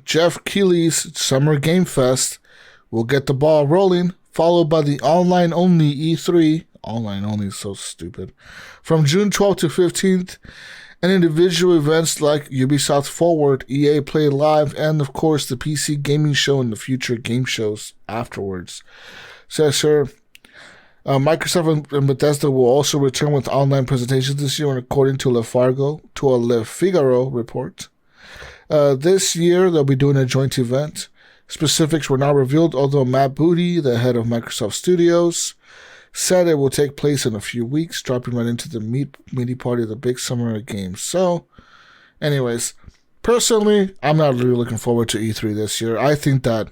S2: Jeff Keighley's Summer Game Fest will get the ball rolling, followed by the online-only E3. Online-only is so stupid. From June 12th to 15th, and individual events like Ubisoft Forward, EA Play Live, and of course the PC Gaming Show and the future game shows afterwards. Says here, Microsoft and Bethesda will also return with online presentations this year, according to Le Figaro report. This year they'll be doing a joint event. Specifics were not revealed, although Matt Booty, the head of Microsoft Studios, said it will take place in a few weeks, dropping right into the meaty party of the big summer games. So, anyways, personally, I'm not really looking forward to E3 this year. I think that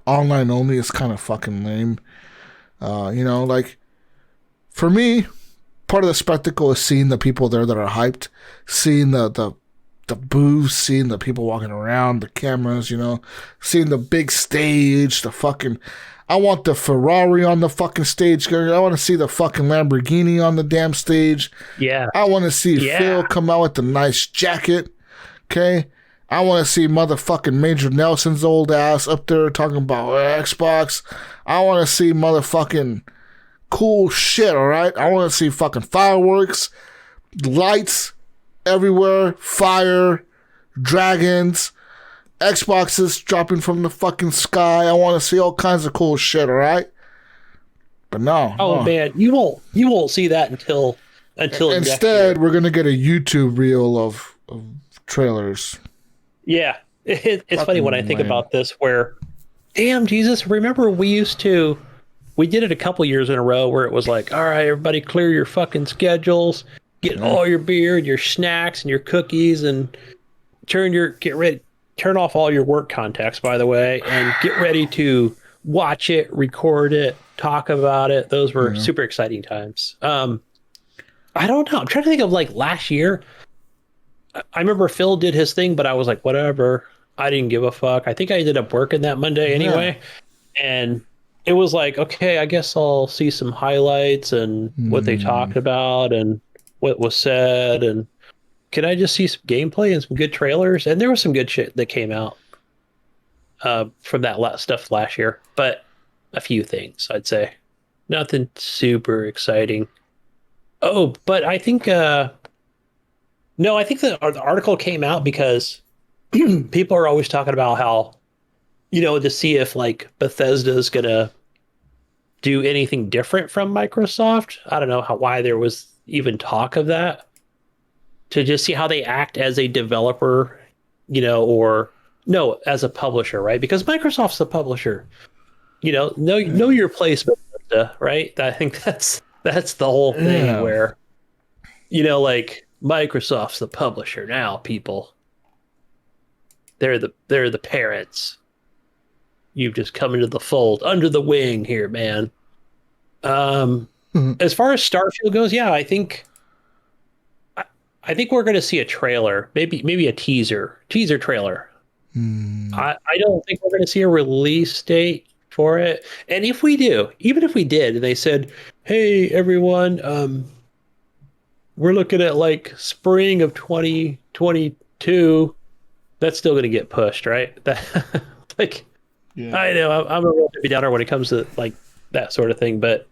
S2: online only is kind of fucking lame. For me, part of the spectacle is seeing the people there that are hyped, seeing the booths, seeing the people walking around, the cameras, seeing the big stage, I want the Ferrari on the fucking stage. I want to see the fucking Lamborghini on the damn stage.
S3: Yeah.
S2: I want to see Phil come out with the nice jacket. Okay. I want to see motherfucking Major Nelson's old ass up there talking about Xbox. I want to see motherfucking cool shit, alright? I want to see fucking fireworks, lights everywhere, fire, dragons, Xboxes dropping from the fucking sky. I want to see all kinds of cool shit, alright? But no.
S3: Oh, man, you won't see that until
S2: instead, we're gonna get a YouTube reel of trailers.
S3: Yeah, it's funny when I think about this. Where, damn Jesus, remember we did it a couple years in a row where it was like, all right, everybody, clear your fucking schedules, get all your beer and your snacks and your cookies, and turn off all your work contacts, by the way, and get ready to watch it, record it, talk about it. Those were super exciting times. I don't know. I'm trying to think of like last year. I remember Phil did his thing, but I was like, whatever. I didn't give a fuck. I think I ended up working that Monday anyway. And it was like, okay, I guess I'll see some highlights and what they talked about and what was said, and can I just see some gameplay and some good trailers? And there was some good shit that came out from that stuff last year, but a few things, I'd say. Nothing super exciting. Oh, but I think no, I think the article came out because people are always talking about how, to see if like Bethesda's gonna do anything different from Microsoft. I don't know why there was even talk of that. To just see how they act as a developer, or no, as a publisher, right? Because Microsoft's the publisher. Know your place, Bethesda, right? I think that's the whole thing where, like Microsoft's the publisher now. People, they're the parents. You've just come into the fold, under the wing here, man. As far as Starfield goes, yeah, I think we're going to see a trailer, maybe a teaser trailer. I don't think we're going to see a release date for it. And if we do, even if we did, and they said, "Hey, everyone, we're looking at like spring of 2022," that's still going to get pushed, right? That like. Yeah. I know I'm a real Debbie Downer when it comes to like that sort of thing, but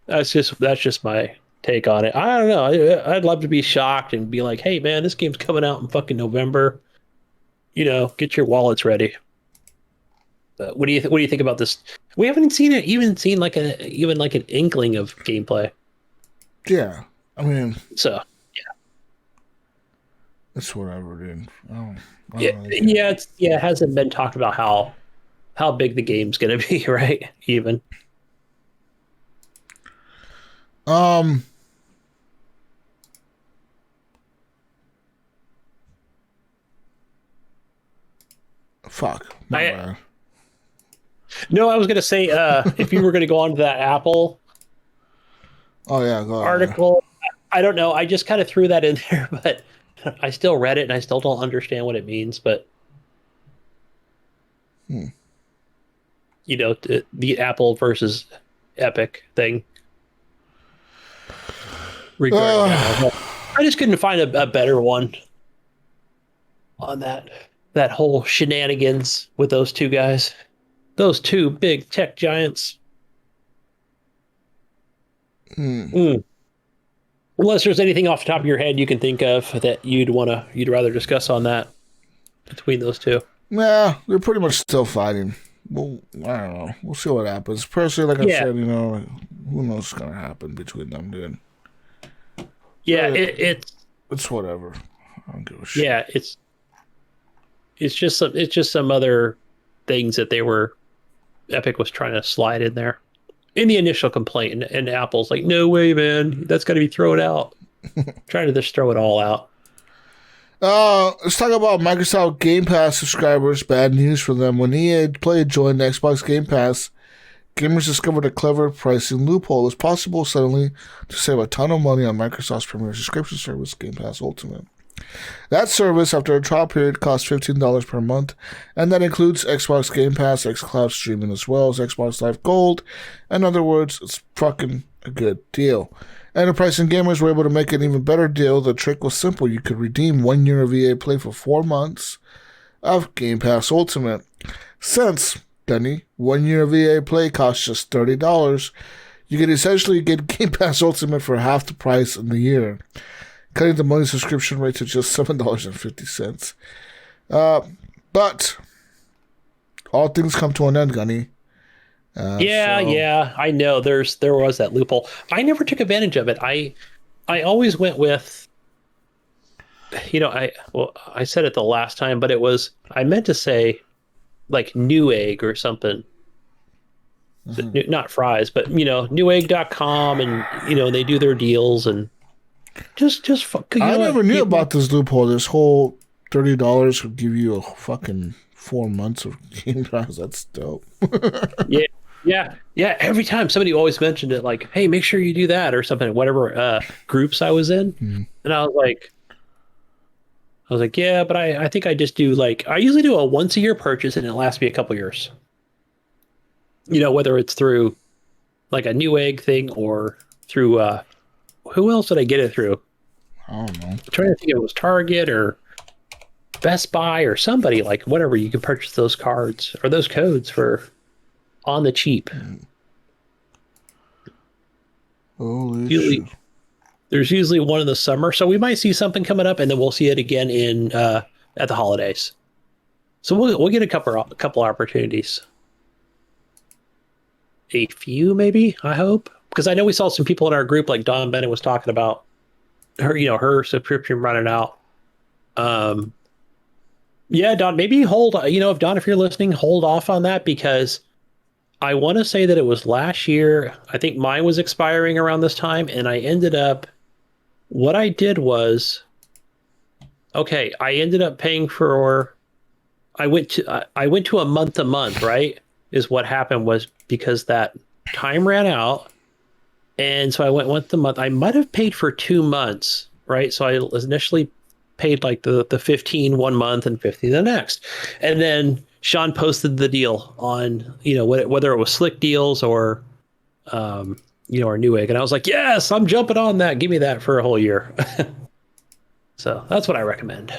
S3: that's just my take on it. I don't know. I'd love to be shocked and be like, "Hey, man, this game's coming out in fucking November. Get your wallets ready." What do you think about this? We haven't seen like an inkling of gameplay.
S2: Yeah, I mean,
S3: so yeah,
S2: it's whatever, dude.
S3: It hasn't been talked about how big the game's gonna be, right? Even.
S2: Fuck.
S3: No, I was gonna say if you were gonna go on to that Apple article, I don't know. I just kind of threw that in there, but I still read it and I still don't understand what it means. But the Apple versus Epic thing. I just couldn't find a better one on that whole shenanigans with those two guys, those two big tech giants. Unless there's anything off the top of your head you can think of that you'd rather discuss on that between those two.
S2: Nah, they're pretty much still fighting. Well, I don't know. We'll see what happens. Personally, like I said, who knows what's gonna happen between them, dude.
S3: Yeah,
S2: it's whatever. I don't give a shit.
S3: Yeah, it's just some other things that Epic was trying to slide in there in the initial complaint, and Apple's like, "No way, man, that's got to be thrown out." Trying to just throw it all out.
S2: Let's talk about Microsoft Game Pass subscribers. Bad news for them. When EA Play joined Xbox Game Pass, gamers discovered a clever pricing loophole. It was possible suddenly to save a ton of money on Microsoft's premier subscription service, Game Pass Ultimate. That service, after a trial period, costs $15 per month, and that includes Xbox Game Pass, xCloud streaming, as well as Xbox Live Gold. In other words, it's fucking a good deal. Enterprise and gamers were able to make an even better deal. The trick was simple. You could redeem 1 year of EA Play for 4 months of Game Pass Ultimate. Since, Gunny, 1 year of EA Play costs just $30, you could essentially get Game Pass Ultimate for half the price in the year, cutting the monthly subscription rate to just $7.50. But all things come to an end, Gunny.
S3: I know there was that loophole. I never took advantage of it. I always went with, I said it the last time, but I meant to say like Newegg or something. Not Fry's, but Newegg.com, and they do their deals, and just I
S2: never knew about this loophole. This whole $30 would give you a fucking 4 months of Game Pass. That's dope.
S3: Yeah. Every time somebody always mentioned it, like, "Hey, make sure you do that," or something. Whatever groups I was in, and I was like, yeah, but I think I just do I usually do a once a year purchase, and it lasts me a couple years. whether it's through like a Newegg thing or through who else did I get it through?
S2: I don't know.
S3: I'm trying to think if it was Target or Best Buy or somebody, like whatever, you can purchase those cards or those codes for on the cheap.
S2: Holy shit.
S3: There's usually one in the summer, so we might see something coming up, and then we'll see it again in at the holidays. So we'll get a couple opportunities, a few maybe. I hope, because I know we saw some people in our group, like Dawn Bennett was talking about her, her subscription running out. Yeah, Dawn, maybe hold. If you're listening, hold off on that, because I want to say that it was last year. I think mine was expiring around this time, and I ended up. What I did was, I ended up paying for. I went to a month to month, right? Is what happened, was because that time ran out, and so I went month to month. I might have paid for 2 months, right? So I initially paid like the 15 1 month and 50 the next, and then Sean posted the deal on whether it was Slick Deals or or Newegg, and I was like, yes, I'm jumping on that. Give me that for a whole year. So that's what I recommend.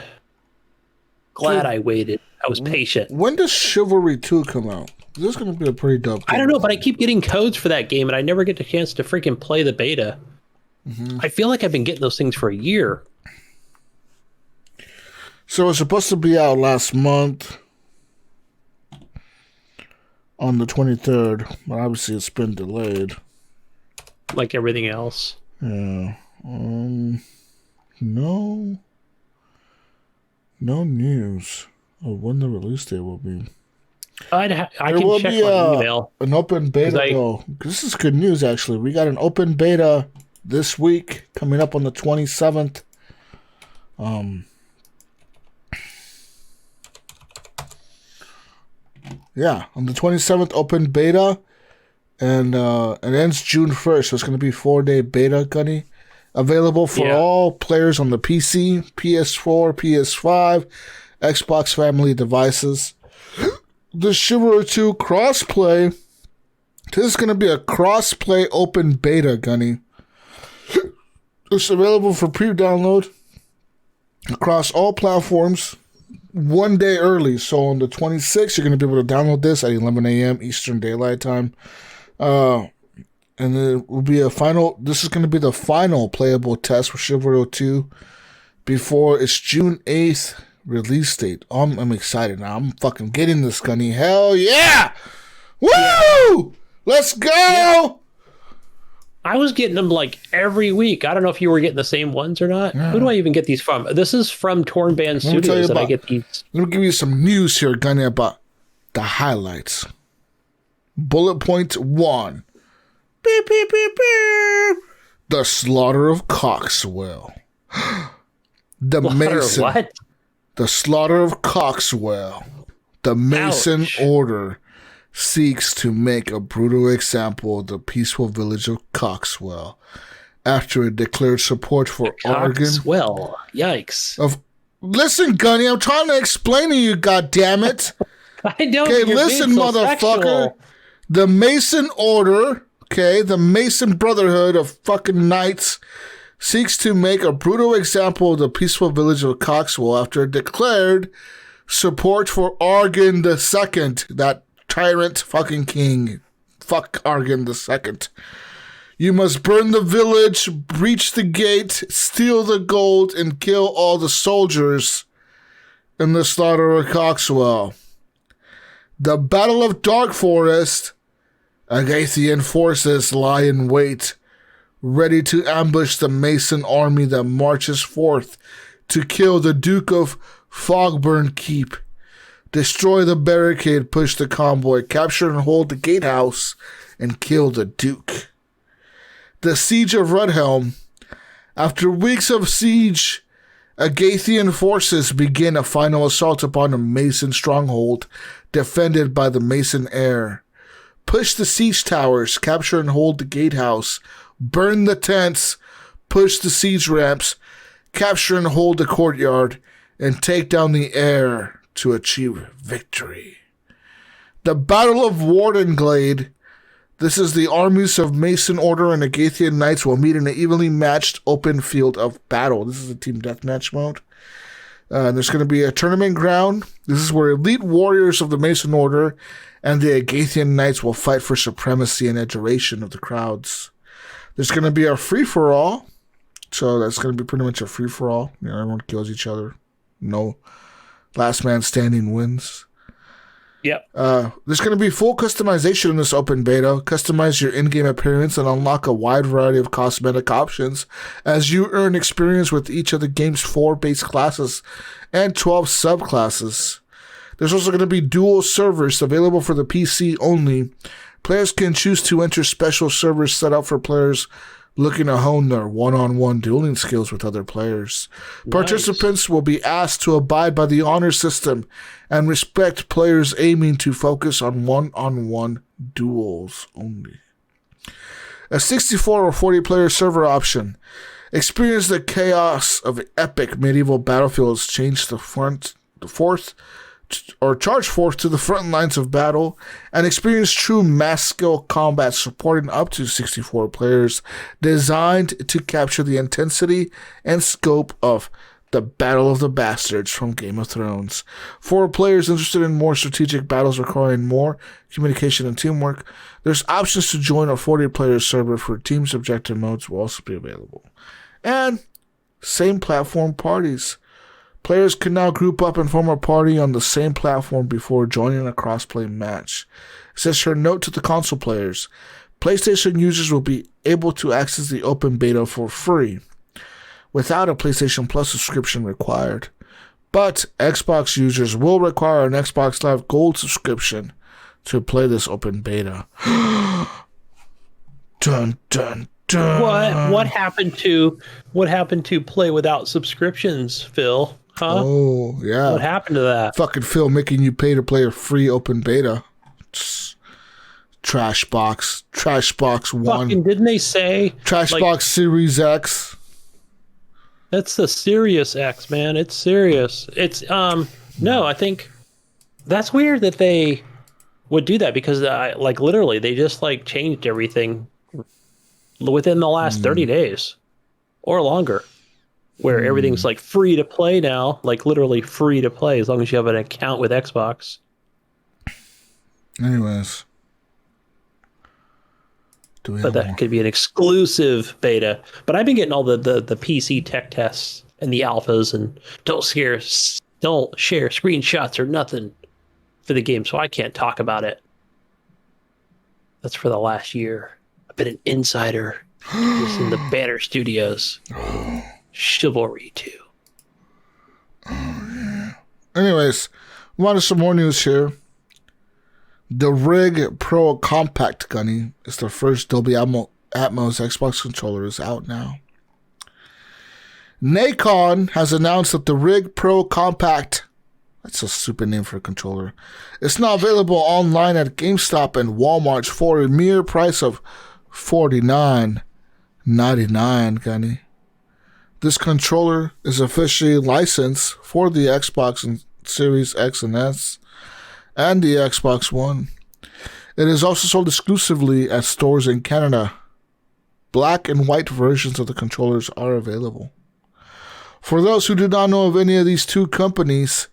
S3: Glad I waited. I was patient.
S2: When does Chivalry 2 come out? This is going to be a pretty dope game.
S3: I don't know, but I keep getting codes for that game, and I never get the chance to freaking play the beta. Mm-hmm. I feel like I've been getting those things for a year.
S2: So it's supposed to be out last month on the 23rd, but obviously it's been delayed.
S3: Like everything else.
S2: Yeah. No news of when the release date will be.
S3: I can check my email.
S2: An open beta, though. This is good news, actually. We got an open beta this week coming up on the 27th. Yeah, on the 27th, open beta, and it ends June 1st, so it's going to be 4-day beta, Gunny. Available for all players on the PC, PS4, PS5, Xbox family devices. The Chivalry 2 crossplay. This is going to be a crossplay open beta, Gunny. It's available for pre-download across all platforms 1 day early. So on the 26th, you're going to be able to download this at 11 a.m. Eastern Daylight Time. And it will be this is going to be the final playable test for Chivalry 2 before its June 8th release date. I'm excited now. I'm fucking getting this, Gunny. Hell yeah! Woo! Yeah. Let's go! Yeah.
S3: I was getting them like every week. I don't know if you were getting the same ones or not. Yeah. Who do I even get these from? This is from Torn Band Studios that I get these.
S2: Let me give you some news here, Gunny, about the highlights. Bullet point 1. Beep, beep, beep, beep. The slaughter of Coxwell. The Mason.
S3: What?
S2: The slaughter of Coxwell. The Mason Order seeks to make a brutal example of the peaceful village of Coxwell after it declared support for Oregon.
S3: Coxwell. Yikes.
S2: Listen, Gunny, I'm trying to explain to you, goddammit.
S3: I don't.
S2: Okay, listen, motherfucker. Sexual. The Mason Order, the Mason Brotherhood of fucking knights, seeks to make a brutal example of the peaceful village of Coxwell after it declared support for Argon II, that tyrant fucking king. Fuck Argon II. You must burn the village, breach the gate, steal the gold, and kill all the soldiers in the slaughter of Coxwell. The Battle of Dark Forest, Agathian forces lie in wait, ready to ambush the Mason army that marches forth to kill the Duke of Fogburn Keep, destroy the barricade, push the convoy, capture and hold the gatehouse, and kill the Duke. The Siege of Rudhelm. After weeks of siege, Agathian forces begin a final assault upon a Mason stronghold defended by the Mason heir. Push the siege towers, capture and hold the gatehouse, burn the tents, push the siege ramps, capture and hold the courtyard, and take down the heir to achieve victory. The Battle of Wardenglade. This is the armies of Mason Order and Agathian Knights will meet in an evenly matched open field of battle. This is a team deathmatch mode. There's going to be a tournament ground. This is where elite warriors of the Mason Order and the Agathian Knights will fight for supremacy and adoration of the crowds. There's going to be a free-for-all. So that's going to be pretty much a free-for-all. Everyone kills each other. No last man standing wins.
S3: Yep.
S2: There's going to be full customization in this open beta. Customize your in-game appearance and unlock a wide variety of cosmetic options as you earn experience with each of the game's 4 base classes and 12 subclasses. There's also going to be dual servers available for the PC only. Players can choose to enter special servers set up for players looking to hone their one-on-one dueling skills with other players. Nice. Participants will be asked to abide by the honor system and respect players aiming to focus on one-on-one duels only. A 64 or 40-player server option. Experience the chaos of epic medieval battlefields. Charge forth to the front lines of battle and experience true mass scale combat supporting up to 64 players, designed to capture the intensity and scope of the Battle of the Bastards from Game of Thrones. For players interested in more strategic battles requiring more communication and teamwork, there's options to join a 40-player server for teams. Objective modes will also be available. And same platform parties. Players can now group up and form a party on the same platform before joining a crossplay match. It says here, note to the console players. PlayStation users will be able to access the open beta for free, without a PlayStation Plus subscription required. But Xbox users will require an Xbox Live Gold subscription to play this open beta. Dun, dun, dun.
S3: What happened to play without subscriptions, Phil? Huh?
S2: Oh, yeah.
S3: What happened to that?
S2: Fucking Phil making you pay to play a free open beta. Trash box 1.
S3: Fucking didn't they say
S2: Box Series X?
S3: That's the Serious X, man. It's serious. It's no, I think that's weird that they would do that because literally they just changed everything within the last 30 days or longer. Where everything's free to play now, literally free to play as long as you have an account with Xbox.
S2: Anyways.
S3: But that could be an exclusive beta. But I've been getting all the PC tech tests and the alphas, and don't share screenshots or nothing for the game, so I can't talk about it. That's for the last year. I've been an insider just in the Banner Studios. Chivalry 2.
S2: Oh, yeah. Anyways, wanted some more news here. The Rig Pro Compact Gunny is the first Dolby Atmos Xbox controller is out now. Nacon has announced that the Rig Pro Compact, that's a stupid name for a controller, is now available online at GameStop and Walmart for a mere price of $49.99, Gunny. This controller is officially licensed for the Xbox and Series X and S and the Xbox One. It is also sold exclusively at stores in Canada. Black and white versions of the controllers are available. For those who do not know of any of these two companies,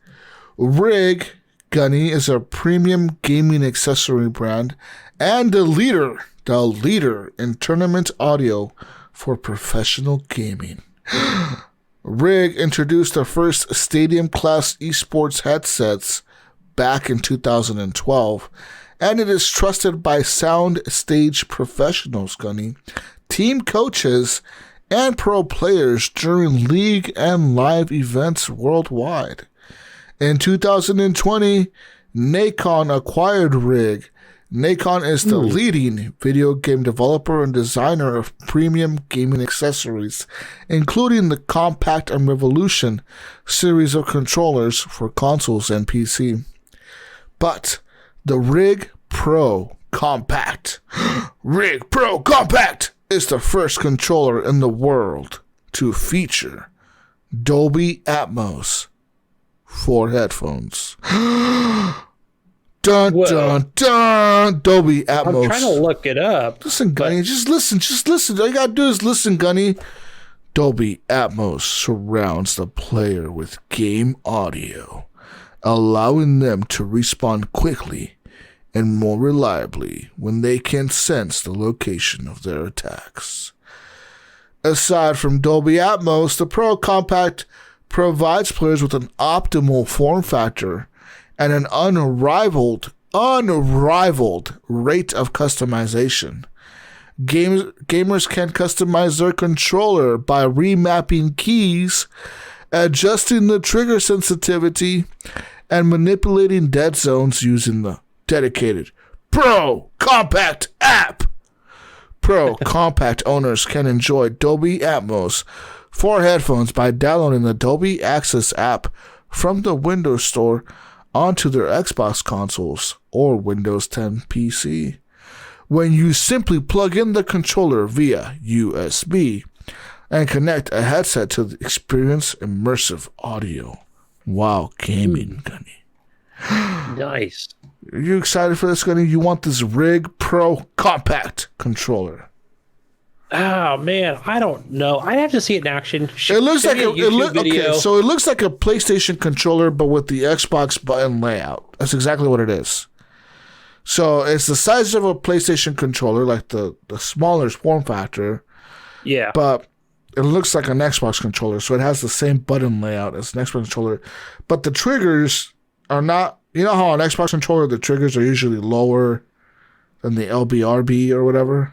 S2: Rig Gunny is a premium gaming accessory brand and the leader in tournament audio for professional gaming. Rig introduced the first stadium-class esports headsets back in 2012, and it is trusted by sound stage professionals, Gunny, team coaches, and pro players during league and live events worldwide. In 2020, Nacon acquired Rig. Nacon is the leading video game developer and designer of premium gaming accessories, including the Compact and Revolution series of controllers for consoles and PC. But the Rig Pro Compact is the first controller in the world to feature Dolby Atmos for headphones. Dun,
S3: Whoa.
S2: dun, dun. Dolby Atmos.
S3: I'm trying to look it up.
S2: Listen, Gunny. Just listen. All you gotta do is listen, Gunny. Dolby Atmos surrounds the player with game audio, allowing them to respond quickly and more reliably when they can sense the location of their attacks. Aside from Dolby Atmos, the Pro Compact provides players with an optimal form factor and an unrivaled rate of customization. Gamers can customize their controller by remapping keys, adjusting the trigger sensitivity, and manipulating dead zones using the dedicated Pro Compact app. Pro Compact owners can enjoy Dolby Atmos for headphones by downloading the Dolby Access app from the Windows Store onto their Xbox consoles or Windows 10 PC. When you simply plug in the controller via USB and connect a headset to experience immersive audio while gaming, Gunny.
S3: Nice.
S2: Are you excited for this, Gunny? You want this Rig Pro Compact controller?
S3: Oh man, I don't know. I'd have to see it in action.
S2: It looks like
S3: video.
S2: So it looks like a PlayStation controller, but with the Xbox button layout. That's exactly what it is. So it's the size of a PlayStation controller, like the smaller form factor.
S3: Yeah.
S2: But it looks like an Xbox controller, so it has the same button layout as an Xbox controller. But the triggers are not. You know how on Xbox controller the triggers are usually lower than the LBRB or whatever.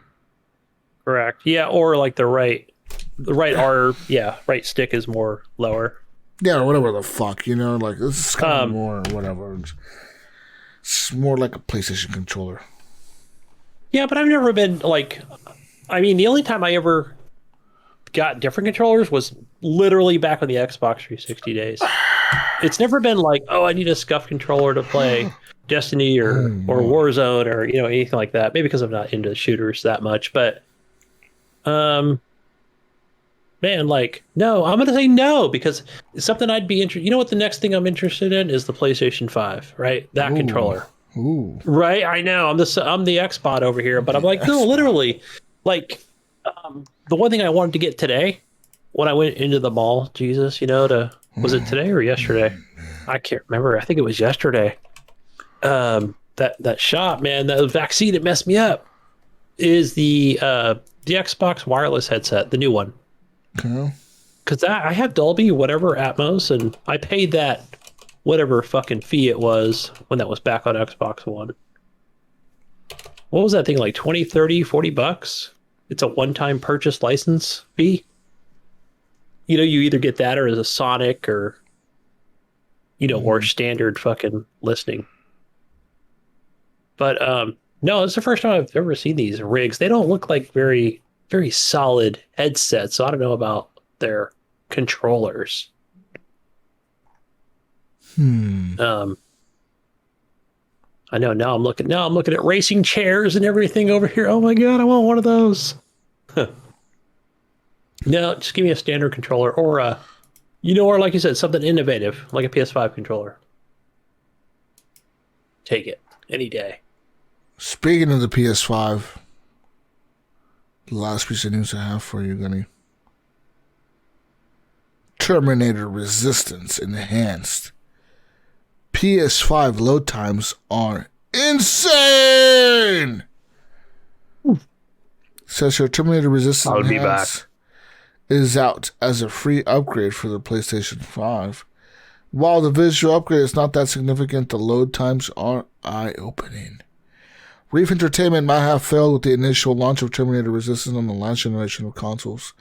S3: Correct. Yeah, or like the right right stick is more lower.
S2: Yeah, or whatever the fuck, like this is kind of more whatever. It's more like a PlayStation controller.
S3: Yeah, but I've never been the only time I ever got different controllers was literally back on the Xbox 360 days. It's never been like, oh, I need a SCUF controller to play Destiny or Warzone or anything like that. Maybe because I'm not into shooters that much, but no, I'm gonna say no because it's something I'd be interested. You know what? The next thing I'm interested in is the PlayStation 5, right? That controller, right? I know I'm the Xbot over here, but I'm like, no, literally, the one thing I wanted to get today when I went into the mall, Jesus, was it today or yesterday? I can't remember. I think it was yesterday. That shop, man, that vaccine, it messed me up. Is the Xbox wireless headset, the new one.
S2: Okay.
S3: Because I have Dolby, whatever, Atmos, and I paid that whatever fucking fee it was when that was back on Xbox One. What was that thing, like 20, 30, 40 bucks? It's a one-time purchase license fee. You either get that or as a Sonic or, or standard fucking listening. But, no, it's the first time I've ever seen these rigs. They don't look like very, very solid headsets, so I don't know about their controllers. I know now I'm looking at racing chairs and everything over here. Oh my god, I want one of those. No, just give me a standard controller or or like you said, something innovative, like a PS5 controller. Take it any day.
S2: Speaking of the PS5, the last piece of news I have for you, Gunny. Terminator Resistance Enhanced. PS5 load times are insane! Says your Terminator Resistance Enhanced is out as a free upgrade for the PlayStation 5. While the visual upgrade is not that significant, the load times are eye-opening. Reef Entertainment might have failed with the initial launch of Terminator Resistance on the last generation of consoles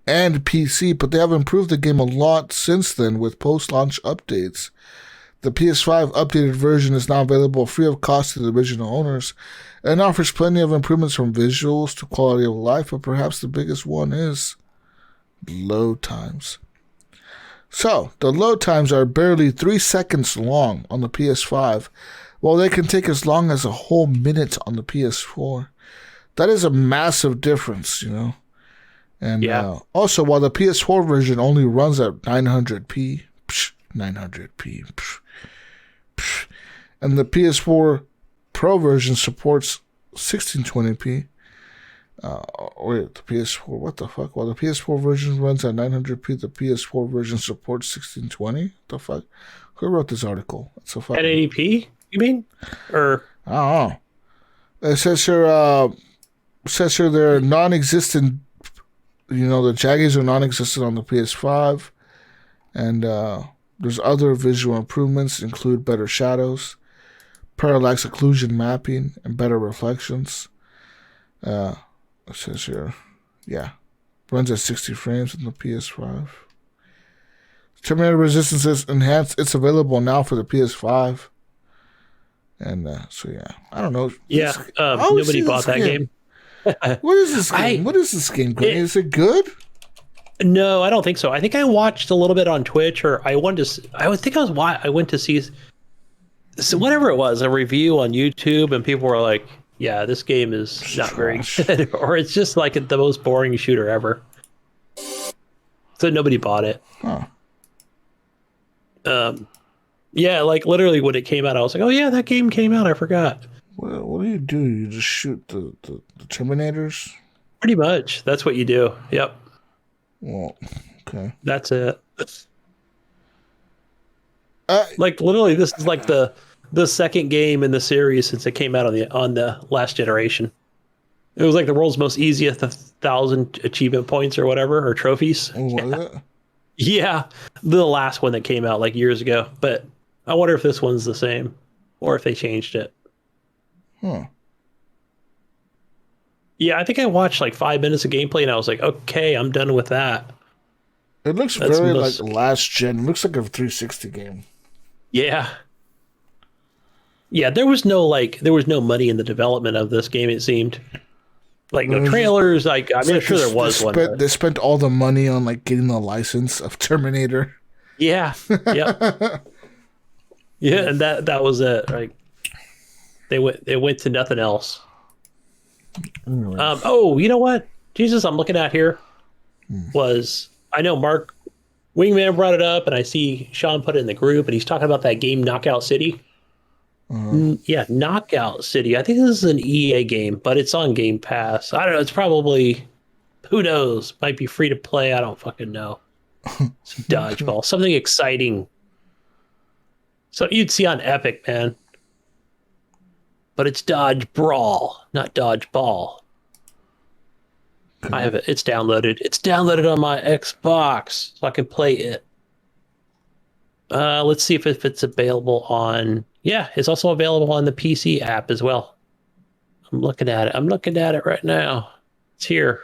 S2: and PC, but they have improved the game a lot since then with post-launch updates. The PS5 updated version is now available free of cost to the original owners and offers plenty of improvements from visuals to quality of life, but perhaps the biggest one is load times. So, the load times are barely 3 seconds long on the PS5, while they can take as long as a whole minute on the PS4. That is a massive difference, And also, while the PS4 version only runs at 900p, And the PS4 Pro version supports 1620p. Wait, the PS4, what the fuck? Well, the PS4 version runs at 900p. The PS4 version supports 1620. What the fuck? Who wrote this article? It's a fucking
S3: 1080p, you mean? Or
S2: I don't know. It says here they're non-existent. You know, the jaggies are non-existent on the PS5, and there's other visual improvements, include better shadows, parallax occlusion mapping, and better reflections. It says here, runs at 60 frames on the PS5. Terminator Resistance is enhanced. It's available now for the PS5. And I don't know.
S3: yeah, nobody bought that game.
S2: What is this game? What is this game? Is it good?
S3: No, I don't think so. I think I watched a little bit on Twitch, or I went to see so whatever it was, a review on YouTube, and people were like, "Yeah, this game is not very good," or it's just like the most boring shooter ever. So nobody bought it.
S2: Huh.
S3: Yeah, like literally when it came out, I was like, "Oh yeah, that game came out. I forgot."
S2: What do? You just shoot the Terminators?
S3: Pretty much, that's what you do. Yep.
S2: Well, okay.
S3: That's it. Like literally, this is like the second game in the series since it came out on the last generation. It was like the world's most easiest 1,000 achievement points or whatever, or trophies.
S2: Oh, was it?
S3: Yeah, the last one that came out like years ago. But I wonder if this one's the same, or if they changed it.
S2: Huh.
S3: Yeah, I think I watched like 5 minutes of gameplay and I was like, okay, I'm done with that.
S2: It looks very like last gen. It looks like a 360 game.
S3: Yeah. Yeah, there was no money in the development of this game, it seemed. Like no trailers, I'm sure there was one.
S2: They spent all the money on like getting the license of Terminator.
S3: Yeah. Yeah. Yeah, and that was it. Like they went to nothing else. Oh, you know what? Jesus, I'm looking at here I know Mark Wingman brought it up, and I see Sean put it in the group, and he's talking about that game Knockout City. Yeah, Knockout City. I think this is an EA game, but it's on Game Pass. I don't know. It's probably, who knows? Might be free to play. I don't fucking know. It's dodgeball. Something exciting. So you'd see on Epic, man. But it's Dodge Brawl, not Dodge Ball. I have it. It's downloaded. It's downloaded on my Xbox, so I can play it. Let's see if it's available on... Yeah, it's also available on the PC app as well. I'm looking at it right now. It's here.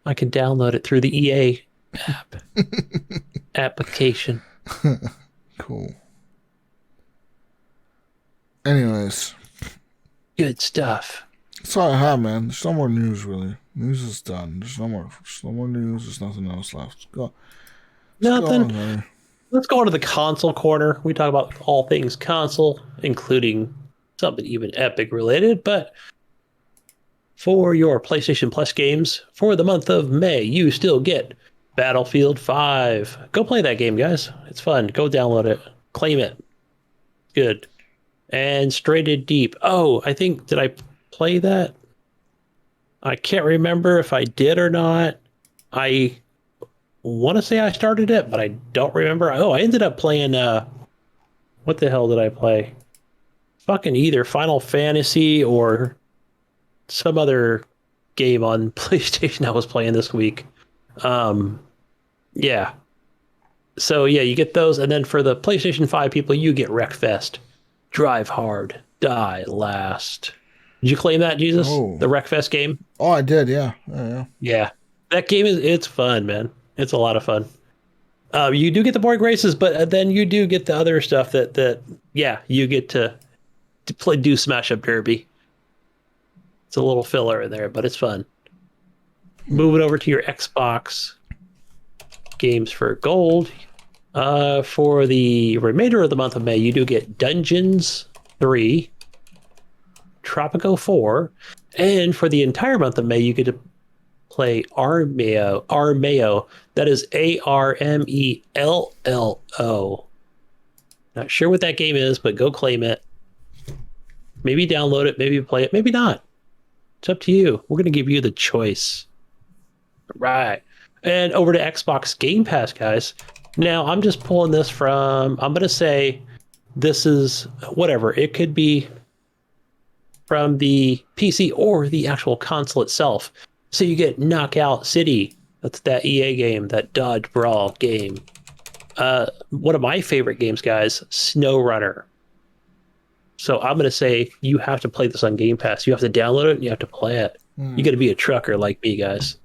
S3: I can download it through the EA app. Application.
S2: Cool. Anyways.
S3: Good stuff.
S2: That's all I have, man. There's no more news, really. News is done. There's no more news. There's nothing else left. Go.
S3: Nothing. Let's go on to the console corner. We talk about all things console, including something even Epic related. But for your PlayStation Plus games for the month of May, you still get Battlefield 5. Go play that game, guys. It's fun. Go download it. Claim it. Good. And Stranded Deep. Oh, I think, did I play that? I can't remember if I did or not. I want to say I started it, but I don't remember. Oh, I ended up playing, what the hell did I play? Fucking either Final Fantasy or some other game on PlayStation I was playing this week. Yeah. So, yeah, you get those. And then for the PlayStation 5 people, you get Wreckfest. Drive hard, die last. Did you claim that, Jesus? Oh. The Wreckfest game?
S2: Oh, I did, yeah.
S3: Yeah. That game it's fun, man. It's a lot of fun. You do get the board races, but then you do get the other stuff that you get to do Smash Up Derby. It's a little filler in there, but it's fun. Moving over to your Xbox games for gold. For the remainder of the month of May, you do get Dungeons 3, Tropico 4, and for the entire month of May, you get to play Armeo. That is Armello. Not sure what that game is, but go claim it. Maybe download it, maybe play it, maybe not. It's up to you. We're going to give you the choice. Right. And over to Xbox Game Pass, guys. Now, I'm just pulling this from, I'm going to say this is whatever. It could be from the PC or the actual console itself. So you get Knockout City. That's that EA game, that Dodge Brawl game. One of my favorite games, guys, SnowRunner. So I'm going to say you have to play this on Game Pass. You have to download it and you have to play it. You got to be a trucker like me, guys.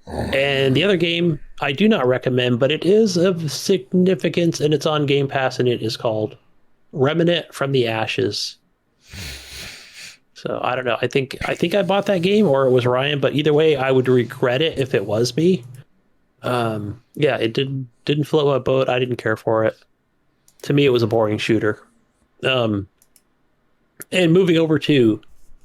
S3: And the other game I do not recommend, but it is of significance and it's on Game Pass, and it is called Remnant from the Ashes. So I don't know. I think I bought that game, or it was Ryan, but either way, I would regret it if it was me. Yeah, it didn't float my boat. I didn't care for it. To me, it was a boring shooter. And moving over to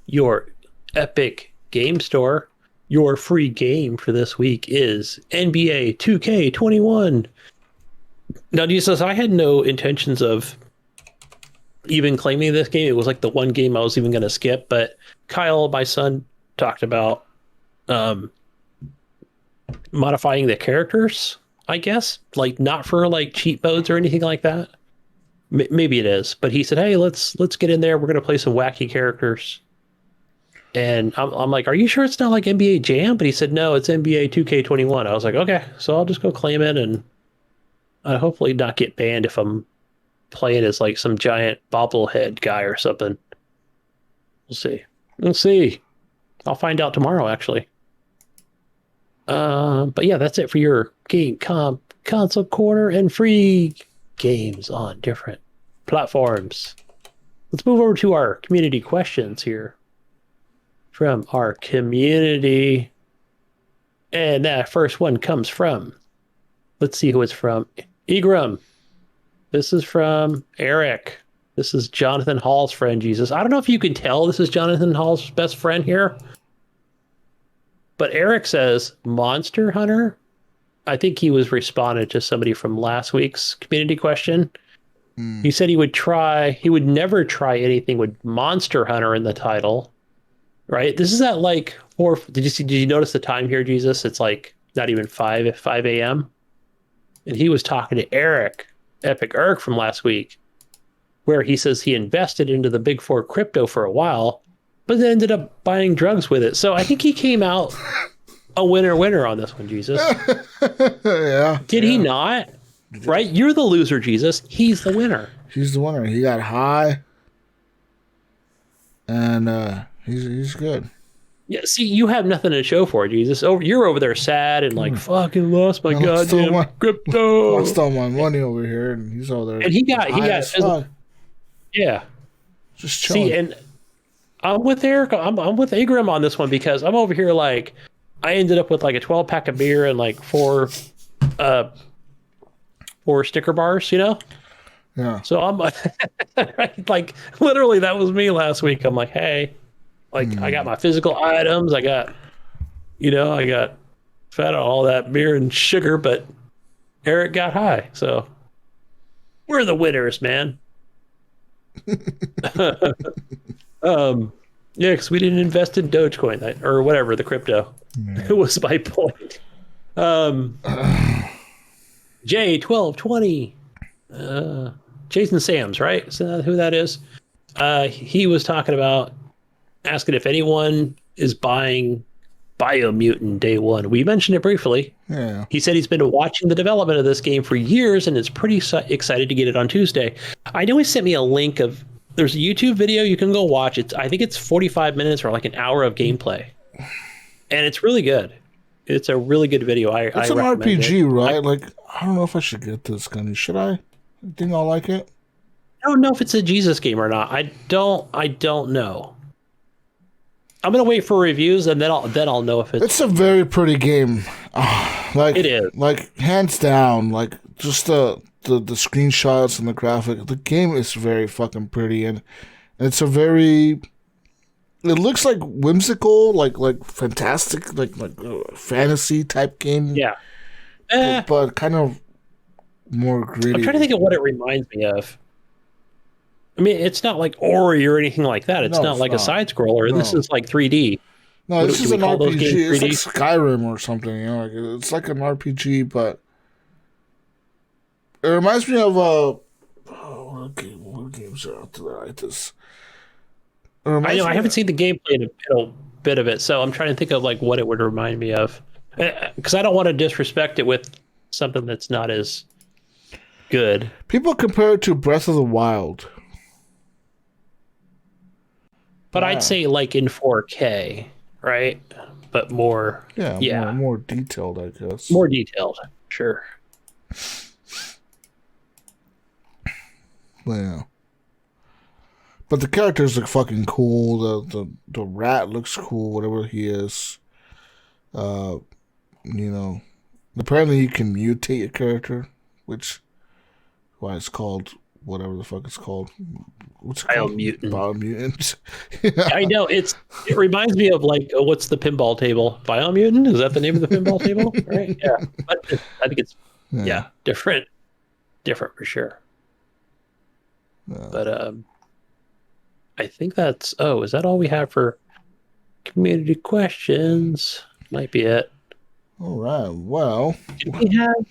S3: your Epic Game Store, your free game for this week is NBA 2K21. Now, Jesus, I had no intentions of even claiming this game. It was like the one game I was even going to skip, but Kyle, my son, talked about modifying the characters, I guess, like not for like cheat modes or anything like that. Maybe it is, but he said, hey, let's get in there. We're going to play some wacky characters. And I'm like, are you sure it's not like NBA Jam? But he said, no, it's NBA 2K21. I was like, okay, so I'll just go claim it and hopefully not get banned if I'm playing as like some giant bobblehead guy or something. We'll see. We'll see. I'll find out tomorrow, actually. But yeah, that's it for your game console corner and free games on different platforms. Let's move over to our community questions here from our community. And that first one comes from, let's see who it's from. Egram. This is from Eric. This is Jonathan Hall's friend, Jesus. I don't know if you can tell this is Jonathan Hall's best friend here. But Eric says, Monster Hunter. I think he was responding to somebody from last week's community question. He said he would never try anything with Monster Hunter in the title. Right? This is at like did you notice the time here, Jesus? It's like not even 5 a.m. And he was talking to Eric, Epic Eric from last week, where he says he invested into the Big Four crypto for a while, but then ended up buying drugs with it. So I think he came out a winner on this one, Jesus.
S2: Yeah.
S3: Did he not? Right? You're the loser, Jesus. He's the winner.
S2: He's the winner. He got high. And he's good.
S3: Yeah, see, you have nothing to show for it, Jesus. You're over there sad and like, fucking lost my goddamn crypto.
S2: I stole my money over here, and he's over there.
S3: And he got yeah.
S2: Just chilling.
S3: See, and I'm with Eric. I'm with Agram on this one because I'm over here like I ended up with like a 12-pack of beer and like four sticker bars, you know?
S2: Yeah.
S3: So I'm like literally that was me last week. I'm like, hey, like I got my physical items. I got fed on all that beer and sugar, but Eric got high. So we're the winners, man. Yeah, because we didn't invest in Dogecoin or whatever, the crypto. Yeah. It was my point. J1220. Jason Sams, right? Is that who that is? He was talking about asking if anyone is buying Biomutant Day One. We mentioned it briefly.
S2: Yeah.
S3: He said he's been watching the development of this game for years and is pretty excited to get it on Tuesday. I know he sent me a link of, there's a YouTube video you can go watch. I think it's 45 minutes or like an hour of gameplay. And it's really good. It's a really good video.
S2: It's an RPG, right? I don't know if I should get this, Gunny. Should I? You think I'll like it?
S3: I don't know if it's a Jesus game or not. I don't know. I'm gonna wait for reviews and then I'll know if it's.
S2: It's a very pretty game.
S3: It is.
S2: Like hands down. Like just the screenshots and the graphic. The game is very fucking pretty, and it's a very. It looks like whimsical, like fantastic, like fantasy type game.
S3: Yeah.
S2: But kind of more gritty.
S3: I'm trying to think of what it reminds me of. I mean, it's not like Ori or anything like that. It's
S2: No,
S3: not
S2: it's
S3: like a
S2: not.
S3: side scroller.
S2: No.
S3: This is like 3D.
S2: No, this is
S3: do we
S2: an
S3: call those
S2: RPG.
S3: games
S2: It's like Skyrim or something. You know, like it's like an RPG, but it reminds me of what games are out there like this?
S3: I know I haven't seen the gameplay in a bit of it, so I'm trying to think of like what it would remind me of, because I don't want to disrespect it with something that's not as good.
S2: People compare it to Breath of the Wild,
S3: but I'd say like in 4K, right? But more,
S2: more detailed, I guess.
S3: More detailed, sure.
S2: Yeah. But the characters look fucking cool. The rat looks cool, whatever he is. You know, apparently you can mutate your character, which why it's called whatever the fuck it's called. What's it called? Biomutant. Yeah.
S3: I know it reminds me of like what's the pinball table? Biomutant? Is that the name of the pinball table? Right? Yeah. But I think it's different for sure.
S2: Yeah.
S3: But I think that's is that all we have for community questions? Might be it.
S2: All right. Well,
S3: did we have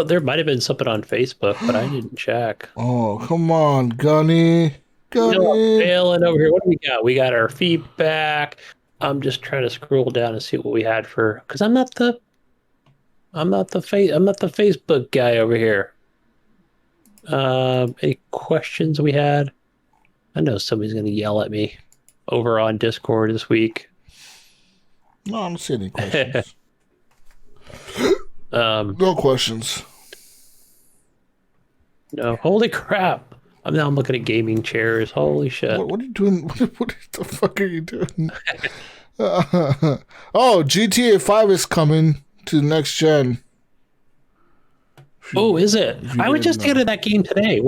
S3: there might have been something on Facebook, but I didn't check.
S2: Oh, come on, Gunny.
S3: I'm failing over here. What do we got? We got our feedback. I'm just trying to scroll down and see what we had because I'm not the Facebook guy over here. Any questions we had? I know somebody's going to yell at me over on Discord this week.
S2: No, I don't see any questions. No questions.
S3: No, holy crap. I'm looking at gaming chairs. Holy shit.
S2: What are you doing? What the fuck are you doing? GTA 5 is coming to the next gen.
S3: Oh, is it? I was just thinking of that game today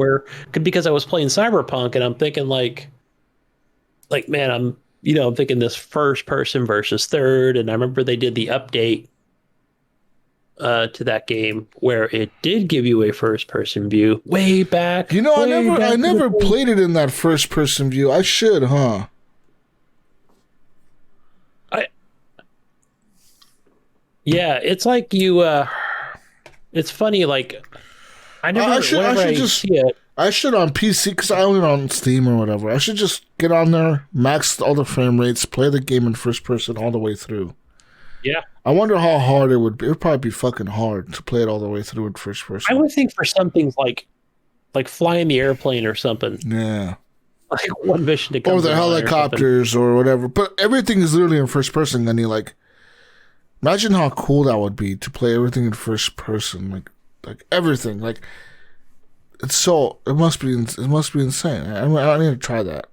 S3: because I was playing CyberPunk and I'm thinking like man, I'm thinking this first person versus third. And I remember they did the update to that game where it did give you a first person view way back.
S2: I never played it in that first person view. I should, huh?
S3: It's like it's funny, like I should
S2: on PC because I own it on Steam or whatever. I should just get on there, max all the frame rates, play the game in first person all the way through.
S3: Yeah.
S2: I wonder how hard it would be. It would probably be fucking hard to play it all the way through in first person.
S3: I would think for some things like flying the airplane or something.
S2: Yeah.
S3: Like one mission to come.
S2: Or the helicopters or whatever. But everything is literally in first person, and you imagine how cool that would be to play everything in first person, like everything, it must be insane. I need to try that.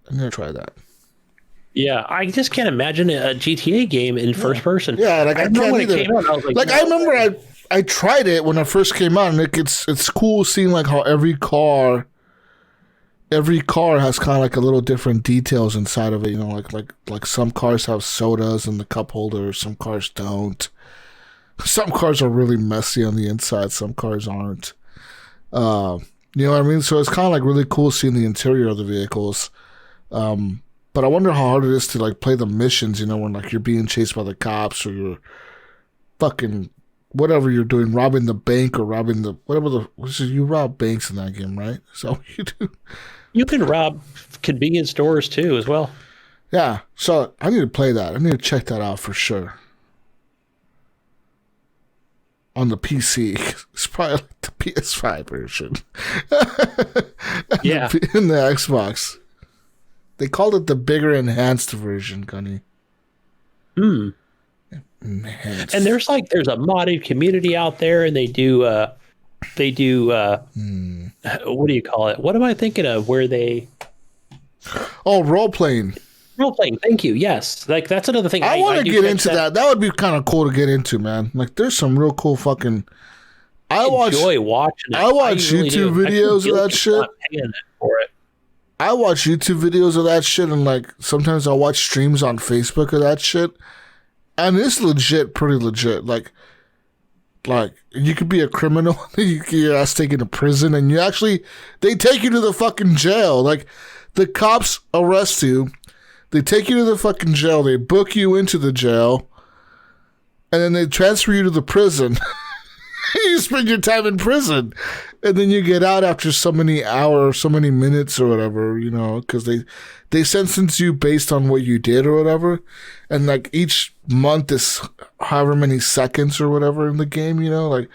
S3: Yeah, I just can't imagine a GTA game in first person.
S2: Yeah, I can't either. I remember I tried it when it first came out, and it's cool seeing how every car has kind of a little different details inside of it. Like some cars have sodas in the cup holder, some cars don't. Some cars are really messy on the inside, some cars aren't. You know what I mean? So it's kind of really cool seeing the interior of the vehicles. But I wonder how hard it is to play the missions, when you're being chased by the cops or you're fucking whatever you're doing, robbing the bank or robbing you rob banks in that game, right? So what you do.
S3: You can rob convenience stores too, as well.
S2: Yeah, so I need to play that. I need to check that out for sure. On the PC, it's probably the PS5 version.
S3: Yeah,
S2: in the Xbox, they called it the bigger enhanced version, Gunny. Enhanced.
S3: And there's a modded community out there, and they do what do you call it? What am I thinking of? Where they
S2: role playing.
S3: Role playing, thank you. Yes, that's another thing.
S2: I want to get into that. That would be kind of cool to get into, man. There's some real cool fucking. I watch
S3: watching it.
S2: I watch YouTube videos of that shit. I watch YouTube videos of that shit, and sometimes I watch streams on Facebook of that shit, and it's pretty legit. like you could be a criminal, you get your ass taken to prison, and they take you to the fucking jail. Like the cops arrest you, they take you to the fucking jail, they book you into the jail, and then they transfer you to the prison. You spend your time in prison, and then you get out after so many hours, so many minutes or whatever, because they sentence you based on what you did or whatever. And like each month is however many seconds or whatever in the game, like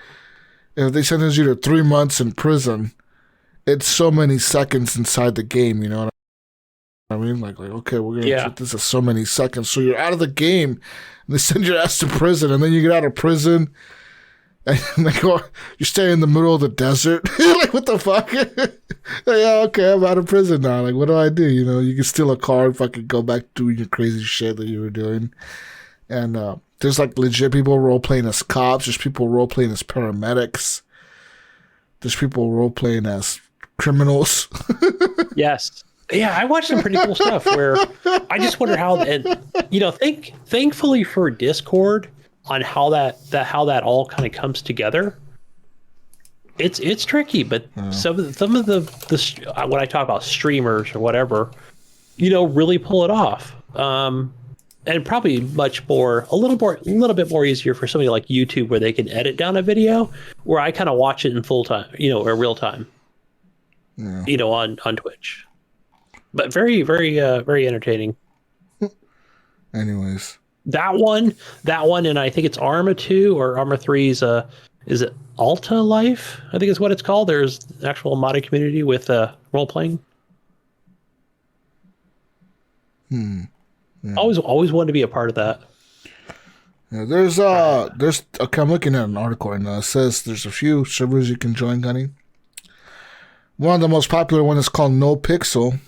S2: if they sentence you to 3 months in prison, it's so many seconds inside the game, you know what I mean? Like okay, we're going to treat this as so many seconds. So you're out of the game, and they send your ass to prison, and then you get out of prison, and you stay in the middle of the desert. Like, what the fuck? Okay, I'm out of prison now. Like, what do I do? You can steal a car and fucking go back doing your crazy shit that you were doing. And there's like legit people role-playing as cops. There's people role-playing as paramedics. There's people role-playing as criminals.
S3: Yes. Yeah, I watched some pretty cool stuff where I just wonder how, and thankfully for Discord, on how that all kind of comes together. It's tricky, but some of the when I talk about streamers or whatever, really pull it off. And probably a little bit more easier for somebody like YouTube, where they can edit down a video, where I kind of watch it in full time, or real time. Yeah. On Twitch. But very, very, very entertaining.
S2: Anyways.
S3: That one, and I think it's Arma 2 or Arma 3's, is it Alta Life? I think is what it's called. There's an actual modded community with role-playing. Yeah. Always wanted to be a part of that.
S2: Yeah, there's okay, I'm looking at an article right now. It says there's a few servers you can join, Gunny. One of the most popular one is called No Pixel.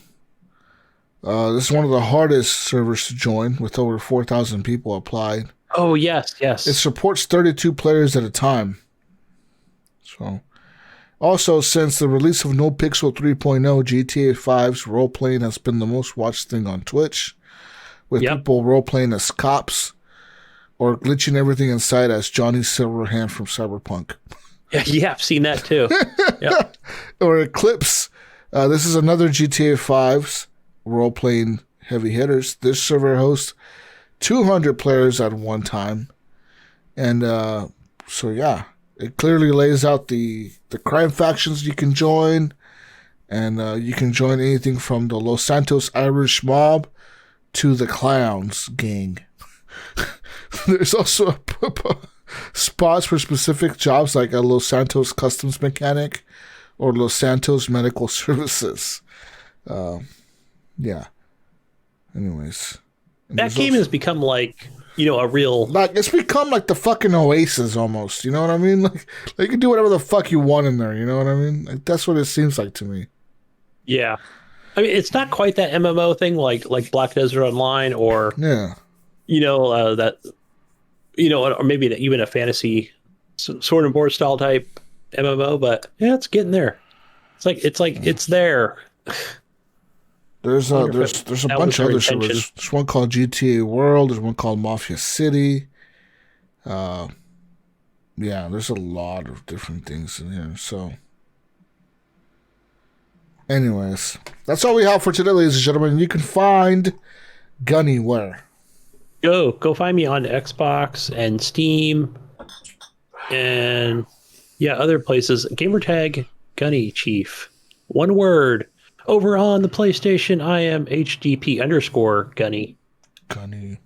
S2: This is one of the hardest servers to join, with over 4,000 people applied.
S3: Oh, yes.
S2: It supports 32 players at a time. So, also, since the release of No Pixel 3.0, GTA 5's role-playing has been the most watched thing on Twitch, with people role-playing as cops or glitching everything inside as Johnny Silverhand from CyberPunk.
S3: Yeah, I've seen that too. Yep.
S2: Or Eclipse. This is another GTA 5's role-playing heavy hitters. This server hosts 200 players at one time. And so, yeah, it clearly lays out the crime factions you can join. And you can join anything from the Los Santos Irish Mob to the Clowns Gang. There's also spots for specific jobs, like a Los Santos Customs Mechanic or Los Santos Medical Services. Yeah. Anyways.
S3: That game has become like, a real...
S2: Like, it's become like the fucking Oasis almost, you know what I mean? Like you can do whatever the fuck you want in there, you know what I mean? Like, that's what it seems like to me.
S3: Yeah. I mean, it's not quite that MMO thing like Black Desert Online or...
S2: Yeah.
S3: That... or maybe even a fantasy sword and board style type MMO, but yeah, it's getting there. It's there.
S2: There's a bunch of other servers. There's one called GTA World. There's one called Mafia City. Yeah, there's a lot of different things in here. So, anyways, that's all we have for today, ladies and gentlemen. You can find Gunny where?
S3: Go find me on Xbox and Steam, and other places. Gamertag GunnyChief. One word. Over on the PlayStation, I am HGP_Gunny.
S2: Gunny.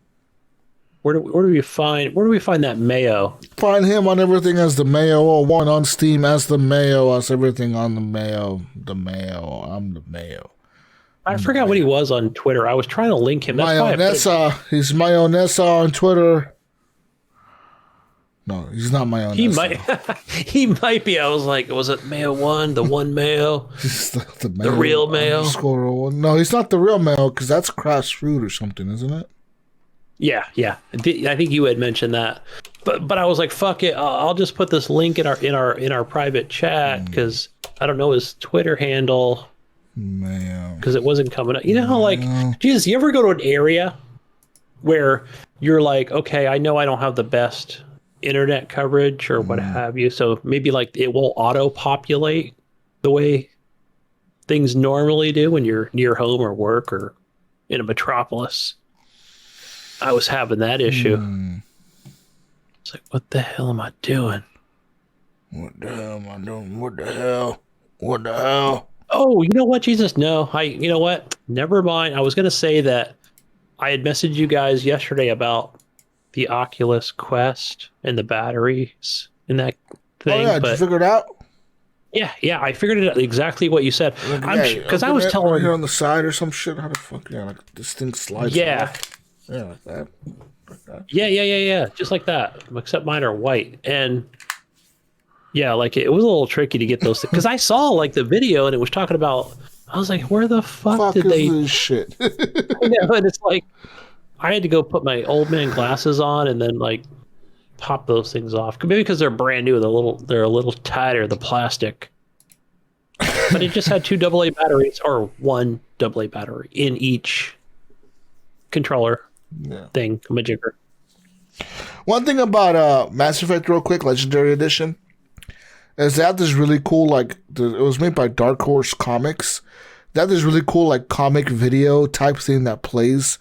S3: Where do we find that Mayo?
S2: Find him on everything as the Mayo01, on Steam as the Mayo, as everything on the Mayo. The Mayo. I'm the Mayo.
S3: I forgot what he was on Twitter. I was trying to link him.
S2: Mayonessa. He's Mayonessa on Twitter. No, he's not Mayonessa.
S3: He might be. I was like, was it Mayo 1? The one Mayo?
S2: the
S3: Mayo, the real Mayo?
S2: No, he's not the real Mayo, because that's Crash Fruit or something, isn't it?
S3: Yeah. I think you had mentioned that. But I was like, fuck it. I'll just put this link in our private chat, because I don't know his Twitter handle.
S2: Mayo.
S3: Because it wasn't coming up. You know how, like, Jesus, you ever go to an area where you're like, okay, I know I don't have the best internet coverage or what have you. So maybe like it will auto-populate the way things normally do when you're near home or work or in a metropolis. I was having that issue. It's like, what the hell am I doing?
S2: What the hell am I doing? What the hell? What the hell?
S3: Oh, you know what, Jesus? No, you know what? Never mind. I was going to say that I had messaged you guys yesterday about the Oculus Quest and the batteries and that thing.
S2: Oh, yeah, did you figure it out?
S3: Yeah, I figured it out exactly what you said. Because I was telling
S2: right here on the side or some shit. How the fuck? Yeah, like this thing slides off. Yeah, like that.
S3: Yeah. Just like that. Except mine are white. And yeah, like it was a little tricky to get those things. Because I saw like the video and it was talking about, I was like, where the fuck did they...
S2: this shit?
S3: And it's like, I had to go put my old man glasses on and then like pop those things off. Maybe because they're brand new, they're a little tighter, the plastic. But it just had 2 AA batteries or 1 AA battery in each controller thing, majigger.
S2: One thing about Mass Effect, real quick, Legendary Edition, is that this really cool, like, it was made by Dark Horse Comics. That is really cool, like, comic video type thing that plays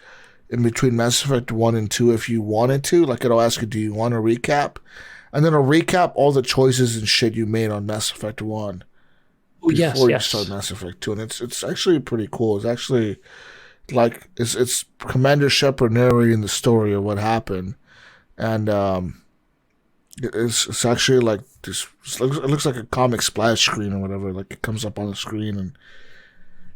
S2: in between Mass Effect 1 and 2 if you wanted to. Like, it'll ask you, do you want a recap? And then it'll recap all the choices and shit you made on Mass Effect 1 before you start Mass Effect 2. And it's actually pretty cool. It's actually, like, it's Commander Shepard narrating the story of what happened. And it's actually like this. It looks like a comic splash screen or whatever. Like it comes up on the screen, and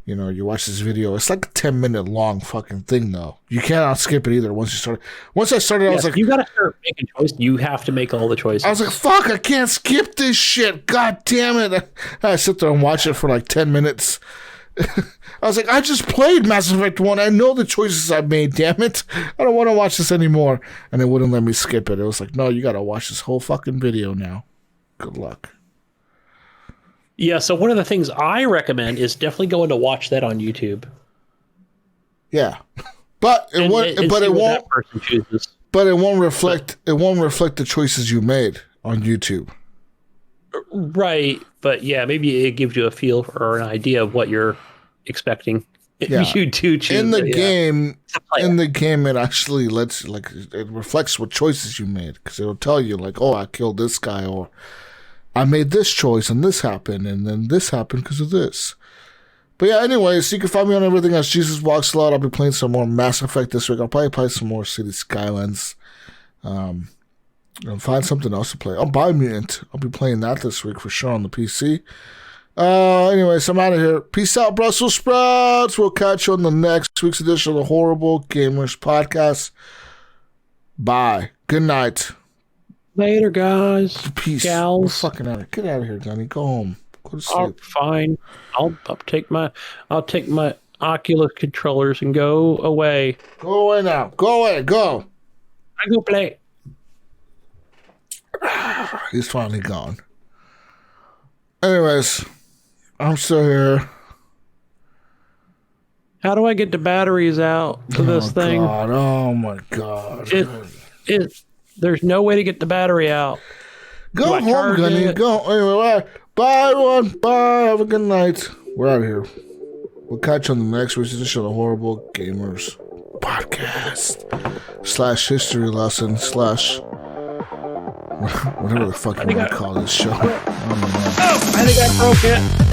S2: you watch this video. It's like a 10-minute long fucking thing, though. You cannot skip it either. Once I started, I was like,
S3: you gotta start making choices. You have to make all the choices.
S2: I was like, fuck, I can't skip this shit. God damn it! I sit there and watch it for like 10 minutes. I was like, I just played Mass Effect 1. I know the choices I made, damn it. I don't want to watch this anymore. And it wouldn't let me skip it. It was like, no, you got to watch this whole fucking video now. Good luck.
S3: Yeah, so one of the things I recommend is definitely going to watch that on YouTube.
S2: Yeah. But it won't reflect the choices you made on YouTube.
S3: Right, but yeah, maybe it gives you a feel or an idea of what you're expecting. If you do choose
S2: in the game, it actually it reflects what choices you made, because it'll tell you like, oh, I killed this guy, or I made this choice and this happened, and then this happened because of this. But yeah, anyways, you can find me on everything as Jesus Walks a Lot. I'll be playing some more Mass Effect this week. I'll probably play some more City Skylines. And find something else to play. I'll buy Mutant. I'll be playing that this week for sure on the PC. Anyways, I'm out of here. Peace out, Brussels sprouts. We'll catch you on the next week's edition of the Horrible Gamers Podcast. Bye. Good night.
S3: Later, guys.
S2: Peace.
S3: Gals.
S2: We're fucking out of here. Get out of here, Gunny. Go home. Go to sleep.
S3: Oh, fine. I'll take my Oculus controllers and go away.
S2: Go away now. Go away. Go.
S3: I go play.
S2: He's finally gone. Anyways, I'm still here.
S3: How do I get the batteries out to this thing?
S2: Oh my god.
S3: There's no way to get the battery out.
S2: Go home, Gunny. Go. Anyway, bye, everyone. Bye. Have a good night. We're out of here. We'll catch you on the next edition of the Horrible Gamers Podcast /history lesson / whatever the fuck you want to call this show. I don't know.
S3: I think I broke it.